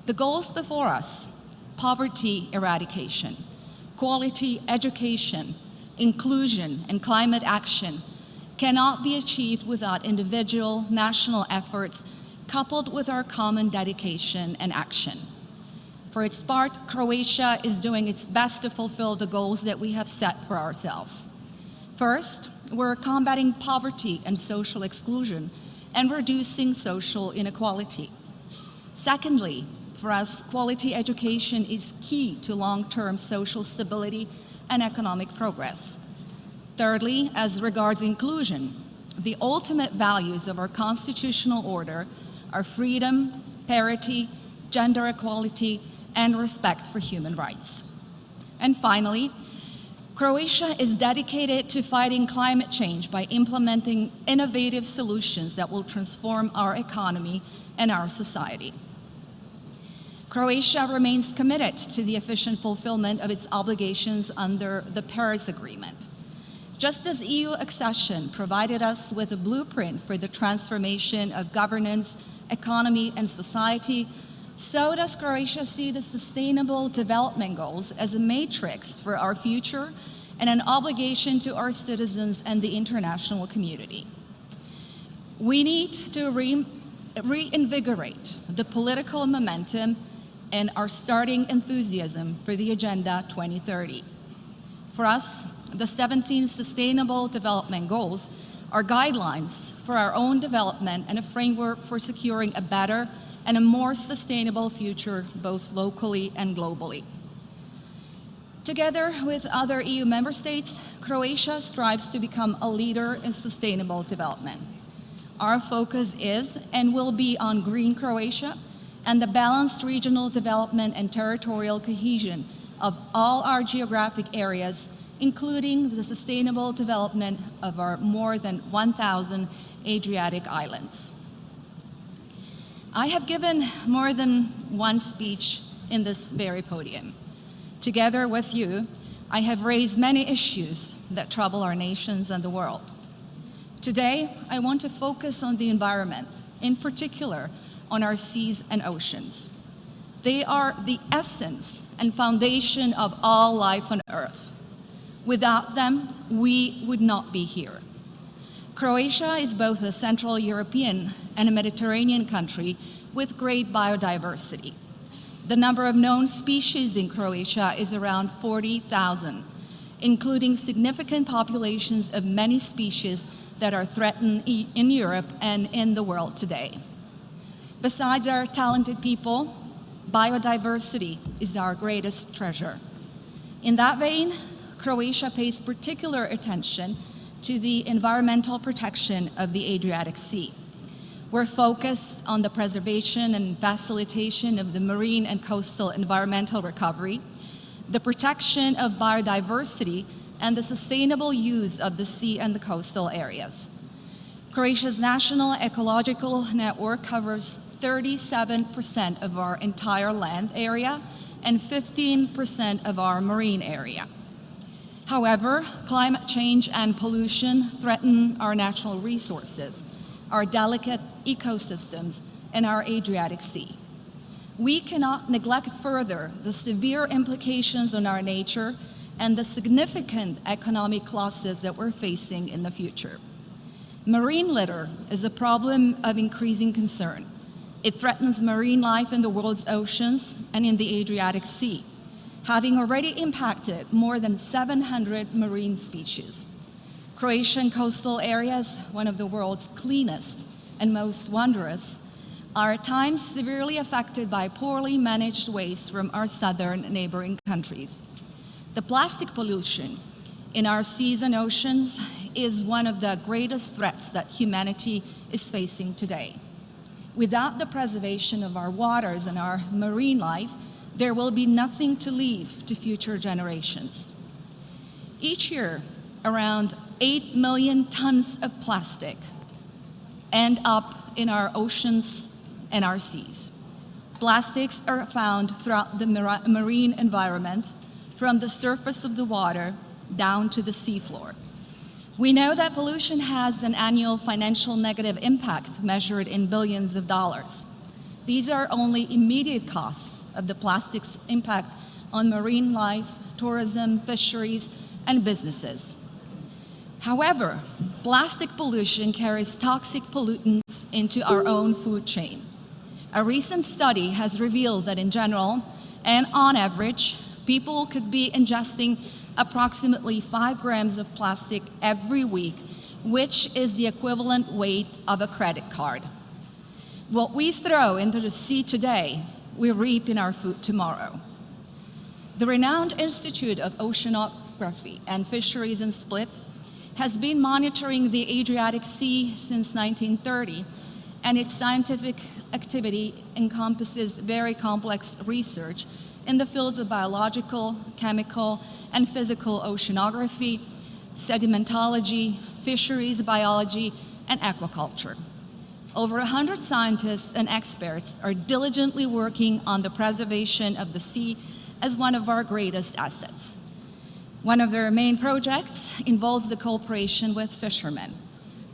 The goals before us: poverty eradication, quality education, inclusion, and climate action cannot be achieved without individual national efforts coupled with our common dedication and action. For its part, Croatia is doing its best to fulfill the goals that we have set for ourselves. First, we're combating poverty and social exclusion and reducing social inequality. Secondly, for us, quality education is key to long-term social stability and economic progress. Thirdly, as regards inclusion, the ultimate values of our constitutional order are freedom, parity, gender equality, and respect for human rights. And finally, Croatia is dedicated to fighting climate change by implementing innovative solutions that will transform our economy and our society. Croatia remains committed to the efficient fulfillment of its obligations under the Paris Agreement. Just as EU accession provided us with a blueprint for the transformation of governance, economy, and society, so does Croatia see the Sustainable Development Goals as a matrix for our future and an obligation to our citizens and the international community. We need to reinvigorate the political momentum and our starting enthusiasm for the Agenda 2030. For us, the 17 Sustainable Development Goals are guidelines for our own development and a framework for securing a better and a more sustainable future, both locally and globally. Together with other EU member states, Croatia strives to become a leader in sustainable development. Our focus is and will be on green Croatia and the balanced regional development and territorial cohesion of all our geographic areas, including the sustainable development of our more than 1,000 Adriatic islands. I have given more than one speech in this very podium. Together with you, I have raised many issues that trouble our nations and the world. Today, I want to focus on the environment, in particular on our seas and oceans. They are the essence and foundation of all life on Earth. Without them, we would not be here. Croatia is both a Central European and a Mediterranean country with great biodiversity. The number of known species in Croatia is around 40,000, including significant populations of many species that are threatened in Europe and in the world today. Besides our talented people, biodiversity is our greatest treasure. In that vein, Croatia pays particular attention to the environmental protection of the Adriatic Sea. We're focused on the preservation and facilitation of the marine and coastal environmental recovery, the protection of biodiversity, and the sustainable use of the sea and the coastal areas. Croatia's national ecological network covers 37% of our entire land area and 15% of our marine area. However, climate change and pollution threaten our natural resources, our delicate ecosystems, and our Adriatic Sea. We cannot neglect further the severe implications on our nature and the significant economic losses that we're facing in the future. Marine litter is a problem of increasing concern. It threatens marine life in the world's oceans and in the Adriatic Sea, having already impacted more than 700 marine species. Croatian coastal areas, one of the world's cleanest and most wondrous, are at times severely affected by poorly managed waste from our southern neighboring countries. The plastic pollution in our seas and oceans is one of the greatest threats that humanity is facing today. Without the preservation of our waters and our marine life, there will be nothing to leave to future generations. Each year, around 8 million tons of plastic end up in our oceans and our seas. Plastics are found throughout the marine environment, from the surface of the water down to the seafloor. We know that pollution has an annual financial negative impact measured in billions of dollars. These are only immediate costs of the plastic's impact on marine life, tourism, fisheries, and businesses. However, plastic pollution carries toxic pollutants into our own food chain. A recent study has revealed that in general, and on average, people could be ingesting approximately 5 grams of plastic every week, which is the equivalent weight of a credit card. What we throw into the sea today, we reap in our food tomorrow. The renowned Institute of Oceanography and Fisheries in Split has been monitoring the Adriatic Sea since 1930, and its scientific activity encompasses very complex research in the fields of biological, chemical, and physical oceanography, sedimentology, fisheries biology, and aquaculture. Over 100 scientists and experts are diligently working on the preservation of the sea as one of our greatest assets. One of their main projects involves the cooperation with fishermen.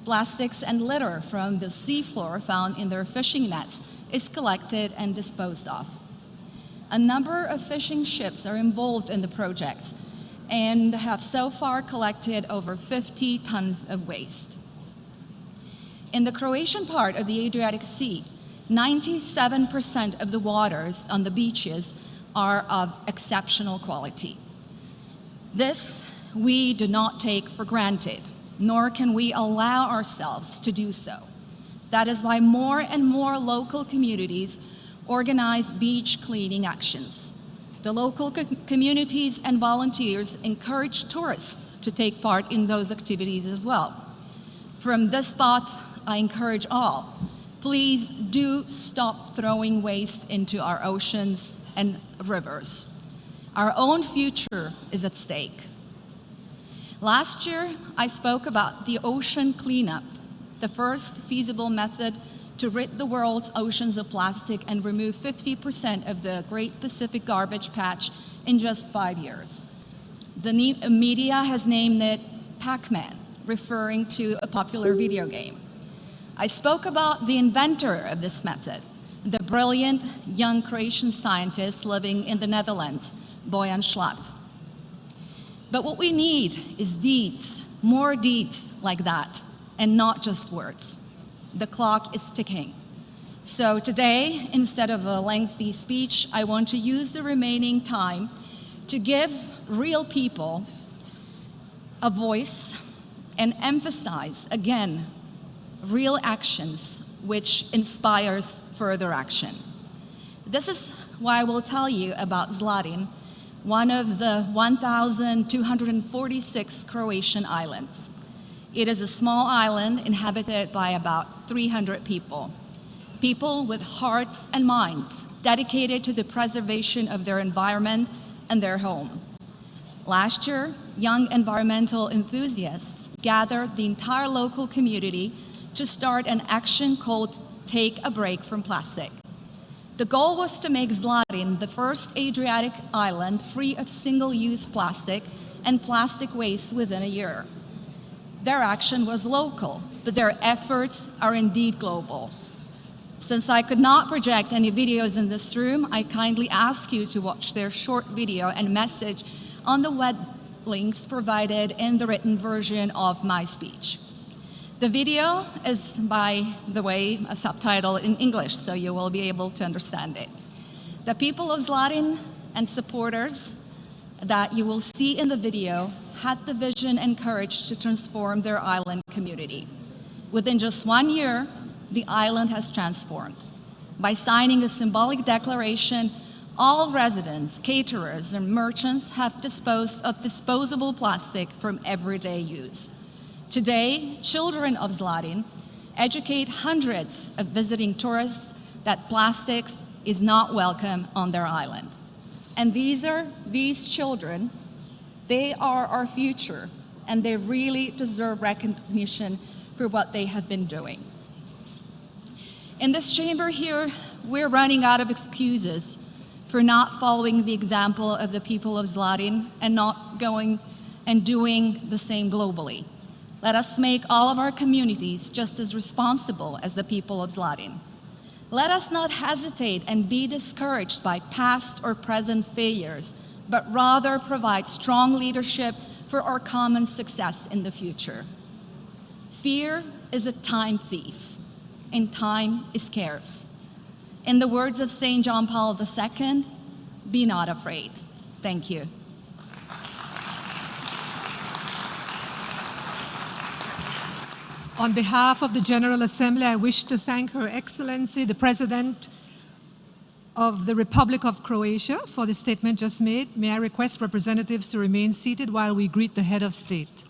Plastics and litter from the seafloor found in their fishing nets is collected and disposed of. A number of fishing ships are involved in the project and have so far collected over 50 tons of waste. In the Croatian part of the Adriatic Sea, 97% of the waters on the beaches are of exceptional quality. This we do not take for granted, nor can we allow ourselves to do so. That is why more and more local communities organize beach cleaning actions. The local communities and volunteers encourage tourists to take part in those activities as well. From this spot, I encourage all, please do stop throwing waste into our oceans and rivers. Our own future is at stake. Last year, I spoke about the ocean cleanup, the first feasible method to rid the world's oceans of plastic and remove 50% of the Great Pacific Garbage Patch in just 5 years. The media has named it Pac-Man, referring to a popular video game. I spoke about the inventor of this method, the brilliant young Croatian scientist living in the Netherlands, Bojan Schlatt. But what we need is deeds, more deeds like that, and not just words. The clock is ticking. So today, instead of a lengthy speech, I want to use the remaining time to give real people a voice and emphasize, again, real actions which inspires further action. This is why I will tell you about Zlatin, one of the 1,246 Croatian islands. It is a small island inhabited by about 300 people. People with hearts and minds dedicated to the preservation of their environment and their home. Last year, young environmental enthusiasts gathered the entire local community to start an action called Take a Break from Plastic. The goal was to make Zlatin the first Adriatic island free of single-use plastic and plastic waste within a year. Their action was local, but their efforts are indeed global. Since I could not project any videos in this room, I kindly ask you to watch their short video and message on the web links provided in the written version of my speech. The video is, by the way, a subtitle in English, so you will be able to understand it. The people of Zlatin and supporters that you will see in the video had the vision and courage to transform their island community. Within just 1 year, the island has transformed. By signing a symbolic declaration, all residents, caterers, and merchants have disposed of disposable plastic from everyday use. Today, children of Zlatin educate hundreds of visiting tourists that plastics is not welcome on their island. And these children, they are our future, and they really deserve recognition for what they have been doing. In this chamber here, we're running out of excuses for not following the example of the people of Zlatin and not going and doing the same globally. Let us make all of our communities just as responsible as the people of Zlatin. Let us not hesitate and be discouraged by past or present failures, but rather provide strong leadership for our common success in the future. Fear is a time thief, and time is scarce. In the words of St. John Paul II, be not afraid. Thank you. On behalf of the General Assembly, I wish to thank Her Excellency, the President of the Republic of Croatia, for the statement just made. May I request representatives to remain seated while we greet the head of state.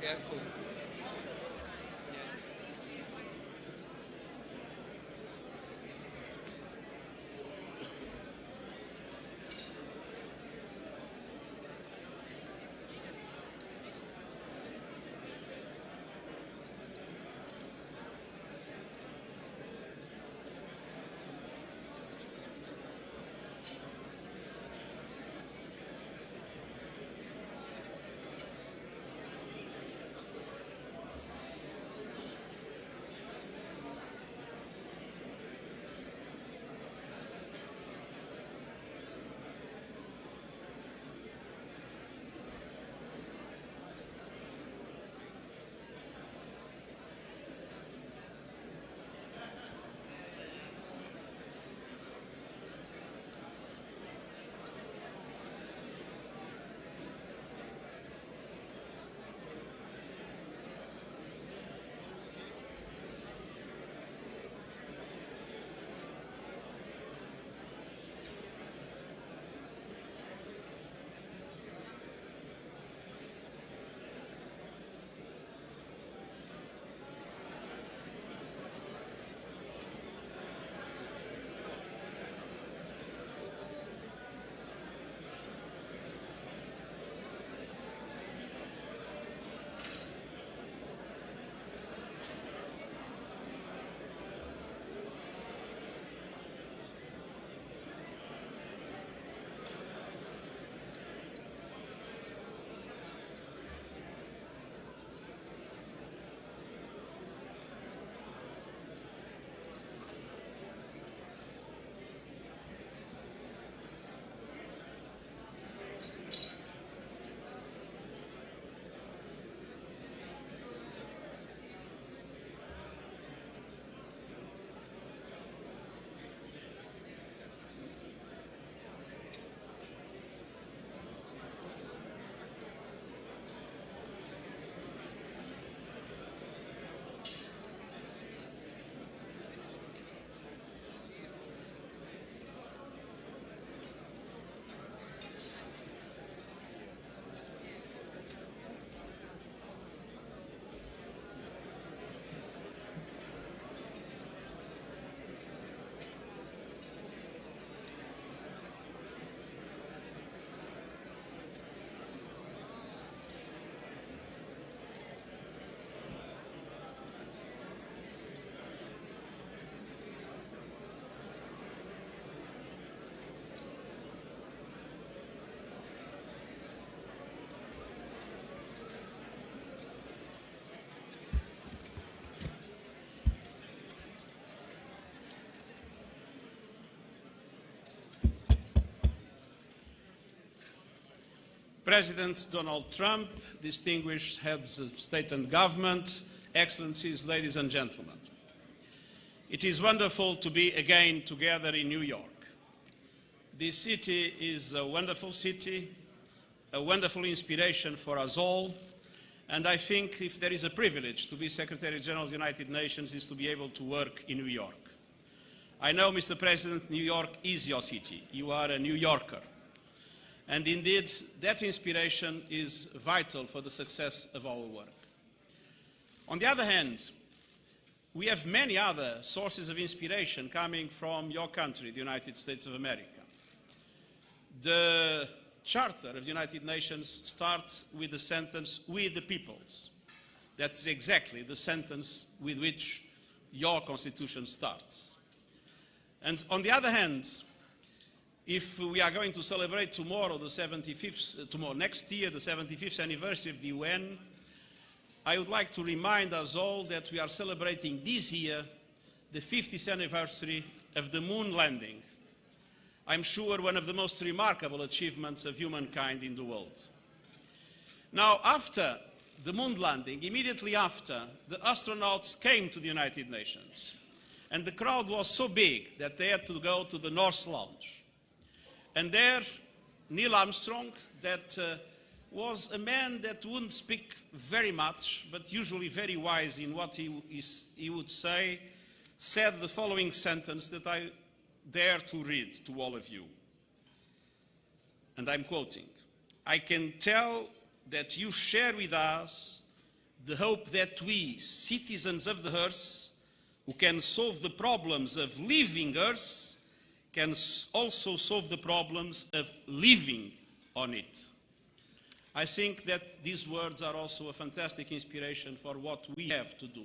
Careful. President Donald Trump, distinguished heads of state and government, excellencies, ladies and gentlemen. It is wonderful to be again together in New York. This city is a wonderful city, a wonderful inspiration for us all, and I think if there is a privilege to be Secretary General of the United Nations is to be able to work in New York. I know, Mr. President, New York is your city. You are a New Yorker. And indeed, that inspiration is vital for the success of our work. On the other hand, we have many other sources of inspiration coming from your country, the United States of America. The Charter of the United Nations starts with the sentence, "We the peoples." That's exactly the sentence with which your Constitution starts. And on the other hand, if we are going to celebrate tomorrow, next year, the 75th anniversary of the UN, I would like to remind us all that we are celebrating this year the 50th anniversary of the moon landing. I'm sure one of the most remarkable achievements of humankind in the world. Now, after the moon landing, immediately after, the astronauts came to the United Nations. And the crowd was so big that they had to go to the North Lounge. And there, Neil Armstrong, that was a man that wouldn't speak very much, but usually very wise in what he would say, said the following sentence that I dare to read to all of you. And I'm quoting, "I can tell that you share with us the hope that we, citizens of the Earth, who can solve the problems of living Earth, can also solve the problems of living on it. I think that these words are also a fantastic inspiration for what we have to do.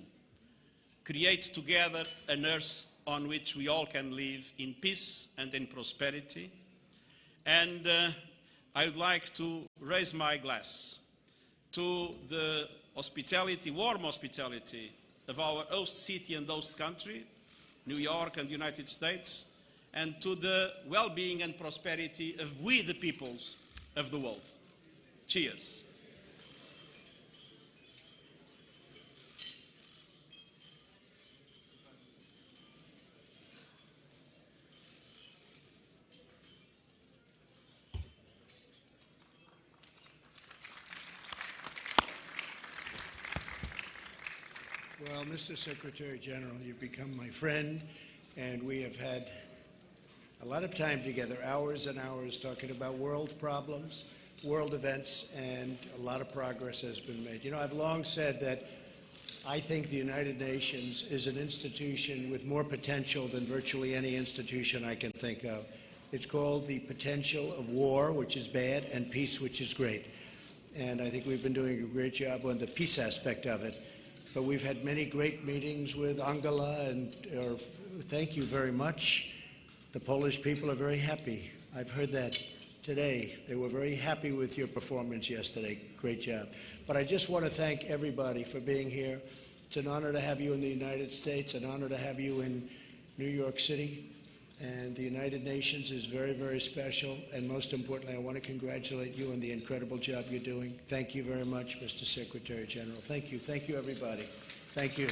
Create together an Earth on which we all can live in peace and in prosperity. And I would like to raise my glass to the hospitality, warm hospitality of our host city and host country, New York and the United States, and to the well-being and prosperity of we, the peoples of the world. Cheers. Well, Mr. Secretary General, you've become my friend, and we have had a lot of time together, hours and hours, talking about world problems, world events, and a lot of progress has been made. You know, I've long said that I think the United Nations is an institution with more potential than virtually any institution I can think of. It's called the potential of war, which is bad, and peace, which is great. And I think we've been doing a great job on the peace aspect of it. But we've had many great meetings with Angela, and thank you very much. The Polish people are very happy. I've heard that today. They were very happy with your performance yesterday. Great job. But I just want to thank everybody for being here. It's an honor to have you in the United States, an honor to have you in New York City. And the United Nations is very, very special. And most importantly, I want to congratulate you on the incredible job you're doing. Thank you very much, Mr. Secretary General. Thank you. Thank you, everybody. Thank you.